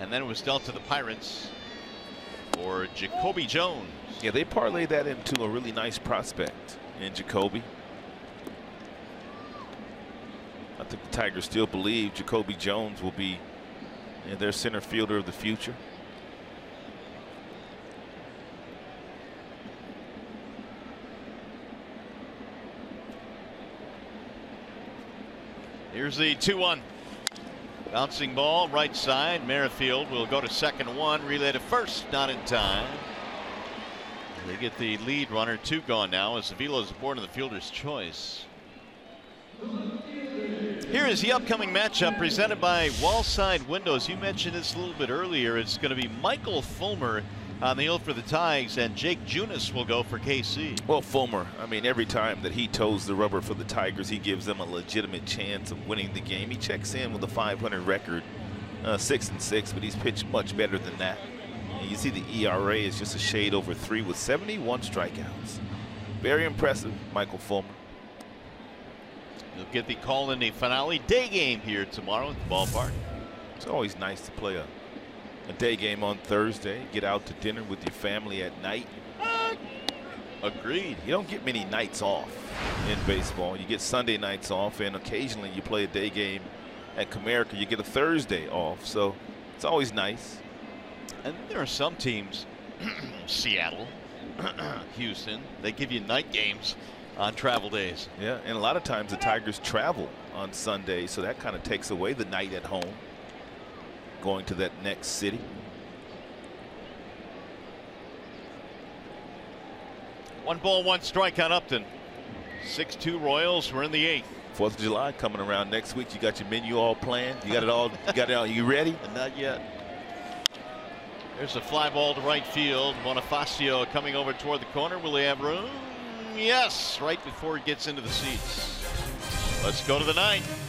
And then it was dealt to the Pirates for Jacoby Jones. Yeah, they parlayed that into a really nice prospect in Jacoby. I think the Tigers still believe Jacoby Jones will be their center fielder of the future. Here's the 2-1. Bouncing ball right side. Merrifield will go to second, 1. Relay to first, not in time. They get the lead runner. 2 gone now as Avila is aboard in the fielder's choice. Here is the upcoming matchup presented by Wallside Windows. You mentioned this a little bit earlier. It's going to be Michael Fulmer on the hill for the Tigers, and Jake Junis will go for KC. Well, Fulmer, I mean, every time that he toes the rubber for the Tigers, he gives them a legitimate chance of winning the game. He checks in with a 500 record, 6-6, but he's pitched much better than that. And you see the ERA is just a shade over 3 with 71 strikeouts. Very impressive, Michael Fulmer. You'll get the call in the finale day game here tomorrow at the ballpark. It's always nice to play a day game on Thursday. Get out to dinner with your family at night. Agreed. You don't get many nights off in baseball. You get Sunday nights off, and occasionally you play a day game at Comerica. You get a Thursday off, so it's always nice. And there are some teams, Seattle, Houston, they give you night games on travel days. Yeah, and a lot of times the Tigers travel on Sunday, so that kind of takes away the night at home, going to that next city. One ball, one strike on Upton. 6-2 Royals. We're in the 8th. 4th of July coming around next week. You got your menu all planned? You got it all? You got it all? You ready? Not yet. There's a fly ball to right field. Bonifacio coming over toward the corner. Will he have room? Yes, right before he gets into the seats. Let's go to the 9th.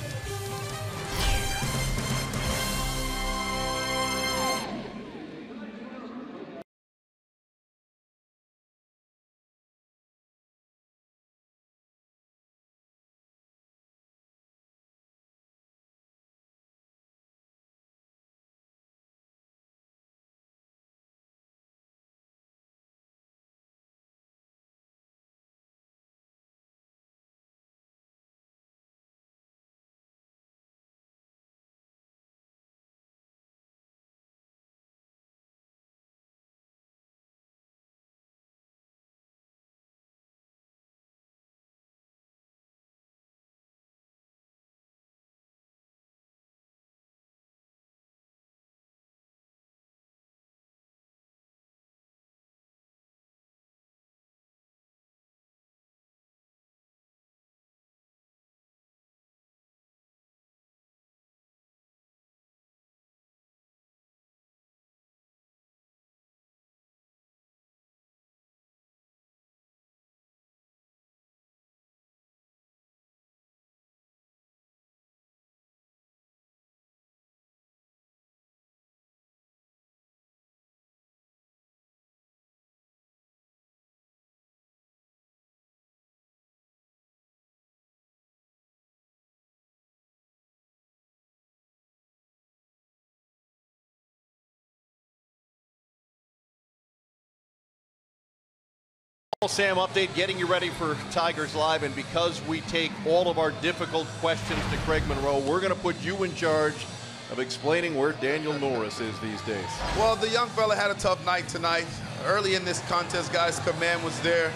Sam update, getting you ready for Tigers Live, and because we take all of our difficult questions to Craig Monroe, we're going to put you in charge of explaining where Daniel Norris is these days. Well, the young fella had a tough night tonight. Early in this contest, guys, command was there.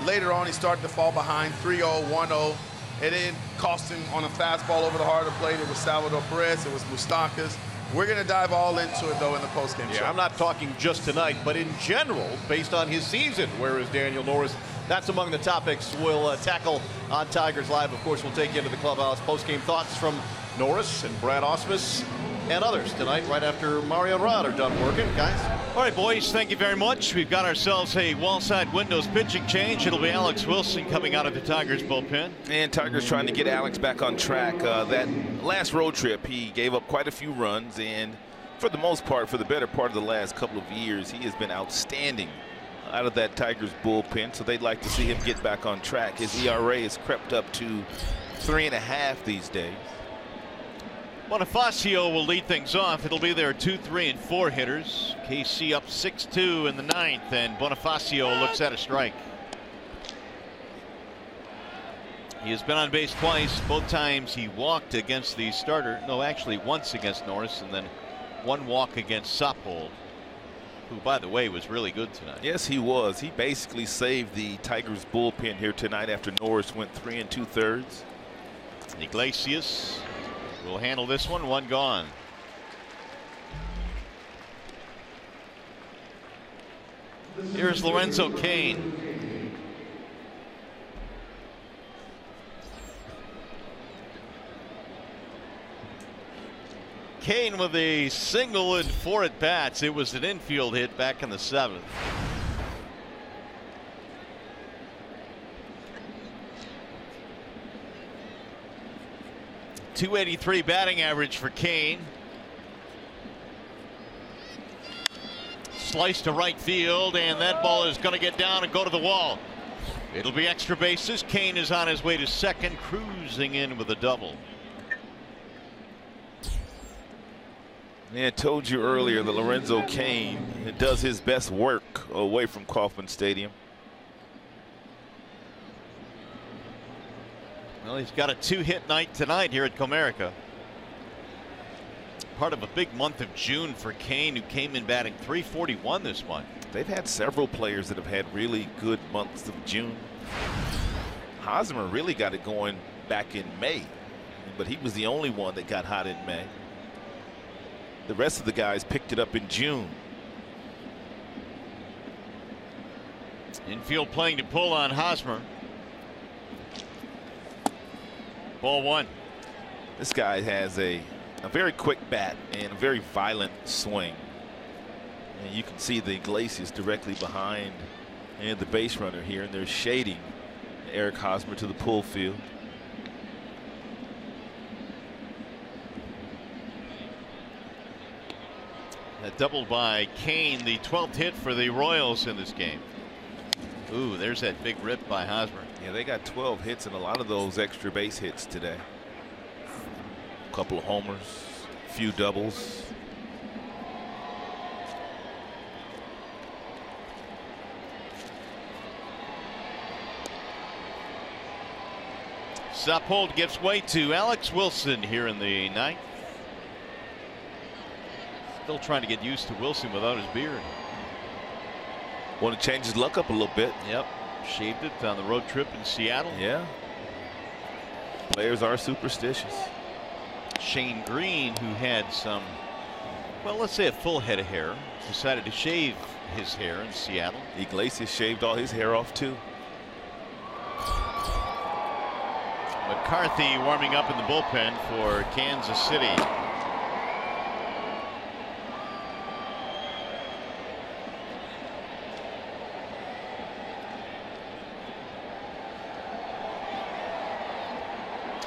Later on, he started to fall behind, 3-0, 1-0. It didn't cost him on a fastball over the heart of the plate. It was Salvador Perez, it was Moustakas. We're going to dive all into it, though, in the postgame show. I'm not talking just tonight, but in general, based on his season, where is Daniel Norris? That's among the topics we'll tackle on Tigers Live. Of course, we'll take you into the clubhouse. Postgame thoughts from Norris and Brad Ausmus and others tonight, right after Mario and Rod are done working. Guys? All right, boys, thank you very much. We've got ourselves a wall-side windows pitching change. It'll be Alex Wilson coming out of the Tigers bullpen. And Tigers trying to get Alex back on track. That last road trip, he gave up quite a few runs, and for the most part, for the better part of the last couple of years, he has been outstanding out of that Tigers bullpen, so they'd like to see him get back on track. His ERA has crept up to 3.5 these days. Bonifacio will lead things off. It'll be their 2, 3, and 4 hitters. KC up 6-2 in the 9th, and Bonifacio looks at a strike. He has been on base twice. Both times he walked against the starter. No, actually once against Norris, and then one walk against Soppold, who, by the way, was really good tonight. Yes, he was. He basically saved the Tigers bullpen here tonight after Norris went 3 2/3. Iglesias will handle this one. One gone. Here's Lorenzo Cain. Cain with a single and 4 at bats. It was an infield hit back in the 7th. .283 batting average for Cain. Slice to right field, and that ball is going to get down and go to the wall. It'll be extra bases. Cain is on his way to second, cruising in with a double. Yeah, I told you earlier that Lorenzo Cain does his best work away from Kauffman Stadium. Well, he's got a 2-hit night tonight here at Comerica. Part of a big month of June for Cain, who came in batting .341 this month. They've had several players that have had really good months of June. Hosmer really got it going back in May, but he was the only one that got hot in May. The rest of the guys picked it up in June. Infield playing to pull on Hosmer. Ball 1. This guy has a very quick bat and a very violent swing. And you can see the Iglesias directly behind and the base runner here, and they're shading Eric Hosmer to the pull field. That doubled by Cain, the 12th hit for the Royals in this game. Ooh, there's that big rip by Hosmer. Yeah, they got 12 hits and a lot of those extra base hits today. A couple of homers, a few doubles. Sappold gives way to Alex Wilson here in the 9th. Still trying to get used to Wilson without his beard. Want to change his luck up a little bit. Yep. Shaved it on the road trip in Seattle. Yeah. Players are superstitious. Shane Green, who had some, well, let's say a full head of hair, decided to shave his hair in Seattle. Iglesias shaved all his hair off too. McCarthy warming up in the bullpen for Kansas City.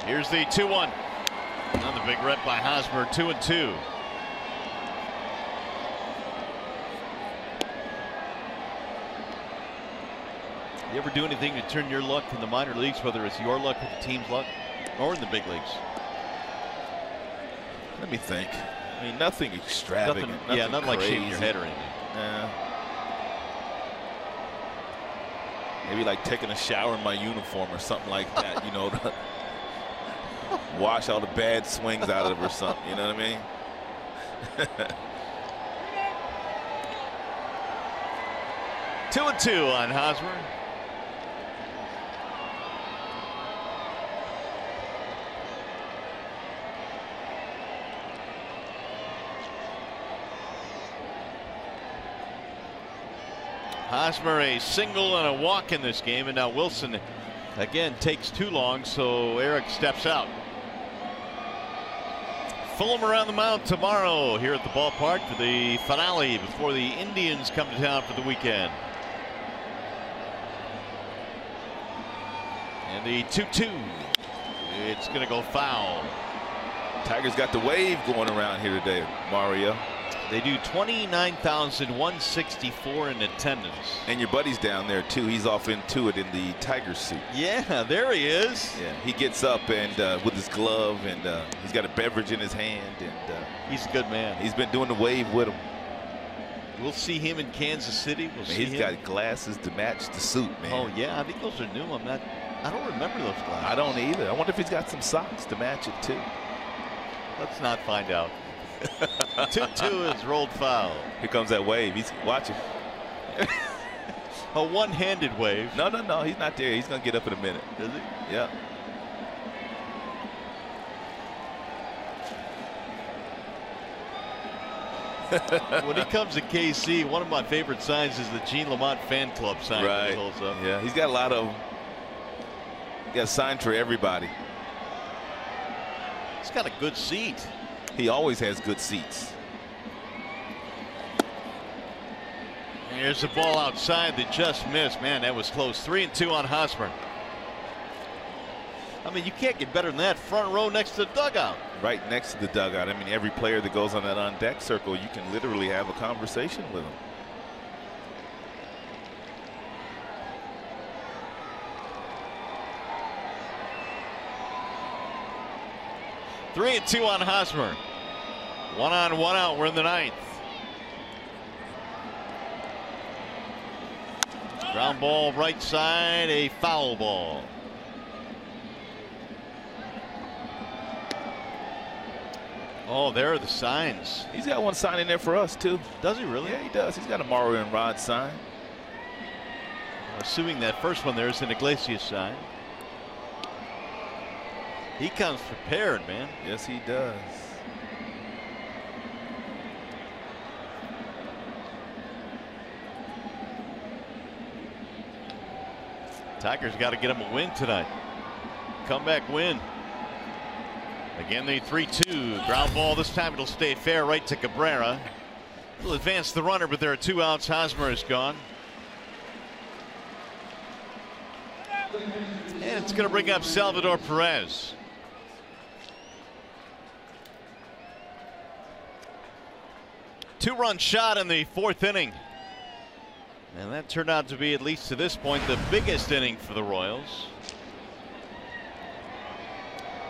Here's the 2-1. Another big rep by Hosmer. 2-2. You ever do anything to turn your luck in the minor leagues, whether it's your luck or the team's luck, or in the big leagues? Let me think. I mean, nothing extravagant. Nothing like shaking your head or anything. Maybe like taking a shower in my uniform or something like that, you know, to wash all the bad swings out of it or something, you know what I mean? 2-2 on Hosmer. Hosmer a single and a walk in this game, and now Wilson again takes too long, so Eric steps out. Fulham around the mound tomorrow here at the ballpark for the finale before the Indians come to town for the weekend. And the 2-2. It's going to go foul. Tigers got the wave going around here today, Mario. They do 29,164 in attendance. And your buddy's down there too. He's off into it in the Tiger suit. Yeah, there he is. Yeah, he gets up and with his glove, and he's got a beverage in his hand, and he's a good man. He's been doing the wave with him. We'll see him in Kansas City. He's got glasses to match the suit, man. Oh yeah, I think those are new. I don't remember those glasses. I don't either. I wonder if he's got some socks to match it too. Let's not find out. 2-2 is rolled foul. Here comes that wave. He's watching. A one-handed wave. No. He's not there. He's going to get up in a minute. Is he? Yeah. When he comes to KC, one of my favorite signs is the Gene Lamont fan club sign. Right. Yeah, he's got a lot of them. He got a sign for everybody. He's got a good seat. He always has good seats. Here's the ball outside that just missed. Man, that was close. 3-2 on Hosmer. I mean, you can't get better than that. Front row next to the dugout. Right next to the dugout. I mean, every player that goes on that on deck circle, you can literally have a conversation with him. Three and 2 on Hosmer. 1 on, 1 out. We're in the 9th. Ground ball right side, a foul ball. Oh, there are the signs. He's got one sign in there for us, too. Does he really? Yeah, he does. He's got a Mario and Rod sign. I'm assuming that first one there is an Iglesias sign. He comes prepared, man. Yes, he does. Tigers got to get him a win tonight. Comeback win. Again, the 3-2 ground ball. This time it'll stay fair right to Cabrera. He'll advance the runner, but there are 2 outs. Hosmer is gone. And it's going to bring up Salvador Perez. Two-run shot in the 4th inning. And that turned out to be, at least to this point, the biggest inning for the Royals.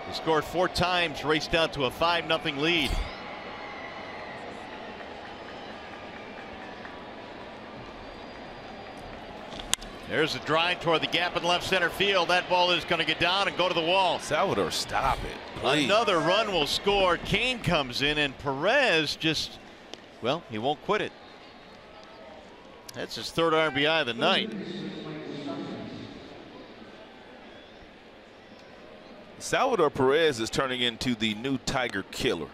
They scored 4 times, raced out to a 5-0 lead. There's a drive toward the gap in left center field. That ball is going to get down and go to the wall. Salvador, stop it, please. Another run will score. Kane comes in, and Perez just, well, he won't quit it. That's his 3rd RBI of the night. Salvador Perez is turning into the new Tiger killer.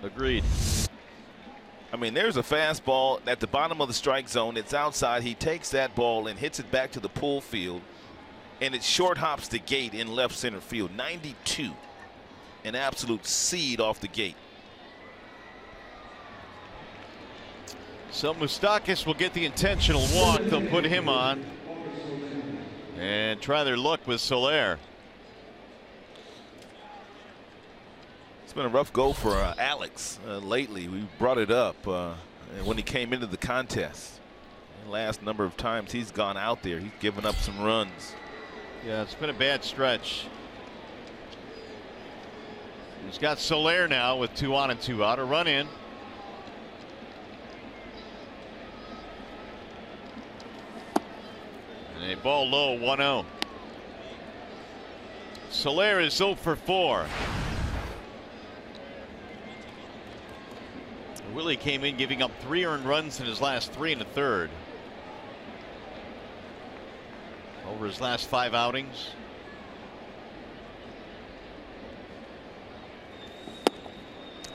Agreed. I mean, there's a fastball at the bottom of the strike zone. It's outside. He takes that ball and hits it back to the pull field, and it short hops the gate in left center field. 92, an absolute seed off the gate. So Moustakas will get the intentional walk. They'll put him on and try their luck with Soler. It's been a rough go for Alex lately. We brought it up when he came into the contest. The last number of times he's gone out there, he's given up some runs. Yeah, it's been a bad stretch. He's got Soler now with 2 on and 2 out. A run in. And a ball low, 1-0. Soler is 0 for 4. Willie came in giving up 3 earned runs in his last 3 1/3. Over his last 5 outings.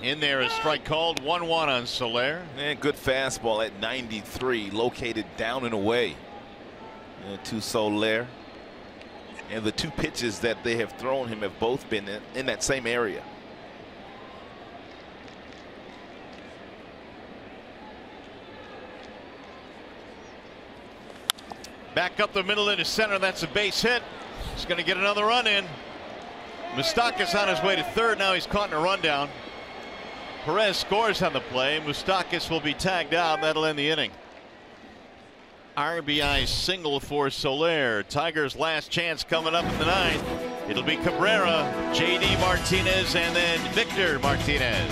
In there, a strike called. 1-1 on Soler. And good fastball at 93, located down and away to Soler. And the 2 pitches that they have thrown him have both been in that same area. Back up the middle into center. That's a base hit. He's going to get another run in. Moustakas on his way to 3rd. Now he's caught in a rundown. Perez scores on the play. Moustakas will be tagged out. That'll end the inning. RBI single for Soler. Tigers' last chance coming up in the 9th. It'll be Cabrera, JD Martinez, and then Victor Martinez.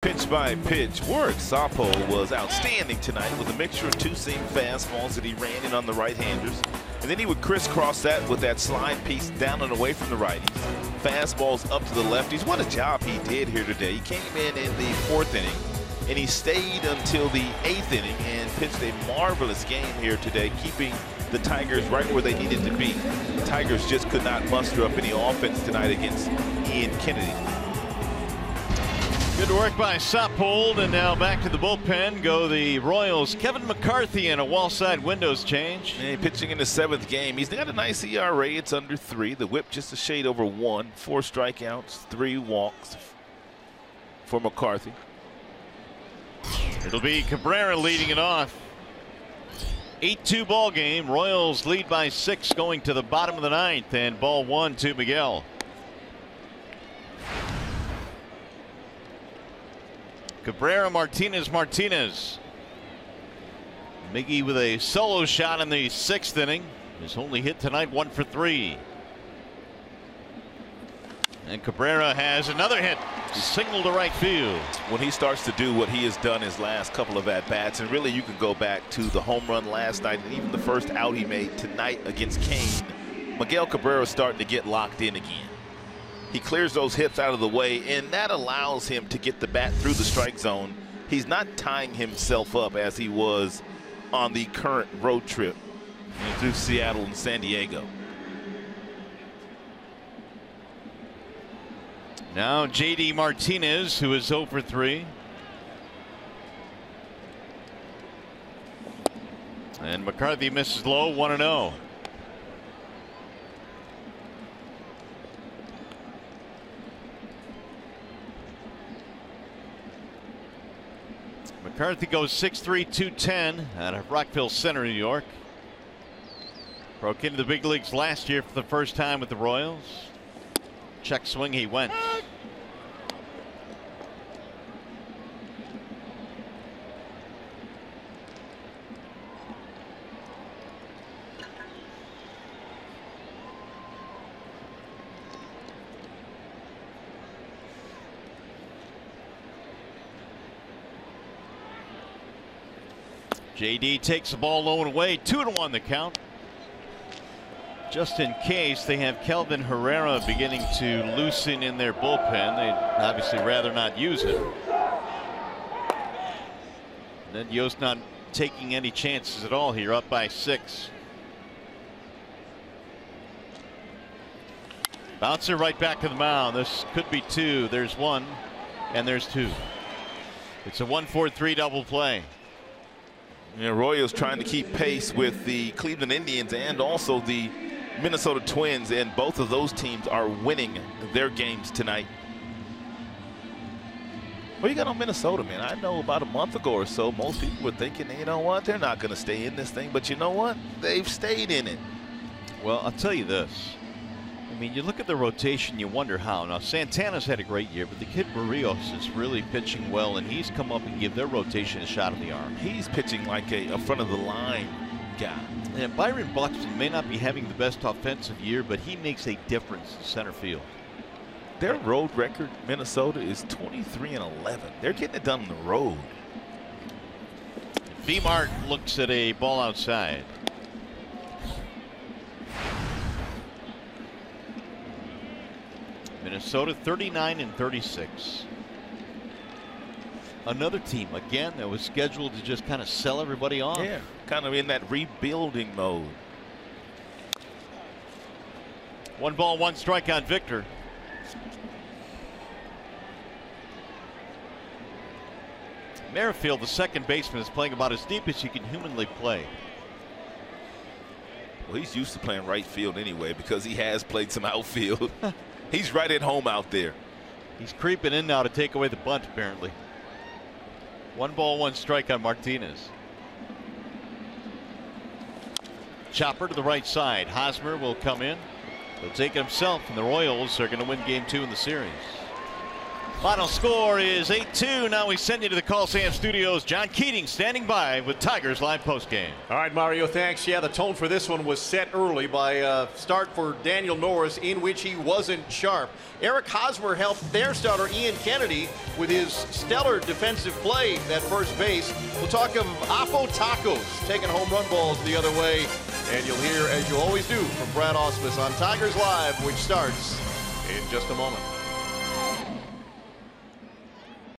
Pitch by pitch, Warwick Sapo was outstanding tonight with a mixture of two-seam fastballs that he ran in on the right-handers. And then he would crisscross that with that slide piece down and away from the righties. Fastballs up to the lefties. What a job he did here today. He came in the 4th inning, and he stayed until the 8th inning and pitched a marvelous game here today, keeping the Tigers right where they needed to be. The Tigers just could not muster up any offense tonight against Ian Kennedy. Good work by Sappold, and now back to the bullpen go the Royals. Kevin McCarthy in a wall side windows change. And pitching in the 7th game. He's got a nice ERA. It's under 3. The whip just a shade over 1. 4 strikeouts, 3 walks for McCarthy. It'll be Cabrera leading it off. 8-2 ball game. Royals lead by 6 going to the bottom of the 9th, and ball 1 to Miguel. Cabrera, Martinez. Miggy with a solo shot in the 6th inning. His only hit tonight, 1 for 3. And Cabrera has another hit, single to right field. When he starts to do what he has done his last couple of at-bats, and really you can go back to the home run last night and even the first out he made tonight against Kane, Miguel Cabrera is starting to get locked in again. He clears those hips out of the way, and that allows him to get the bat through the strike zone. He's not tying himself up as he was on the current road trip through Seattle and San Diego. Now J.D. Martinez, who is 0 for 3. And McCarthy misses low, 1-0. McCarthy goes 6'3", 210 out of Rockville Center, New York. Broke into the big leagues last year for the first time with the Royals. Check swing, he went. JD takes the ball low and away. 2-1 the count. Just in case they have Kelvin Herrera beginning to loosen in their bullpen. They'd obviously rather not use it. And then Yost not taking any chances at all here, up by 6. Bouncer right back to the mound. This could be 2. There's 1 and there's 2. It's a 1-4-3 double play. Yeah, Royals trying to keep pace with the Cleveland Indians and also the Minnesota Twins, and both of those teams are winning their games tonight. What do you got on Minnesota, man? I know about a month ago or so, most people were thinking, you know what, they're not going to stay in this thing. But you know what? They've stayed in it. Well, I'll tell you this. I mean, you look at the rotation, you wonder how. Now, Santana's had a great year, but the kid Barrios is really pitching well, and he's come up and give their rotation a shot in the arm. He's pitching like a front-of-the-line guy. And Byron Buxton may not be having the best offensive year, but he makes a difference in center field. Their road record, Minnesota, is 23-11. They're getting it done on the road. V-Mart looks at a ball outside. Minnesota 39-36. Another team again that was scheduled to just kind of sell everybody off. Yeah, kind of in that rebuilding mode. 1 ball, 1 strike on Victor. Merrifield, the second baseman, is playing about as deep as you can humanly play. Well, he's used to playing right field anyway because he has played some outfield. He's right at home out there. He's creeping in now to take away the bunt, apparently. 1 ball, 1 strike on Martinez. Chopper to the right side. Hosmer will come in. He'll take it himself, and the Royals are going to win game 2 in the series. Final score is 8-2. Now we send you to the Coliseum Studios. John Keating standing by with Tigers live postgame. All right, Mario, thanks. Yeah, the tone for this one was set early by a start for Daniel Norris in which he wasn't sharp. Eric Hosmer helped their starter Ian Kennedy with his stellar defensive play at first base. We'll talk of Apo Tacos taking home run balls the other way. And you'll hear, as you always do, from Brad Ausmus on Tigers Live, which starts in just a moment.